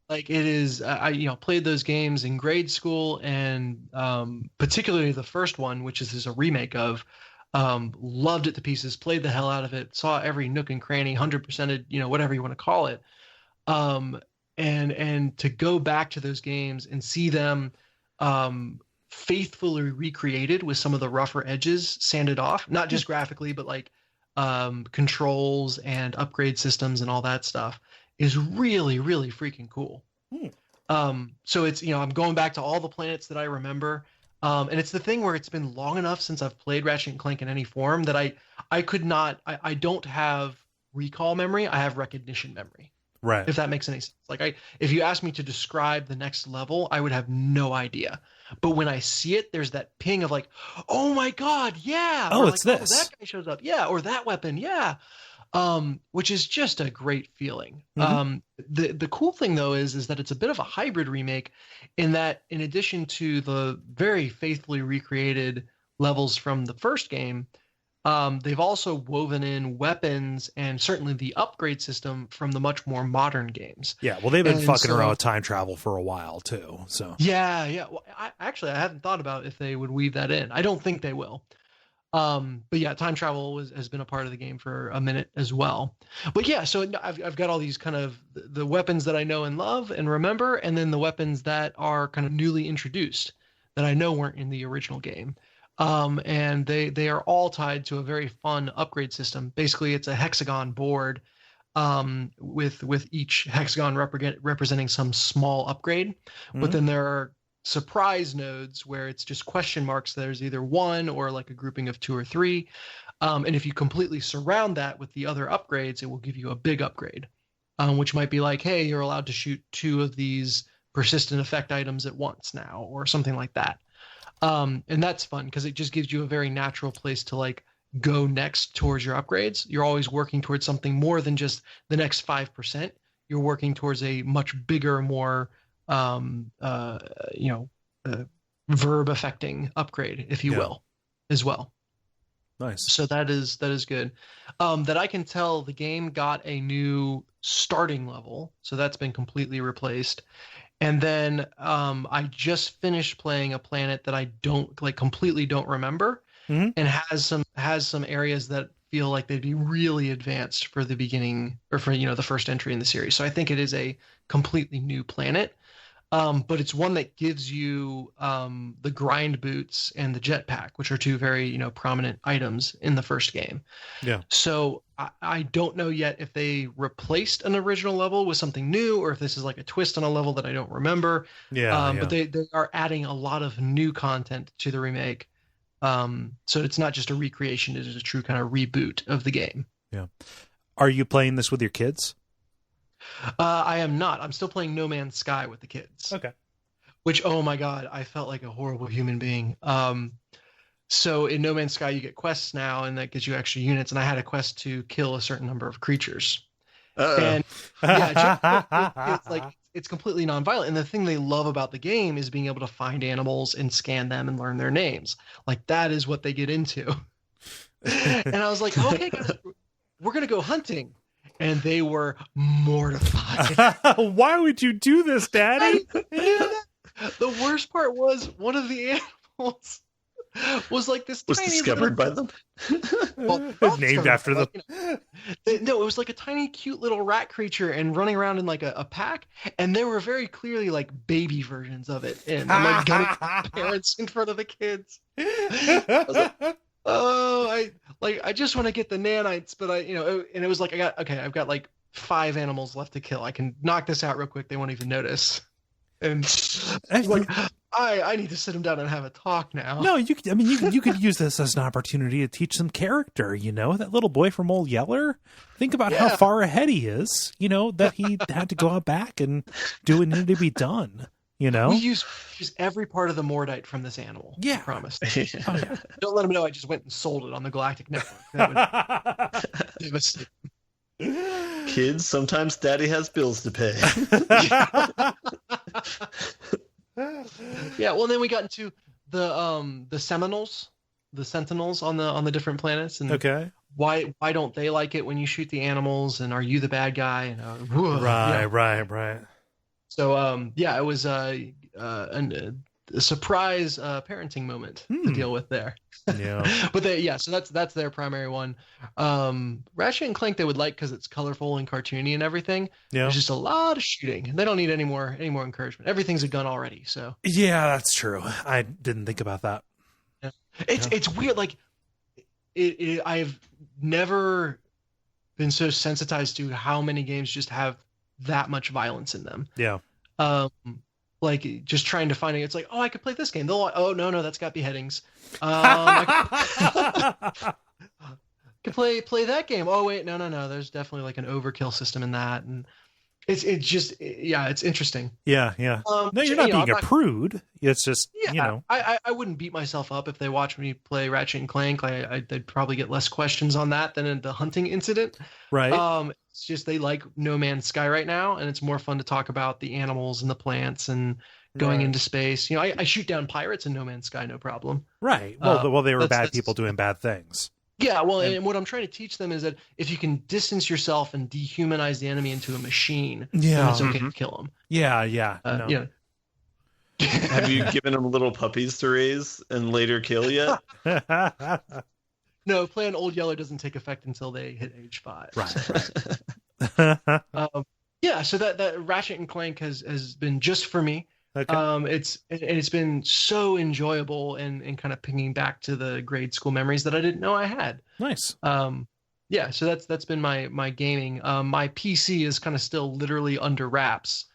Like it is, I played those games in grade school, and particularly the first one, which is a remake of, loved it to pieces, played the hell out of it, saw every nook and cranny, 100%ed, whatever you want to call it. And to go back to those games and see them faithfully recreated with some of the rougher edges sanded off, not just graphically, but like controls and upgrade systems and all that stuff, is really, really freaking cool. So it's, I'm going back to all the planets that I remember. And it's the thing where it's been long enough since I've played Ratchet and Clank in any form that I could not, I don't have recall memory. I have recognition memory. Right. If that makes any sense. Like if you ask me to describe the next level, I would have no idea. But when I see it, there's that ping of like, oh my God, yeah. Oh, or it's like, this. that guy shows up. Yeah. Or that weapon. Yeah. Which is just a great feeling. The cool thing though is that it's a bit of a hybrid remake in that, in addition to the very faithfully recreated levels from the first game, they've also woven in weapons and certainly the upgrade system from the much more modern games. Yeah, well, they've been fucking around with time travel for a while too. So yeah. Well, I hadn't thought about if they would weave that in. I don't think they will. But yeah, time travel has been a part of the game for a minute as well. But yeah, so I've got all these kind of the weapons that I know and love and remember, and then the weapons that are kind of newly introduced that I know weren't in the original game. And they are all tied to a very fun upgrade system. Basically, it's a hexagon board with each hexagon representing some small upgrade. But then there are surprise nodes where it's just question marks. There's either one or like a grouping of 2 or 3. And if you completely surround that with the other upgrades, it will give you a big upgrade, which might be like, hey, you're allowed to shoot 2 of these persistent effect items at once now, or something like that. And that's fun because it just gives you a very natural place to like go next towards your upgrades. You're always working towards something more than just the next 5%. You're working towards a much bigger, more verb affecting upgrade, if you will, as well. Nice. So that is good. That I can tell the game got a new starting level, so that's been completely replaced. And then I just finished playing a planet that I completely don't remember, and has some areas that feel like they'd be really advanced for the beginning or for the first entry in the series. So I think it is a completely new planet. But it's one that gives you the grind boots and the jetpack, which are 2 very prominent items in the first game. Yeah. So I don't know yet if they replaced an original level with something new, or if this is like a twist on a level that I don't remember. But they are adding a lot of new content to the remake. So it's not just a recreation; it is a true kind of reboot of the game. Yeah. Are you playing this with your kids? I am not. I'm still playing No Man's Sky with the kids. Okay. Which, oh my God, I felt like a horrible human being. So in No Man's Sky, you get quests now, and that gives you extra units. And I had a quest to kill a certain number of creatures. And it's completely nonviolent. And the thing they love about the game is being able to find animals and scan them and learn their names. Like that is what they get into. And I was like, okay, guys, we're gonna go hunting. And they were mortified. Why would you do this, Daddy? The worst part was one of the animals was like this was tiny discovered by them. Named after them. No, it was like a tiny, cute little rat creature and running around in like a pack. And there were very clearly like baby versions of it. And I'm like getting parents in front of the kids. I was like, oh, I just want to get the nanites, but and it was like, I've got like 5 animals left to kill. I can knock this out real quick. They won't even notice. And like, I need to sit them down and have a talk now. No, you could use this as an opportunity to teach some character. That little boy from Old Yeller. Think about how far ahead he is. That he had to go out back and do what needed to be done. We use every part of the Mordite from this animal. Yeah. I promise. Don't let them know I just went and sold it on the Galactic Network. That would devastate. Kids, sometimes daddy has bills to pay. Yeah, well, then we got into the Seminoles, the Sentinels on the different planets, and Okay. why don't they like it when you shoot the animals, and are you the bad guy? And Right. So yeah, it was a surprise parenting moment to deal with there. Yeah. But so that's their primary one. Ratchet and Clank they would like because it's colorful and cartoony and everything. Yeah. There's just a lot of shooting. They don't need any more encouragement. Everything's a gun already. So Yeah, that's true. I didn't think about that. yeah. It's weird. Like I've never been so sensitized to how many games just have that much violence in them. Yeah. Like just trying to find it. It's like, oh, I could play this game. Oh no, that's got beheadings. I could play that game. Oh wait, no. There's definitely like an overkill system in that, and it's interesting. Yeah. No, you're not being a prude. It's just I wouldn't beat myself up if they watch me play Ratchet and Clank. They'd probably get less questions on that than in the hunting incident. Right. It's just they like No Man's Sky right now, and it's more fun to talk about the animals and the plants and going into space. I shoot down pirates in No Man's Sky, no problem. Right. Well, they were bad people doing bad things. Yeah, well, and what I'm trying to teach them is that if you can distance yourself and dehumanize the enemy into a machine, then it's okay to kill them. Yeah. No. Have you given them little puppies to raise and later kill yet? No, Plan Old Yeller doesn't take effect until they hit age 5. Right. So that Ratchet and Clank has been just for me. Okay. It's been so enjoyable and kind of pinging back to the grade school memories that I didn't know I had. Nice. So that's been my gaming. My PC is kind of still literally under wraps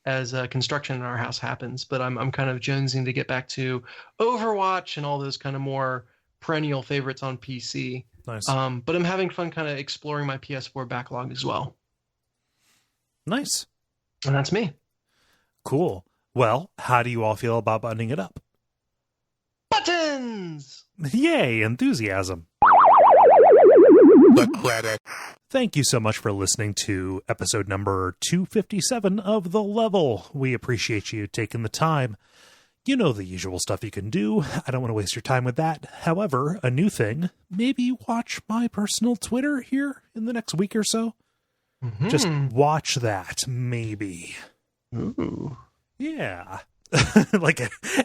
as construction in our house happens, but I'm kind of jonesing to get back to Overwatch and all those kind of more perennial favorites on PC. Nice. But I'm having fun kind of exploring my PS4 backlog as well. Nice. And that's me. Cool. Well, how do you all feel about buttoning it up? Buttons! Yay, enthusiasm. The credit. Thank you so much for listening to episode number 257 of The Level. We appreciate you taking the time. You know the usual stuff you can do. I don't want to waste your time with that. However, a new thing, maybe watch my personal Twitter here in the next week or so. Mm-hmm. Just watch that, maybe. Ooh. Yeah. Like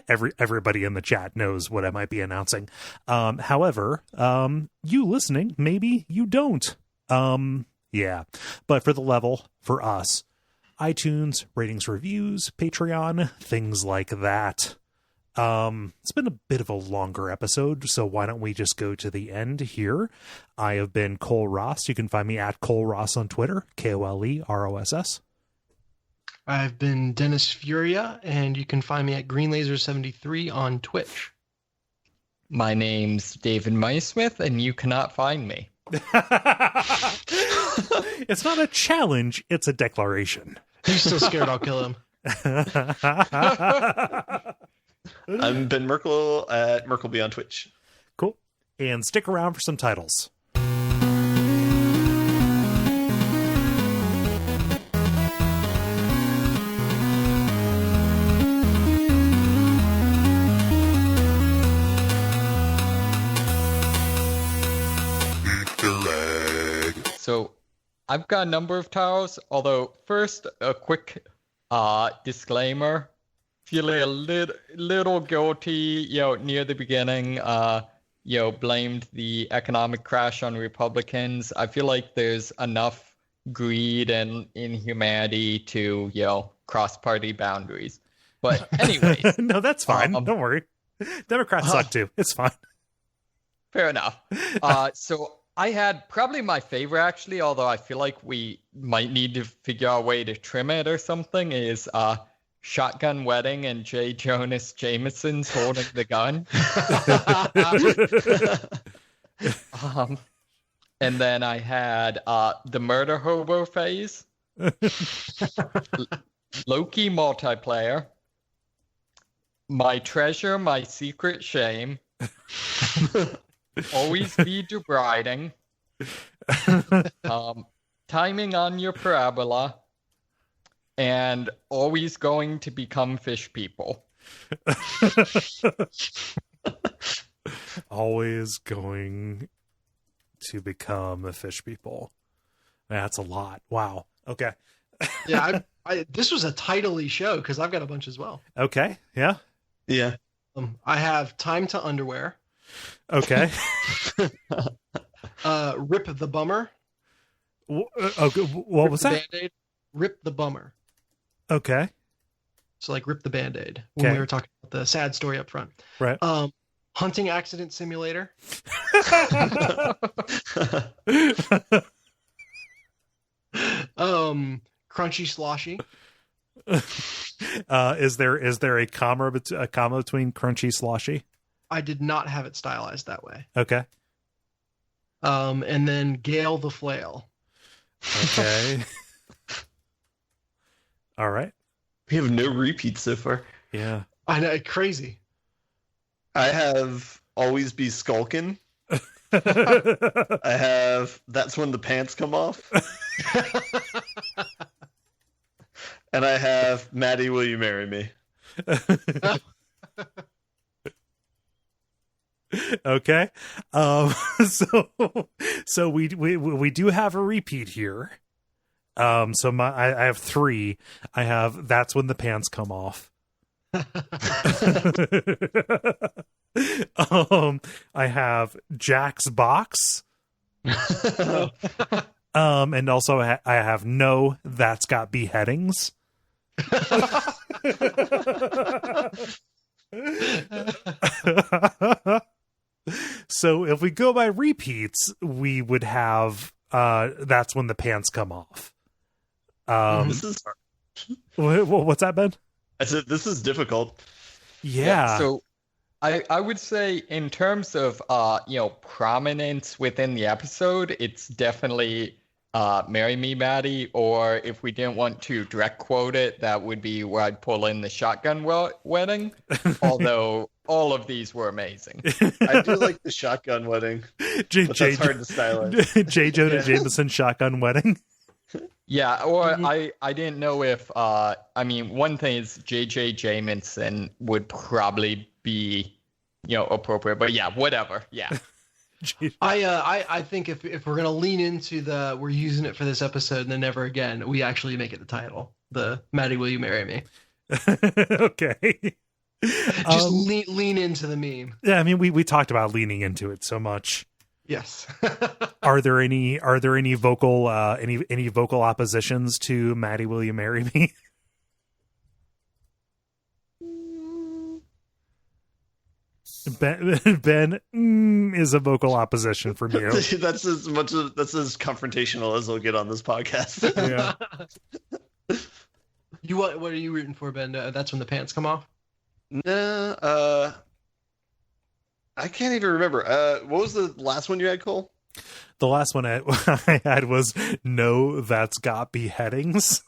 everybody in the chat knows what I might be announcing. However, you listening, maybe you don't. Yeah. But for The Level, for us, iTunes, ratings, reviews, Patreon, things like that. It's been a bit of a longer episode, so why don't we just go to the end here? I have been Kole Ross. You can find me at Kole Ross on Twitter, KoleRoss. I've been Dennis Furia, and you can find me at GreenLaser73 on Twitch. My name's David Mysmith, and you cannot find me. It's not a challenge, it's a declaration. He's still scared I'll kill him. I'm Ben Merkel at Merkelby on Twitch. Cool. And stick around for some titles. So I've got a number of titles, although first a quick disclaimer. Feeling a little guilty, near the beginning, blamed the economic crash on Republicans. I feel like there's enough greed and inhumanity to, cross party boundaries. But anyways. No, that's fine. Don't worry. Democrats suck too. It's fine. Fair enough. So I had probably my favorite, actually, although I feel like we might need to figure out a way to trim it or something, is Shotgun Wedding and J. Jonas Jameson's holding the gun. And then I had the Murder Hobo phase, Loki multiplayer, My Treasure, My Secret Shame, Always Be Debriding, timing on your parabola, and always going to become fish people. Always going to become a fish people. That's a lot. Wow. Okay. Yeah, this was a title-y show because I've got a bunch as well. Okay. Yeah. Yeah. I have Time to Underwear. Okay. Rip the Bummer. Okay. What was that? Band-Aid. Rip the Bummer. Okay. So like rip the Band-Aid when Okay. we were talking about the sad story up front. Right. Hunting Accident Simulator. Crunchy Sloshy. Is there a comma between crunchy sloshy? I did not have it stylized that way. Okay. And then Gale the Flail. Okay. All right. We have no repeats so far. Yeah. I know, crazy. I have Always Be Skulkin'. I have That's When the Pants Come Off. And I have Maddy, Will You Marry Me? Okay. So we do have a repeat here. So I have 3. I have That's When the Pants Come Off. I have Jack's Box. And also I have No, That's Got Beheadings. So if we go by repeats, we would have That's When the Pants Come Off. This is What's that, Ben? I said this is difficult. Yeah. So I would say in terms of prominence within the episode, it's definitely Marry Me, Maddy, or if we didn't want to direct quote it, that would be where I'd pull in the Shotgun Wedding. Although all of these were amazing. I do like the Shotgun Wedding, but that's hard to stylize. J. Jonah Jameson Shotgun Wedding. Yeah, or I didn't know if one thing is J.J. Jameson would probably be appropriate, but yeah, whatever. Yeah. I think if we're gonna lean into we're using it for this episode and then never again, we actually make it the title. The Maddy, Will You Marry Me? Okay. Just lean into the meme. Yeah, I mean we talked about leaning into it so much. Yes. Are there any vocal any vocal oppositions to Maddy, Will You Marry Me? Ben is a vocal opposition from you. That's as confrontational as we'll get on this podcast. Yeah. What are you rooting for, Ben? That's When the Pants Come Off? Nah, I can't even remember. What was the last one you had, Cole? The last one I had was No, That's Got Beheadings.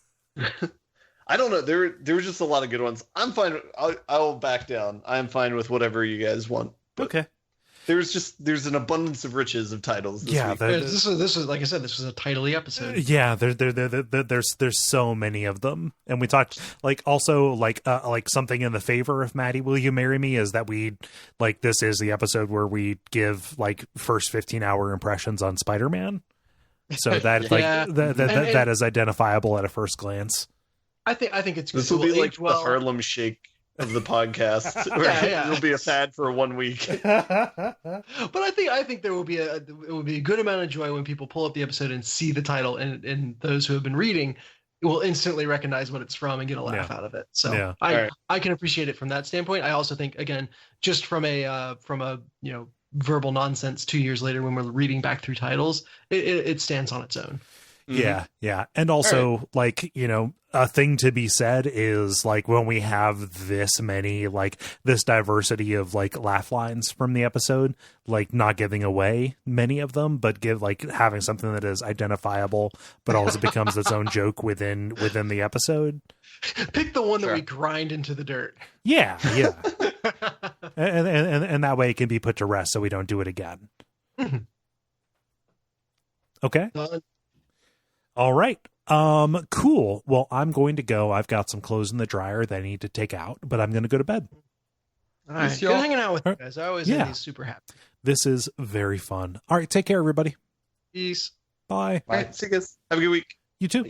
I don't know. There were just a lot of good ones. I'm fine. I'll back down. I'm fine with whatever you guys want. But Okay. There's an abundance of riches of titles. This week. This is like I said, this was a title-y episode. Yeah, there's so many of them, and we talked like something in the favor of Maddy, Will You Marry Me is that this is the episode where we give like first 15-hour impressions on Spider-Man, so that that is identifiable at a first glance. I think it's this will be like the Harlem Shake of the podcast. It'll be a fad for 1 week. But I think there will be a good amount of joy when people pull up the episode and see the title, and those who have been reading will instantly recognize what it's from and get a laugh out of it. So I can appreciate it from that standpoint. I also think, again, just from a verbal nonsense 2 years later when we're reading back through titles, it stands on its own. Yeah, yeah. And also, a thing to be said is, when we have this many, this diversity of, laugh lines from the episode, not giving away many of them, but having something that is identifiable, but also becomes its own joke within the episode. Pick the one that we grind into the dirt. Yeah, yeah. and that way it can be put to rest so we don't do it again. Okay. All right. Cool. Well, I'm going to go. I've got some clothes in the dryer that I need to take out, but I'm going to go to bed. All right. Peace, Good y'all. hanging out with you guys. I always Yeah. end these super happy. This is very fun. All right. Take care, everybody. Peace. Bye. Bye. All right, see you guys. Have a good week. You too.